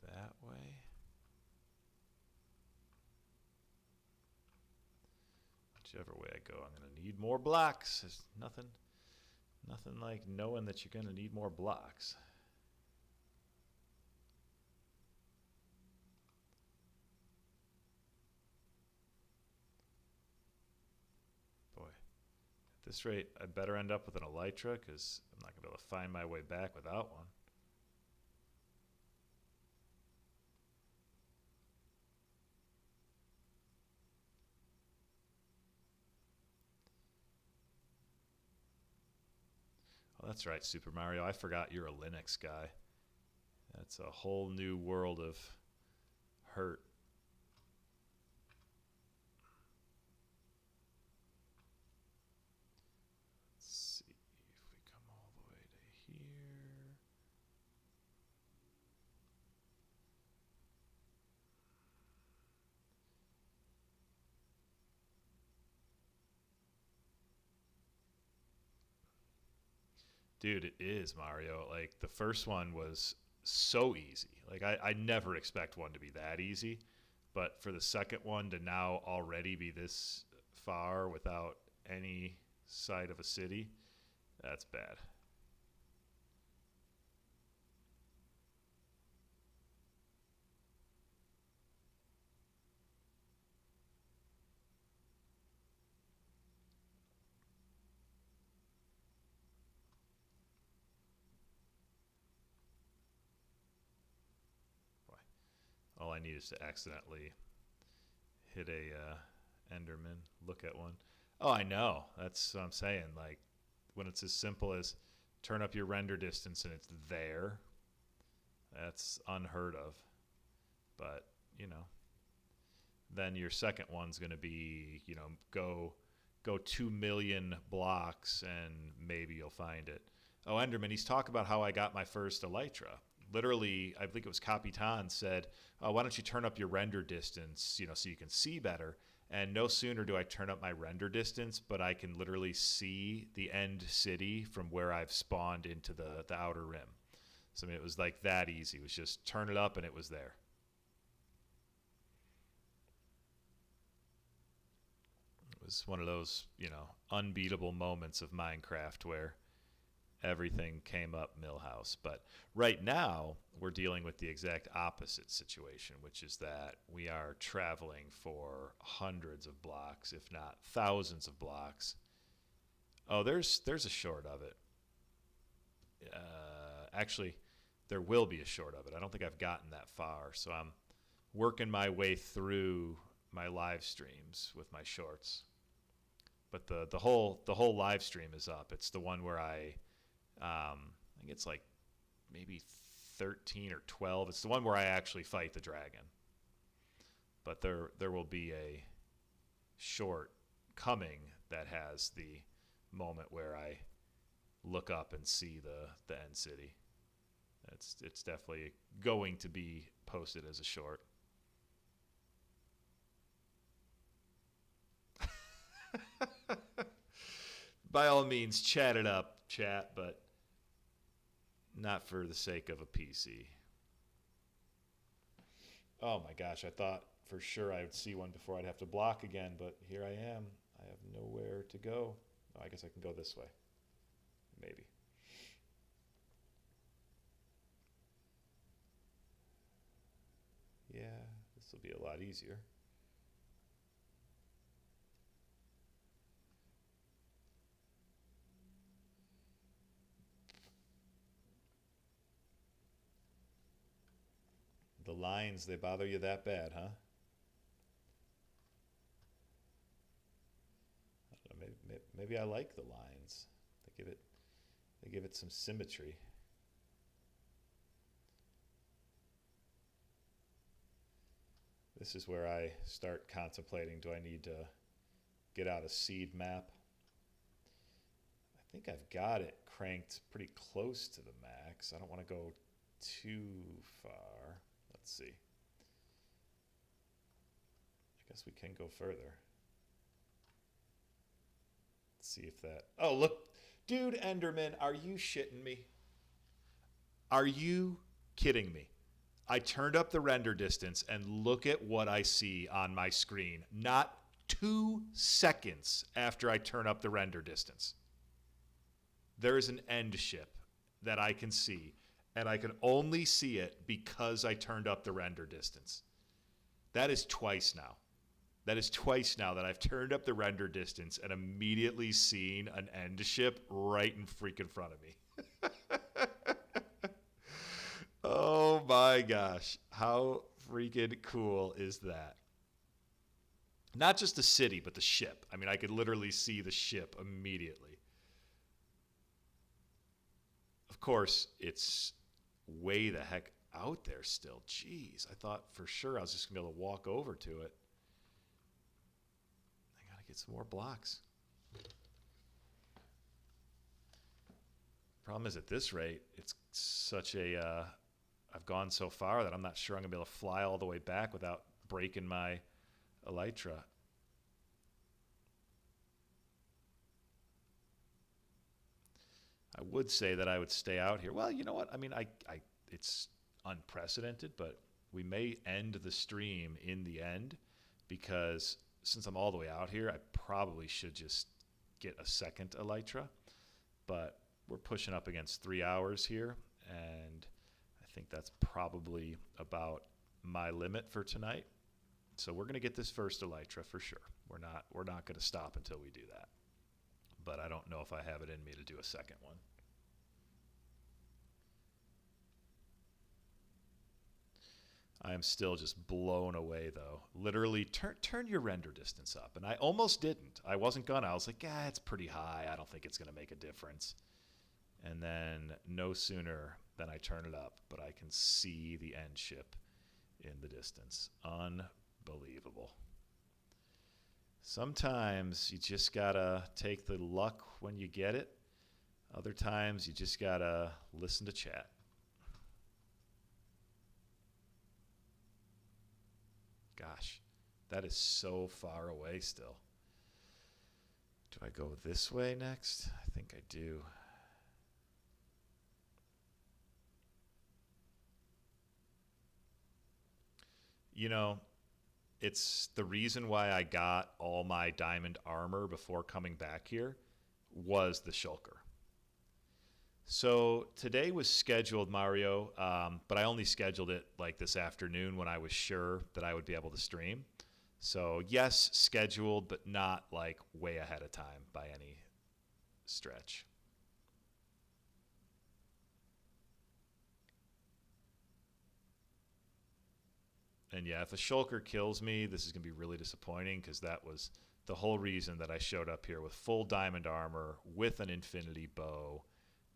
That way? Whichever way I go, I'm going to need more blocks. There's nothing like knowing that you're going to need more blocks. Boy, at this rate, I better end up with an elytra because I'm not going to be able to find my way back without one. Oh, that's right, Super Mario. I forgot you're a Linux guy. That's a whole new world of hurt. Let's see if we come all the way to here. Dude, it is, Mario. Like, the first one was so easy. Like, I never expect one to be that easy. But for the second one to now already be this far without any sight of a city, that's bad. Boy, all I need is to accidentally hit a Enderman, look at one. Oh, I know. That's what I'm saying. Like, when it's as simple as turn up your render distance and it's there, that's unheard of. But, you know, then your second one's going to be, you know, go 2 million blocks and maybe you'll find it. Oh, Enderman, he's talking about how I got my first elytra. Literally, I think it was Capitan said, oh, why don't you turn up your render distance, you know, so you can see better. And no sooner do I turn up my render distance, but I can literally see the end city from where I've spawned into the outer rim. So I mean, it was like that easy. It was just turn it up and it was there. It was one of those, you know, unbeatable moments of Minecraft where everything came up Millhouse. But right now, we're dealing with the exact opposite situation, which is that we are traveling for hundreds of blocks, if not thousands of blocks. Oh, there's a short of it. Actually, there will be a short of it. I don't think I've gotten that far, so I'm working my way through my live streams with my shorts. But the whole live stream is up. It's the one where I think it's like maybe 13 or 12. It's the one where I actually fight the dragon. But there will be a short coming that has the moment where I look up and see the end city. It's definitely going to be posted as a short. By all means, chat it up, chat, but not for the sake of a PC. Oh my gosh, I thought for sure I would see one before I'd have to block again, but here I am. I have nowhere to go. Oh, I guess I can go this way. Maybe. Yeah, this will be a lot easier. The lines, they bother you that bad, huh? I don't know, maybe I like the lines. They give it some symmetry. This is where I start contemplating, do I need to get out a seed map? I think I've got it cranked pretty close to the max. I don't want to go too far. Let's see. I guess we can go further. Let's see if that... Oh, look. Dude, Enderman, are you shitting me? Are you kidding me? I turned up the render distance and look at what I see on my screen. Not 2 seconds after I turn up the render distance. There is an end ship that I can see, and I can only see it because I turned up the render distance. That is twice now. That is twice now that I've turned up the render distance and immediately seen an end ship right in freaking front of me. Oh my gosh. How freaking cool is that? Not just the city, but the ship. I mean, I could literally see the ship immediately. Of course, it's way the heck out there still. Jeez, I thought for sure I was just going to be able to walk over to it. I got to get some more blocks. Problem is, at this rate, it's such a... I've gone so far that I'm not sure I'm going to be able to fly all the way back without breaking my elytra. I would say that I would stay out here. Well, you know what? I mean, it's unprecedented, but we may end the stream in the end because since I'm all the way out here, I probably should just get a second elytra. But we're pushing up against 3 hours here, and I think that's probably about my limit for tonight. So we're going to get this first elytra for sure. We're not going to stop until we do that. But I don't know if I have it in me to do a second one. I am still just blown away, though. Literally, turn your render distance up. And I almost didn't. I wasn't gonna. I was like, it's pretty high. I don't think it's going to make a difference. And then no sooner than I turn it up, but I can see the end ship in the distance. Unbelievable. Sometimes you just gotta take the luck when you get it. Other times you just gotta listen to chat. Gosh, that is so far away still. Do I go this way next? I think I do. You know, it's the reason why I got all my diamond armor before coming back here was the shulker. So today was scheduled, Mario, but I only scheduled it like this afternoon when I was sure that I would be able to stream. So yes, scheduled, but not like way ahead of time by any stretch. And yeah, if a shulker kills me, this is going to be really disappointing because that was the whole reason that I showed up here with full diamond armor with an infinity bow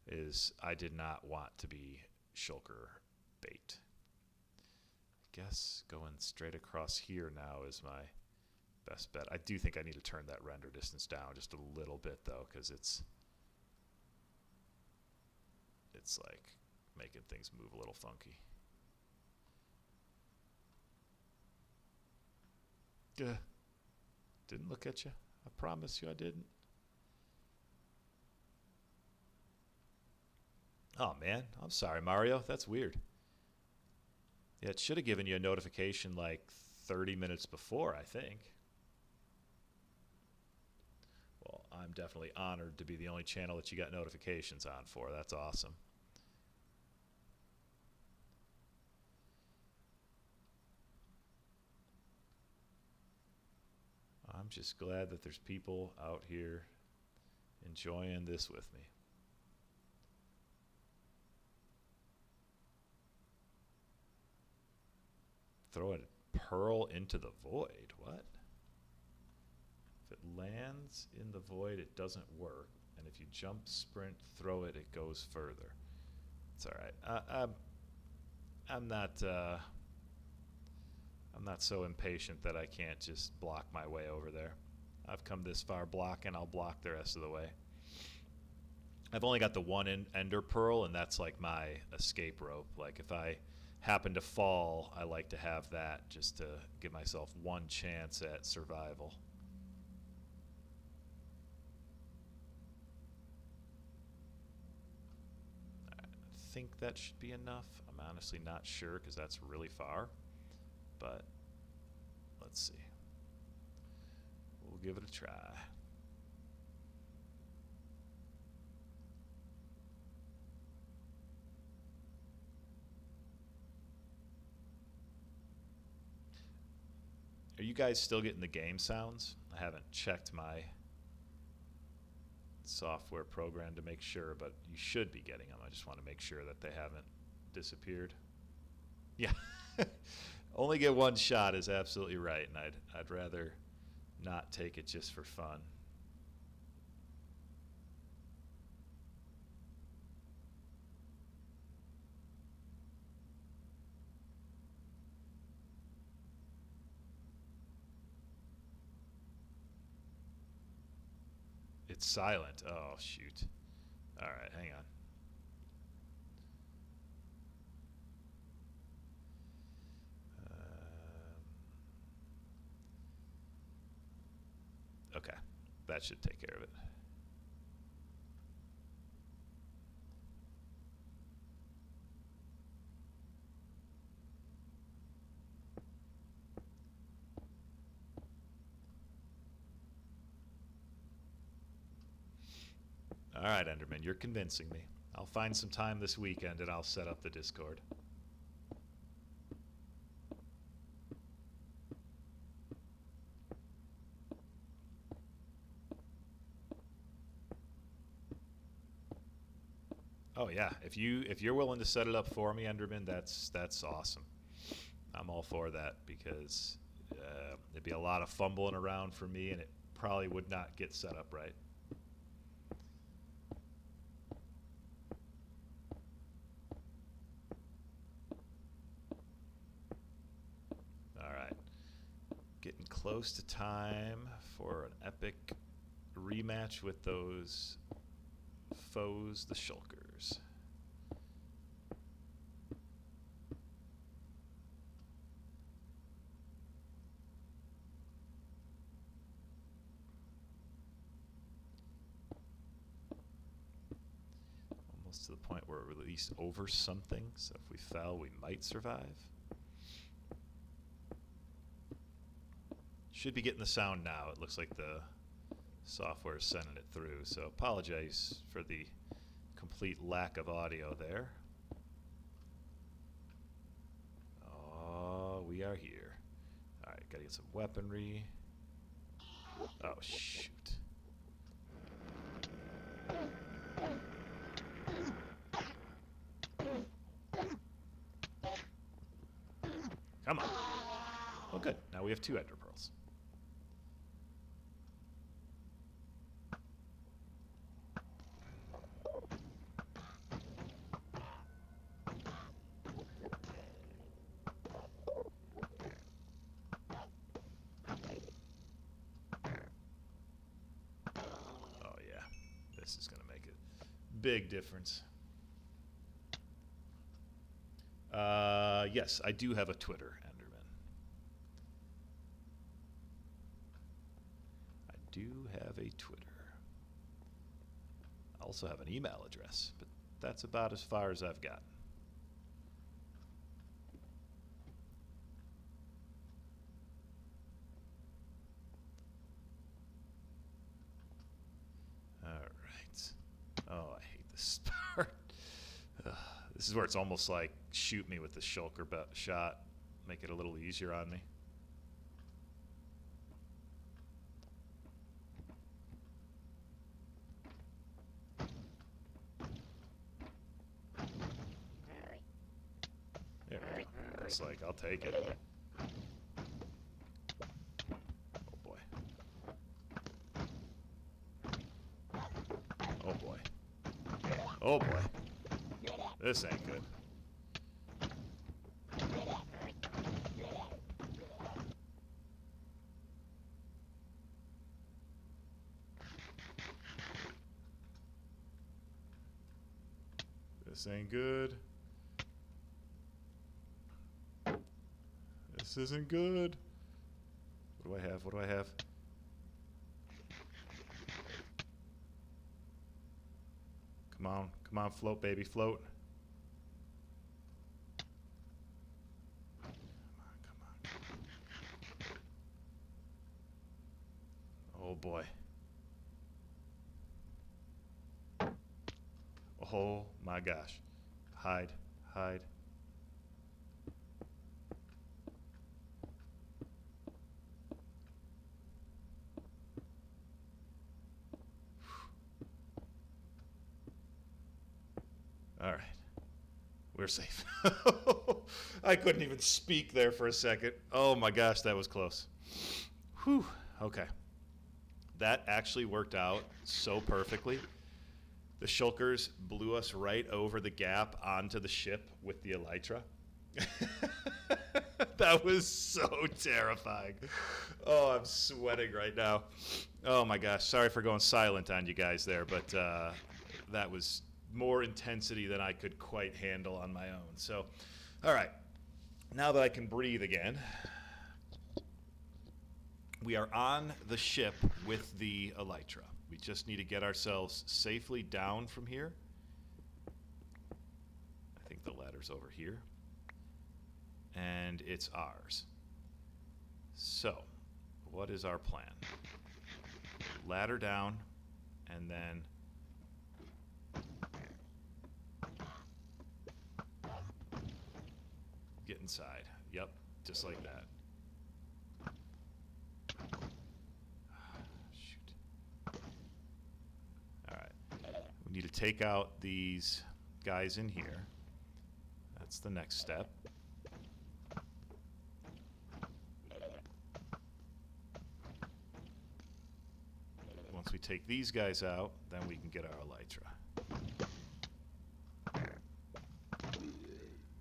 is I did not want to be shulker bait. I guess going straight across here now is my best bet. I do think I need to turn that render distance down just a little bit though because it's like making things move a little funky. Didn't look at you. I promise you I didn't. Oh man, I'm sorry, Mario. That's weird. Yeah, it should have given you a notification like 30 minutes before, I think. Well, I'm definitely honored to be the only channel that you got notifications on for. That's awesome. I'm just glad that there's people out here enjoying this with me. Throw a pearl into the void. What? If it lands in the void, it doesn't work. And if you jump, sprint, throw it, it goes further. It's all right. I'm not so impatient that I can't just block my way over there. I've come this far blocking, I'll block the rest of the way. I've only got the one ender pearl, and that's like my escape rope. Like if I happen to fall, I like to have that just to give myself one chance at survival. think that should be enough. I'm honestly not sure because that's really far. But let's see. We'll give it a try. Are you guys still getting the game sounds? I haven't checked my software program to make sure, but you should be getting them. I just want to make sure that they haven't disappeared. Yeah. Only get one shot is absolutely right, and I'd rather not take it just for fun. It's silent. Oh, shoot. All right, hang on. Okay, that should take care of it. All right, Enderman, you're convincing me. I'll find some time this weekend and I'll set up the Discord. Oh yeah, if you're willing to set it up for me, Enderman, that's awesome. I'm all for that because it'd be a lot of fumbling around for me, and it probably would not get set up right. All right, getting close to time for an epic rematch with those foes, the shulkers. Almost to the point where we're at least over something, so if we fell, we might survive. Should be getting the sound now. It looks like the software is sending it through, so apologize for the complete lack of audio there. Oh, we are here. All right, gotta get some weaponry. Oh, shoot. Come on. Oh, good. Now we have 2 ender pearls. This is going to make a big difference. Yes, I do have a Twitter, Enderman. I do have a Twitter. I also have an email address, but that's about as far as I've gotten. Oh, I hate this part. This is where it's almost like shoot me with the shulker shot. Make it a little easier on me. There we go. It's like, I'll take it. Oh boy. Oh boy. Oh boy. This ain't good. This ain't good. This isn't good. What do I have? What do I have? Come on, float, baby, float. Oh my gosh. Hide, hide. All right. We're safe. I couldn't even speak there for a second. Oh my gosh, that was close. Whew. Okay. That actually worked out so perfectly. The shulkers blew us right over the gap onto the ship with the elytra. That was so terrifying. Oh, I'm sweating right now. Oh my gosh, sorry for going silent on you guys there, but that was more intensity than I could quite handle on my own. So, all right, now that I can breathe again, we are on the ship with the elytra. We just need to get ourselves safely down from here. I think the ladder's over here. And it's ours. So, what is our plan? Ladder down, and then get inside. Yep, just like that. Shoot. Alright. We need to take out these guys in here. That's the next step. Once we take these guys out, then we can get our elytra.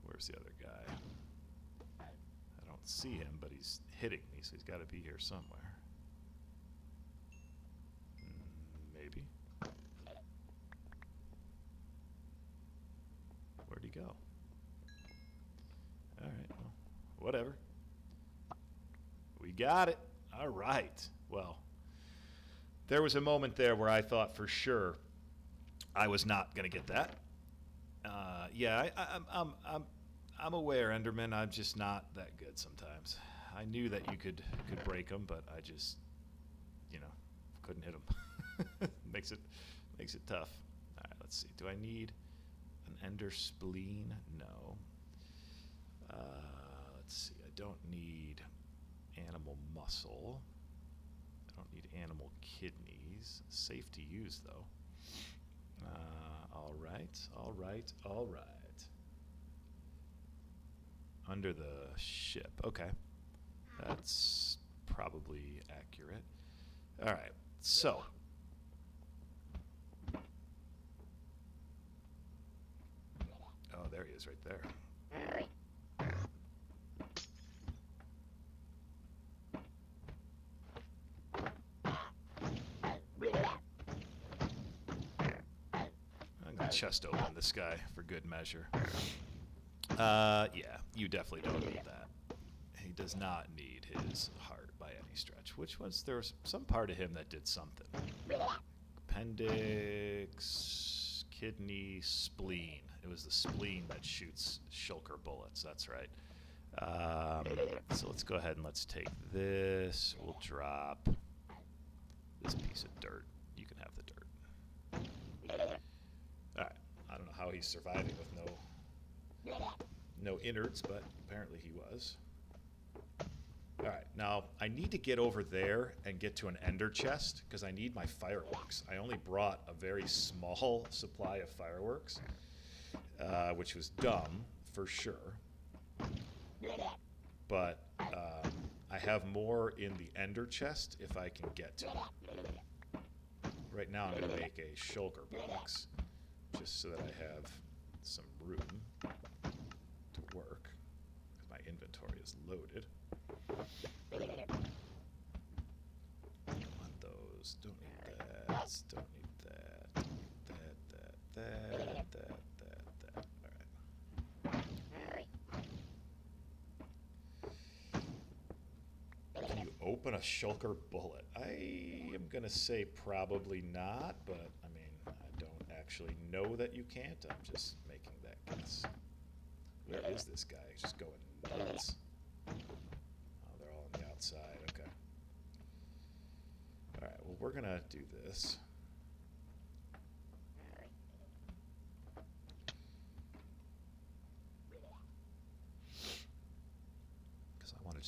Where's the other guy? I don't see him, but he's hitting me, so he's got to be here somewhere. Maybe. Where'd he go? Alright, well, whatever. We got it. All right. Well, there was a moment there where I thought for sure I was not going to get that. Yeah, I'm aware, Enderman. I'm just not that good sometimes. I knew that you could break them, but I just, couldn't hit them. makes it tough. All right, let's see. Do I need an ender spleen? No. Let's see. I don't need animal muscle. I don't need animal kidneys. Safe to use, though. All right. Under the ship. Okay. That's probably accurate. All right. So. Oh, there he is right there. Chest open this guy for good measure. Yeah, you definitely don't need that. He does not need his heart by any stretch. There was some part of him that did something. Appendix, kidney, spleen. It was the spleen that shoots shulker bullets. That's right. So let's go ahead and let's take this. We'll drop this piece of dirt. You can have the dirt. Alright, I don't know how he's surviving with no innards, but apparently he was. Alright, now I need to get over there and get to an ender chest because I need my fireworks. I only brought a very small supply of fireworks, which was dumb for sure. But I have more in the ender chest if I can get to it. Right now I'm going to make a shulker box, just so that I have some room to work, because my inventory is loaded. Don't want those, don't need that, don't need that, that. Alright. Can you open a shulker bullet? I am going to say probably not, but I mean, I don't actually know that you can't. I'm just making that guess. Where is this guy? He's just going nuts. Oh, they're all on the outside. Okay. All right. Well, we're gonna do this.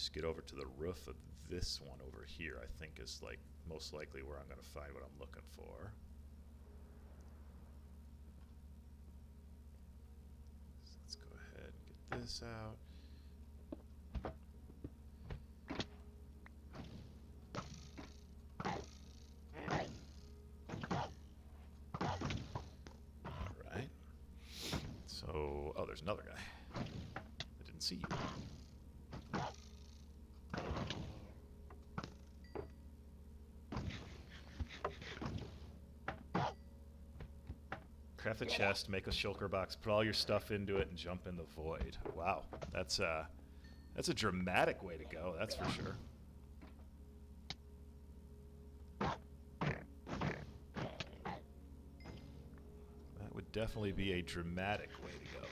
just get over to the roof of this one over here, I think is like most likely where I'm going to find what I'm looking for. So let's go ahead and get this out. Alright. So, oh, there's another guy. I didn't see you. Craft a chest, make a shulker box, put all your stuff into it, and jump in the void. Wow, that's a dramatic way to go, that's for sure. That would definitely be a dramatic way to go.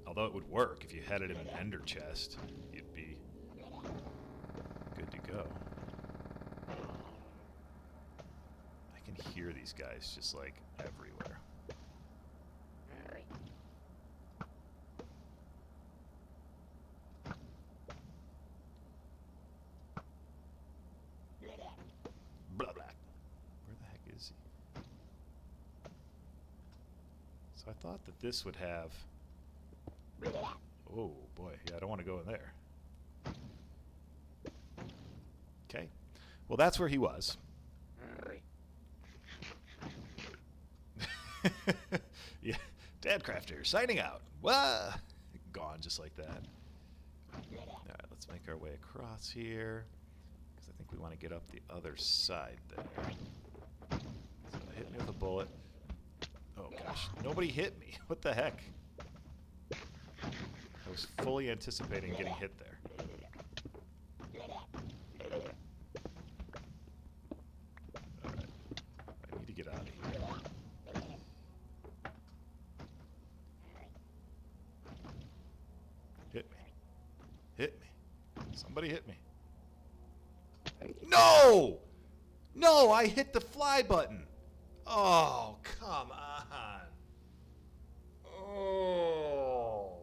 Although it would work if you had it in an ender chest, you'd be good to go. I can hear these guys just like everywhere. Blah, blah. Where the heck is he? So I thought that this would have... Oh boy, yeah, I don't want to go in there. Okay, well that's where he was. Yeah, Dadcrafter signing out. Wah! Gone just like that. Alright, let's make our way across here, because I think we want to get up the other side there. So hit me with a bullet. Oh gosh, nobody hit me. What the heck? I was fully anticipating getting hit there. Alright, I need to get out of here. Hit me. Hit me. Somebody hit me. No! No, I hit the fly button. Oh, come on. Oh.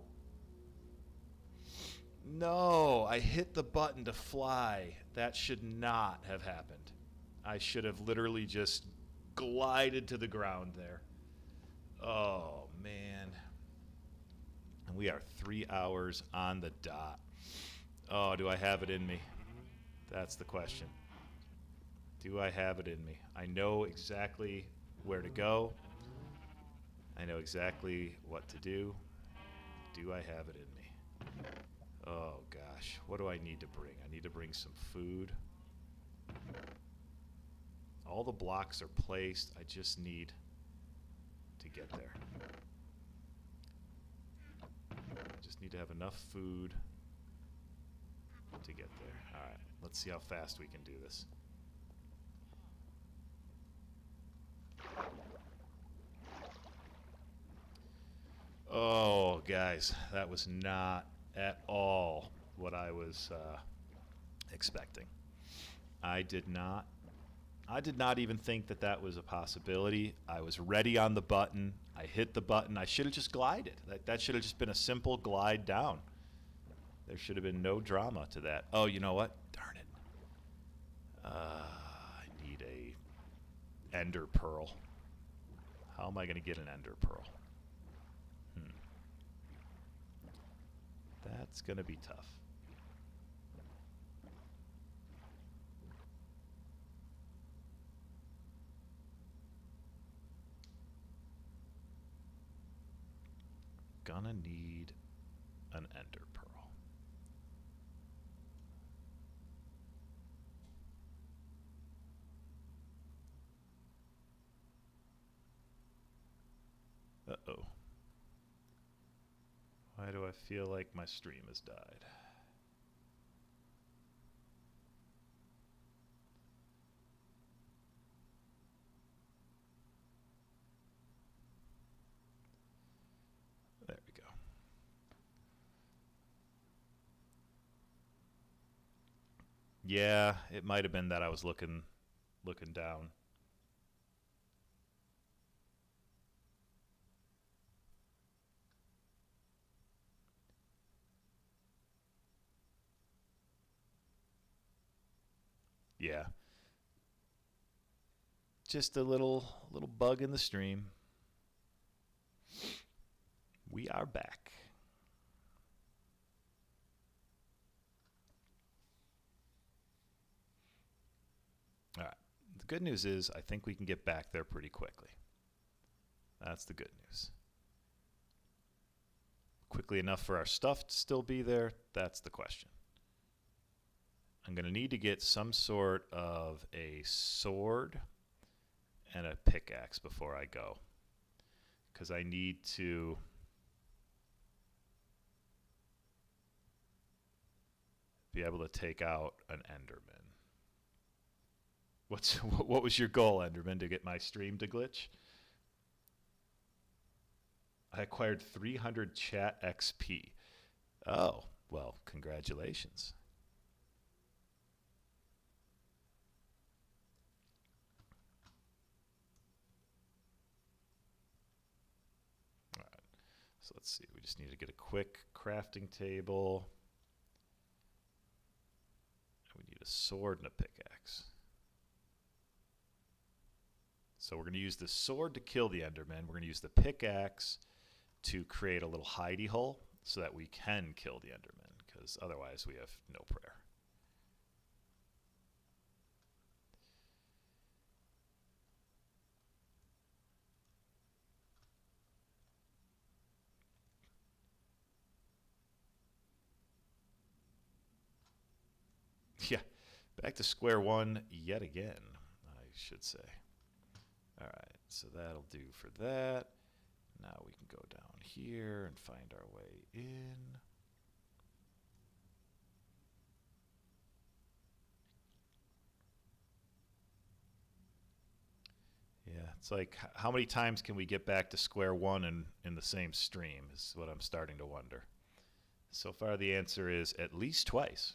No, I hit the button to fly. That should not have happened. I should have literally just glided to the ground there. Oh, man. And we are 3 hours on the dot. Oh, do I have it in me? That's the question. Do I have it in me? I know exactly where to go. I know exactly what to do. Do I have it in me? Oh, gosh. What do I need to bring? I need to bring some food. All the blocks are placed. I just need to get there. Just need to have enough food to get there. All right, let's see how fast we can do this. Oh, guys, that was not at all what I was expecting. I did not even think that that was a possibility. I was ready on the button. I hit the button. I should have just glided. That should have just been a simple glide down. There should have been no drama to that. Oh, you know what? Darn it. I need a ender pearl. How am I going to get an ender pearl? That's going to be tough. Gonna need an ender pearl. Uh-oh. Why do I feel like my stream has died? There we go. Yeah, it might have been that I was looking down. Yeah. Just a little bug in the stream. We are back. All right. The good news is I think we can get back there pretty quickly. That's the good news. Quickly enough for our stuff to still be there? That's the question. I'm going to need to get some sort of a sword and a pickaxe before I go, because I need to be able to take out an Enderman. What was your goal, Enderman? To get my stream to glitch? I acquired 300 chat XP. Oh, well, congratulations. All right, so let's see. We just need to get a quick crafting table. We need a sword and a pickaxe. So we're going to use the sword to kill the Enderman. We're going to use the pickaxe to create a little hidey hole so that we can kill the Enderman, because otherwise we have no prayer. Yeah, back to square one yet again, I should say. All right, so that'll do for that. Now we can go down here and find our way in. Yeah, it's like how many times can we get back to square one in the same stream is what I'm starting to wonder. So far the answer is at least twice.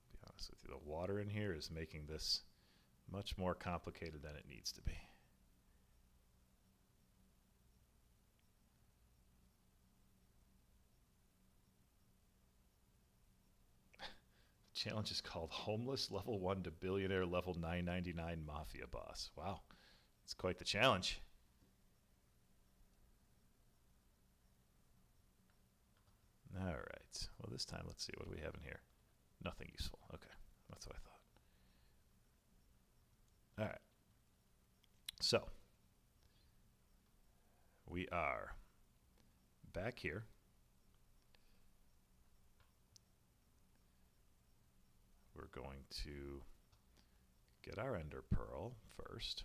To be honest with you, the water in here is making this much more complicated than it needs to be. Challenge is called Homeless Level 1 to Billionaire Level 999 Mafia Boss. Wow, it's quite the challenge. All right, well this time let's see, what do we have in here? Nothing useful. Okay, that's what I thought. All right, so we are back here. We're going to get our ender pearl first.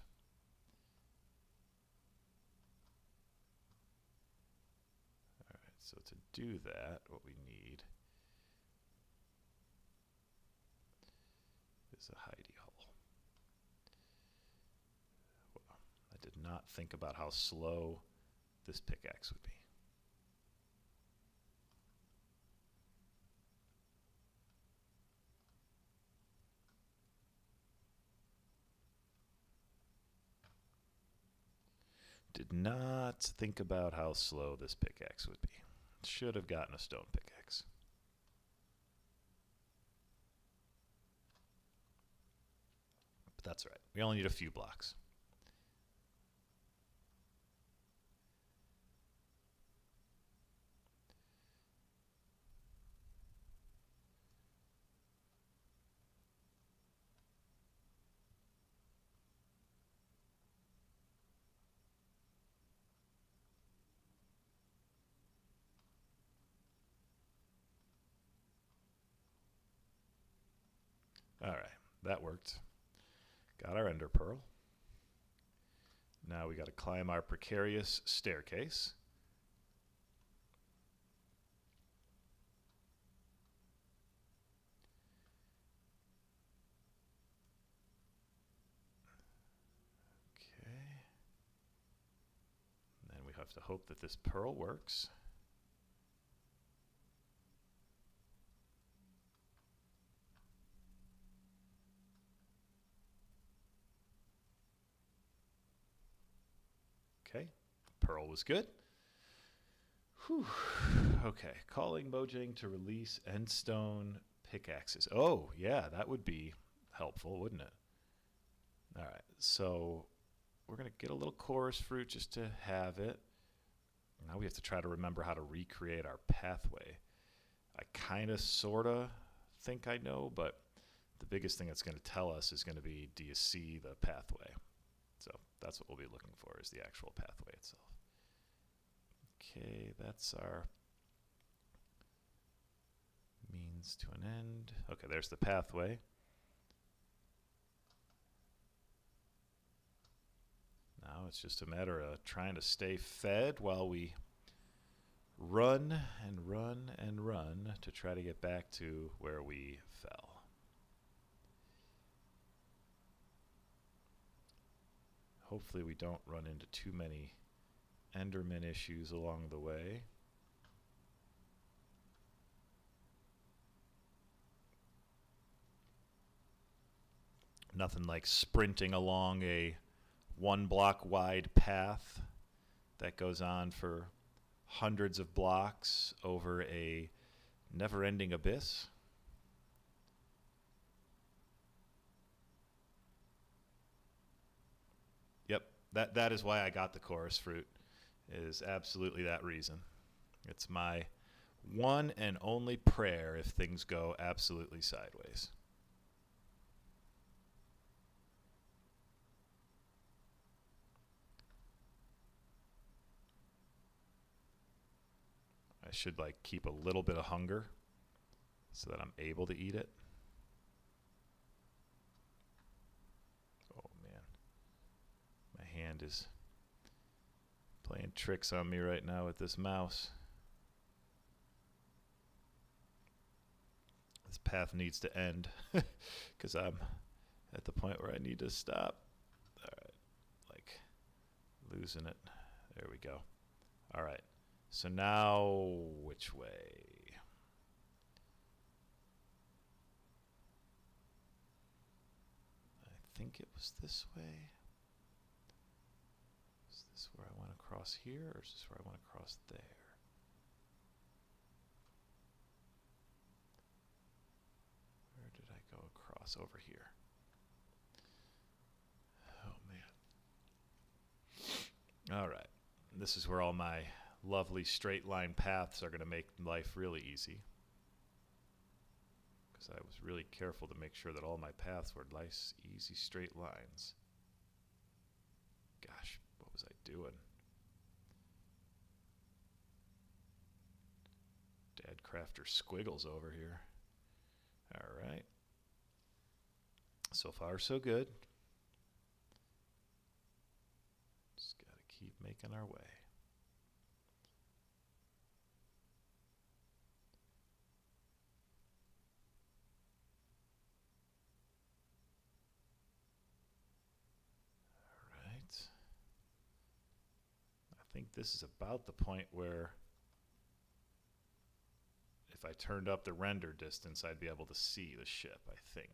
All right, so to do that, what we need is a hidey hole. Well, I did not think about how slow this pickaxe would be. Did not think about how slow this pickaxe would be. Should have gotten a stone pickaxe. But that's all right. We only need a few blocks. All right, that worked. Got our ender pearl. Now we got to climb our precarious staircase. Okay. And then we have to hope that this pearl works. pearl was good. Whew. Okay, calling Mojang to release endstone pickaxes. Oh, yeah, that would be helpful, wouldn't it? All right, so we're going to get a little chorus fruit just to have it. Now we have to try to remember how to recreate our pathway. I kind of, sort of think I know, but the biggest thing it's going to tell us is going to be, do you see the pathway? So that's what we'll be looking for, is the actual pathway itself. Okay, that's our means to an end. Okay, there's the pathway. Now it's just a matter of trying to stay fed while we run and run and run to try to get back to where we fell. Hopefully we don't run into too many Enderman issues along the way. Nothing like sprinting along a 1 block wide path that goes on for hundreds of blocks over a never-ending abyss. Yep, that is why I got the chorus fruit, is absolutely that reason. It's my one and only prayer if things go absolutely sideways. I should like keep a little bit of hunger so that I'm able to eat it. Oh man, my hand is playing tricks on me right now with this mouse. This path needs to end because I'm at the point where I need to stop. All right, like losing it. There we go. All right. So now, which way? I think it was this way. Is this where I want to cross here, or is this where I want to cross there? Where did I go across? Over here. Oh, man. All right. This is where all my lovely straight line paths are going to make life really easy, because I was really careful to make sure that all my paths were nice, easy, straight lines. Gosh, what was I doing? Dadcrafter squiggles over here. All right. So far, so good. Just got to keep making our way. I think this is about the point where if I turned up the render distance, I'd be able to see the ship, I think.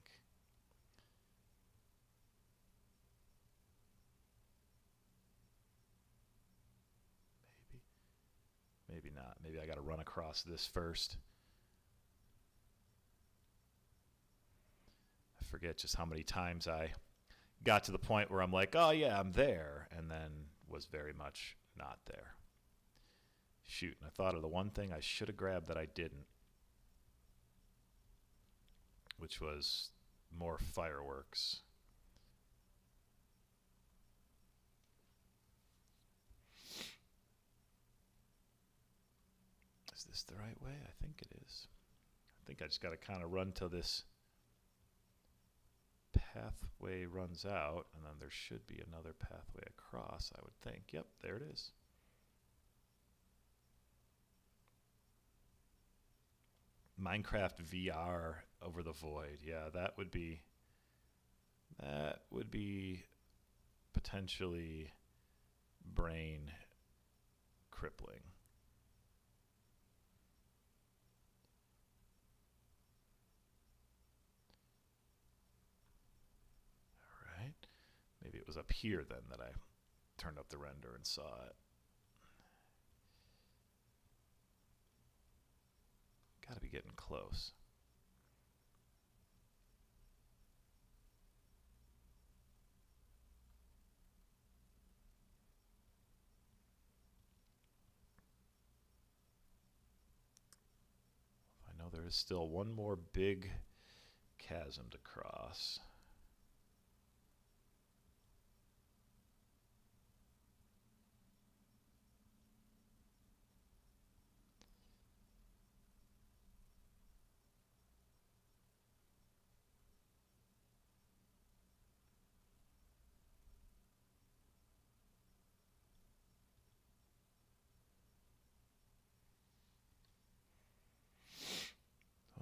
Maybe not. Maybe I got to run across this first. I forget just how many times I got to the point where I'm like, oh yeah, I'm there, and then was very much not there. Shoot, and I thought of the one thing I should have grabbed that I didn't, which was more fireworks. Is this the right way? I think it is. I think I just got to kind of run till this pathway runs out, and then there should be another pathway across, I would think. Yep, there it is. Minecraft VR over the void. Yeah, that would be potentially brain crippling. All right. Maybe it was up here then that I turned up the render and saw it. close. I know there is still one more big chasm to cross.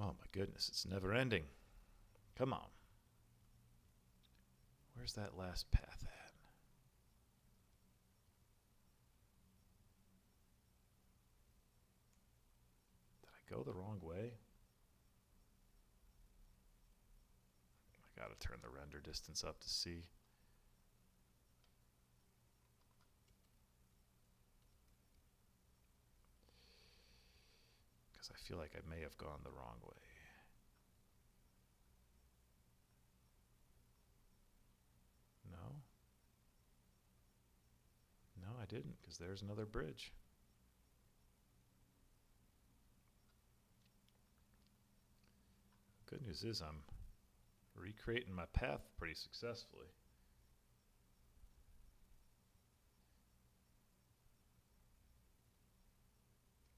Oh my goodness, it's never ending. Come on. Where's that last path at? Did I go the wrong way? I gotta turn the render distance up to see. Because I feel like I may have gone the wrong way. No? No, I didn't, because there's another bridge. Good news is I'm recreating my path pretty successfully.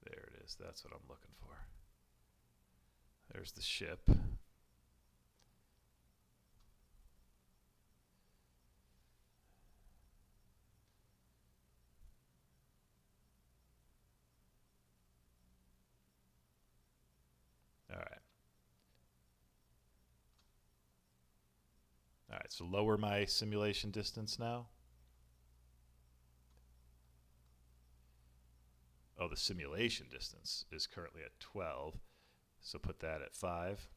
There it is. That's what I'm looking for. There's the ship. All right. All right, so lower my simulation distance now. Oh, the simulation distance is currently at 12, so put that at 5.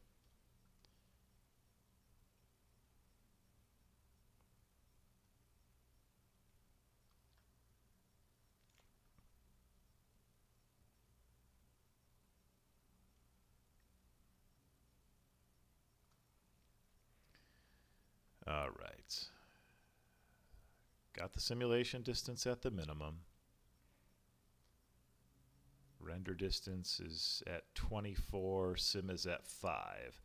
All right. Got the simulation distance at the minimum. Render distance is at 24, sim is at 5.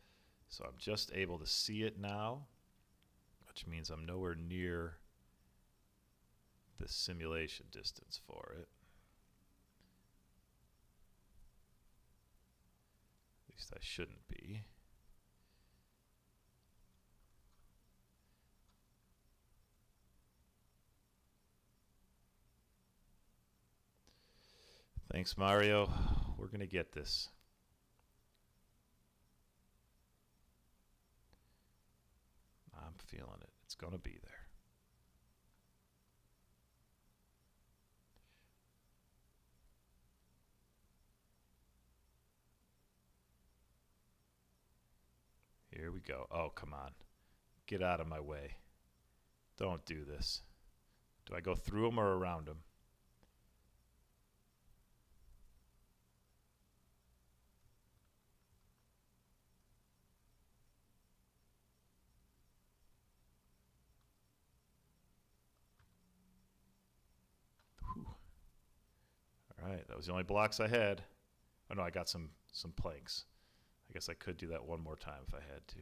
So I'm just able to see it now, which means I'm nowhere near the simulation distance for it. At least I shouldn't be. Thanks, Mario. We're going to get this. I'm feeling it. It's going to be there. Here we go. Oh, come on. Get out of my way. Don't do this. Do I go through them or around them? All right, that was the only blocks I had. Oh no, I got some planks. I guess I could do that one more time if I had to.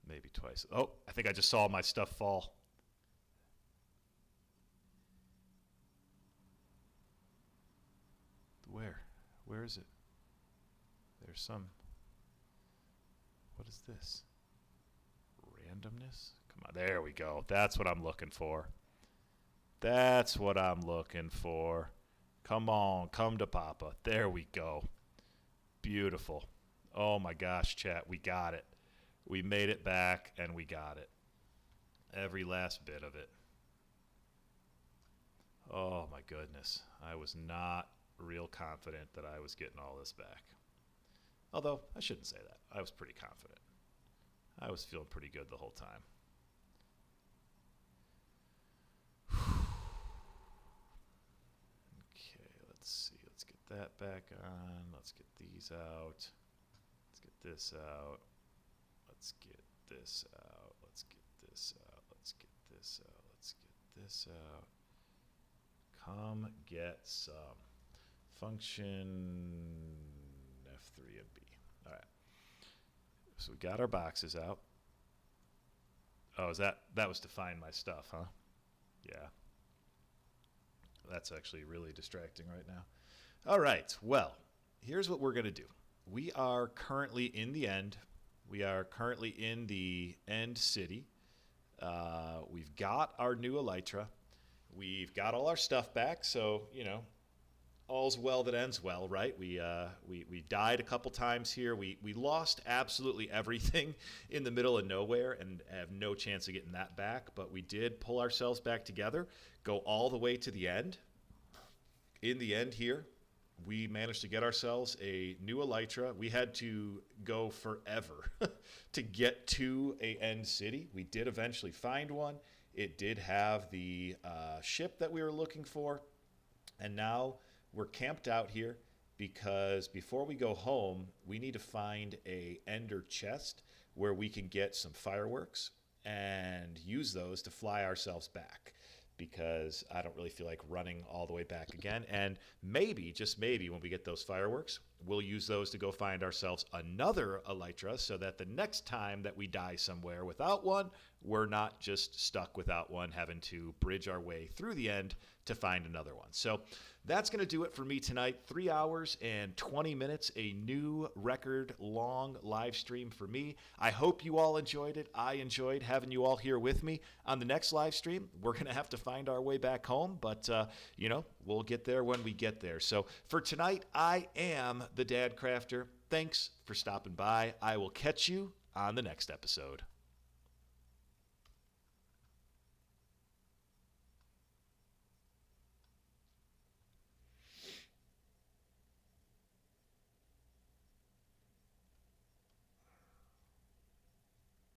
Maybe twice. Oh, I think I just saw my stuff fall. Where? Where is it? There's some. What is this? Randomness? Come on, there we go. That's what I'm looking for. That's what I'm looking for. Come on, come to Papa. There we go. Beautiful. Oh my gosh, chat, we got it. We made it back and we got it. Every last bit of it. Oh my goodness. I was not real confident that I was getting all this back. Although, I shouldn't say that. I was pretty confident. I was feeling pretty good the whole time. Okay, let's see. Let's get that back on. Let's get these out. this out. Let's get this out. Let's get this out. Let's get this out. Let's get this out. Come get some. Function F3 and B. All right. So we got our boxes out. Oh, that was to find my stuff, huh? Yeah. That's actually really distracting right now. All right. Well, here's what we're going to do. We are currently in the end. We are currently in the end city. We've got our new elytra. We've got all our stuff back, so, you know, all's well that ends well, right? We died a couple times here. We lost absolutely everything in the middle of nowhere and have no chance of getting that back, but we did pull ourselves back together, go all the way to the end. In the end here, we managed to get ourselves a new elytra. We had to go forever to get to a end city. We did eventually find one. It did have the ship that we were looking for, and now we're camped out here because before we go home, we need to find a ender chest where we can get some fireworks and use those to fly ourselves back, because I don't really feel like running all the way back again. And maybe, just maybe, when we get those fireworks, we'll use those to go find ourselves another elytra so that the next time that we die somewhere without one, we're not just stuck without one, having to bridge our way through the end to find another one. So that's going to do it for me tonight. 3 hours and 20 minutes, a new record long live stream for me. I hope you all enjoyed it. I enjoyed having you all here with me. On the next live stream, we're going to have to find our way back home, but, you know, we'll get there when we get there. So for tonight, I am the Dadcrafter. Thanks for stopping by. I will catch you on the next episode.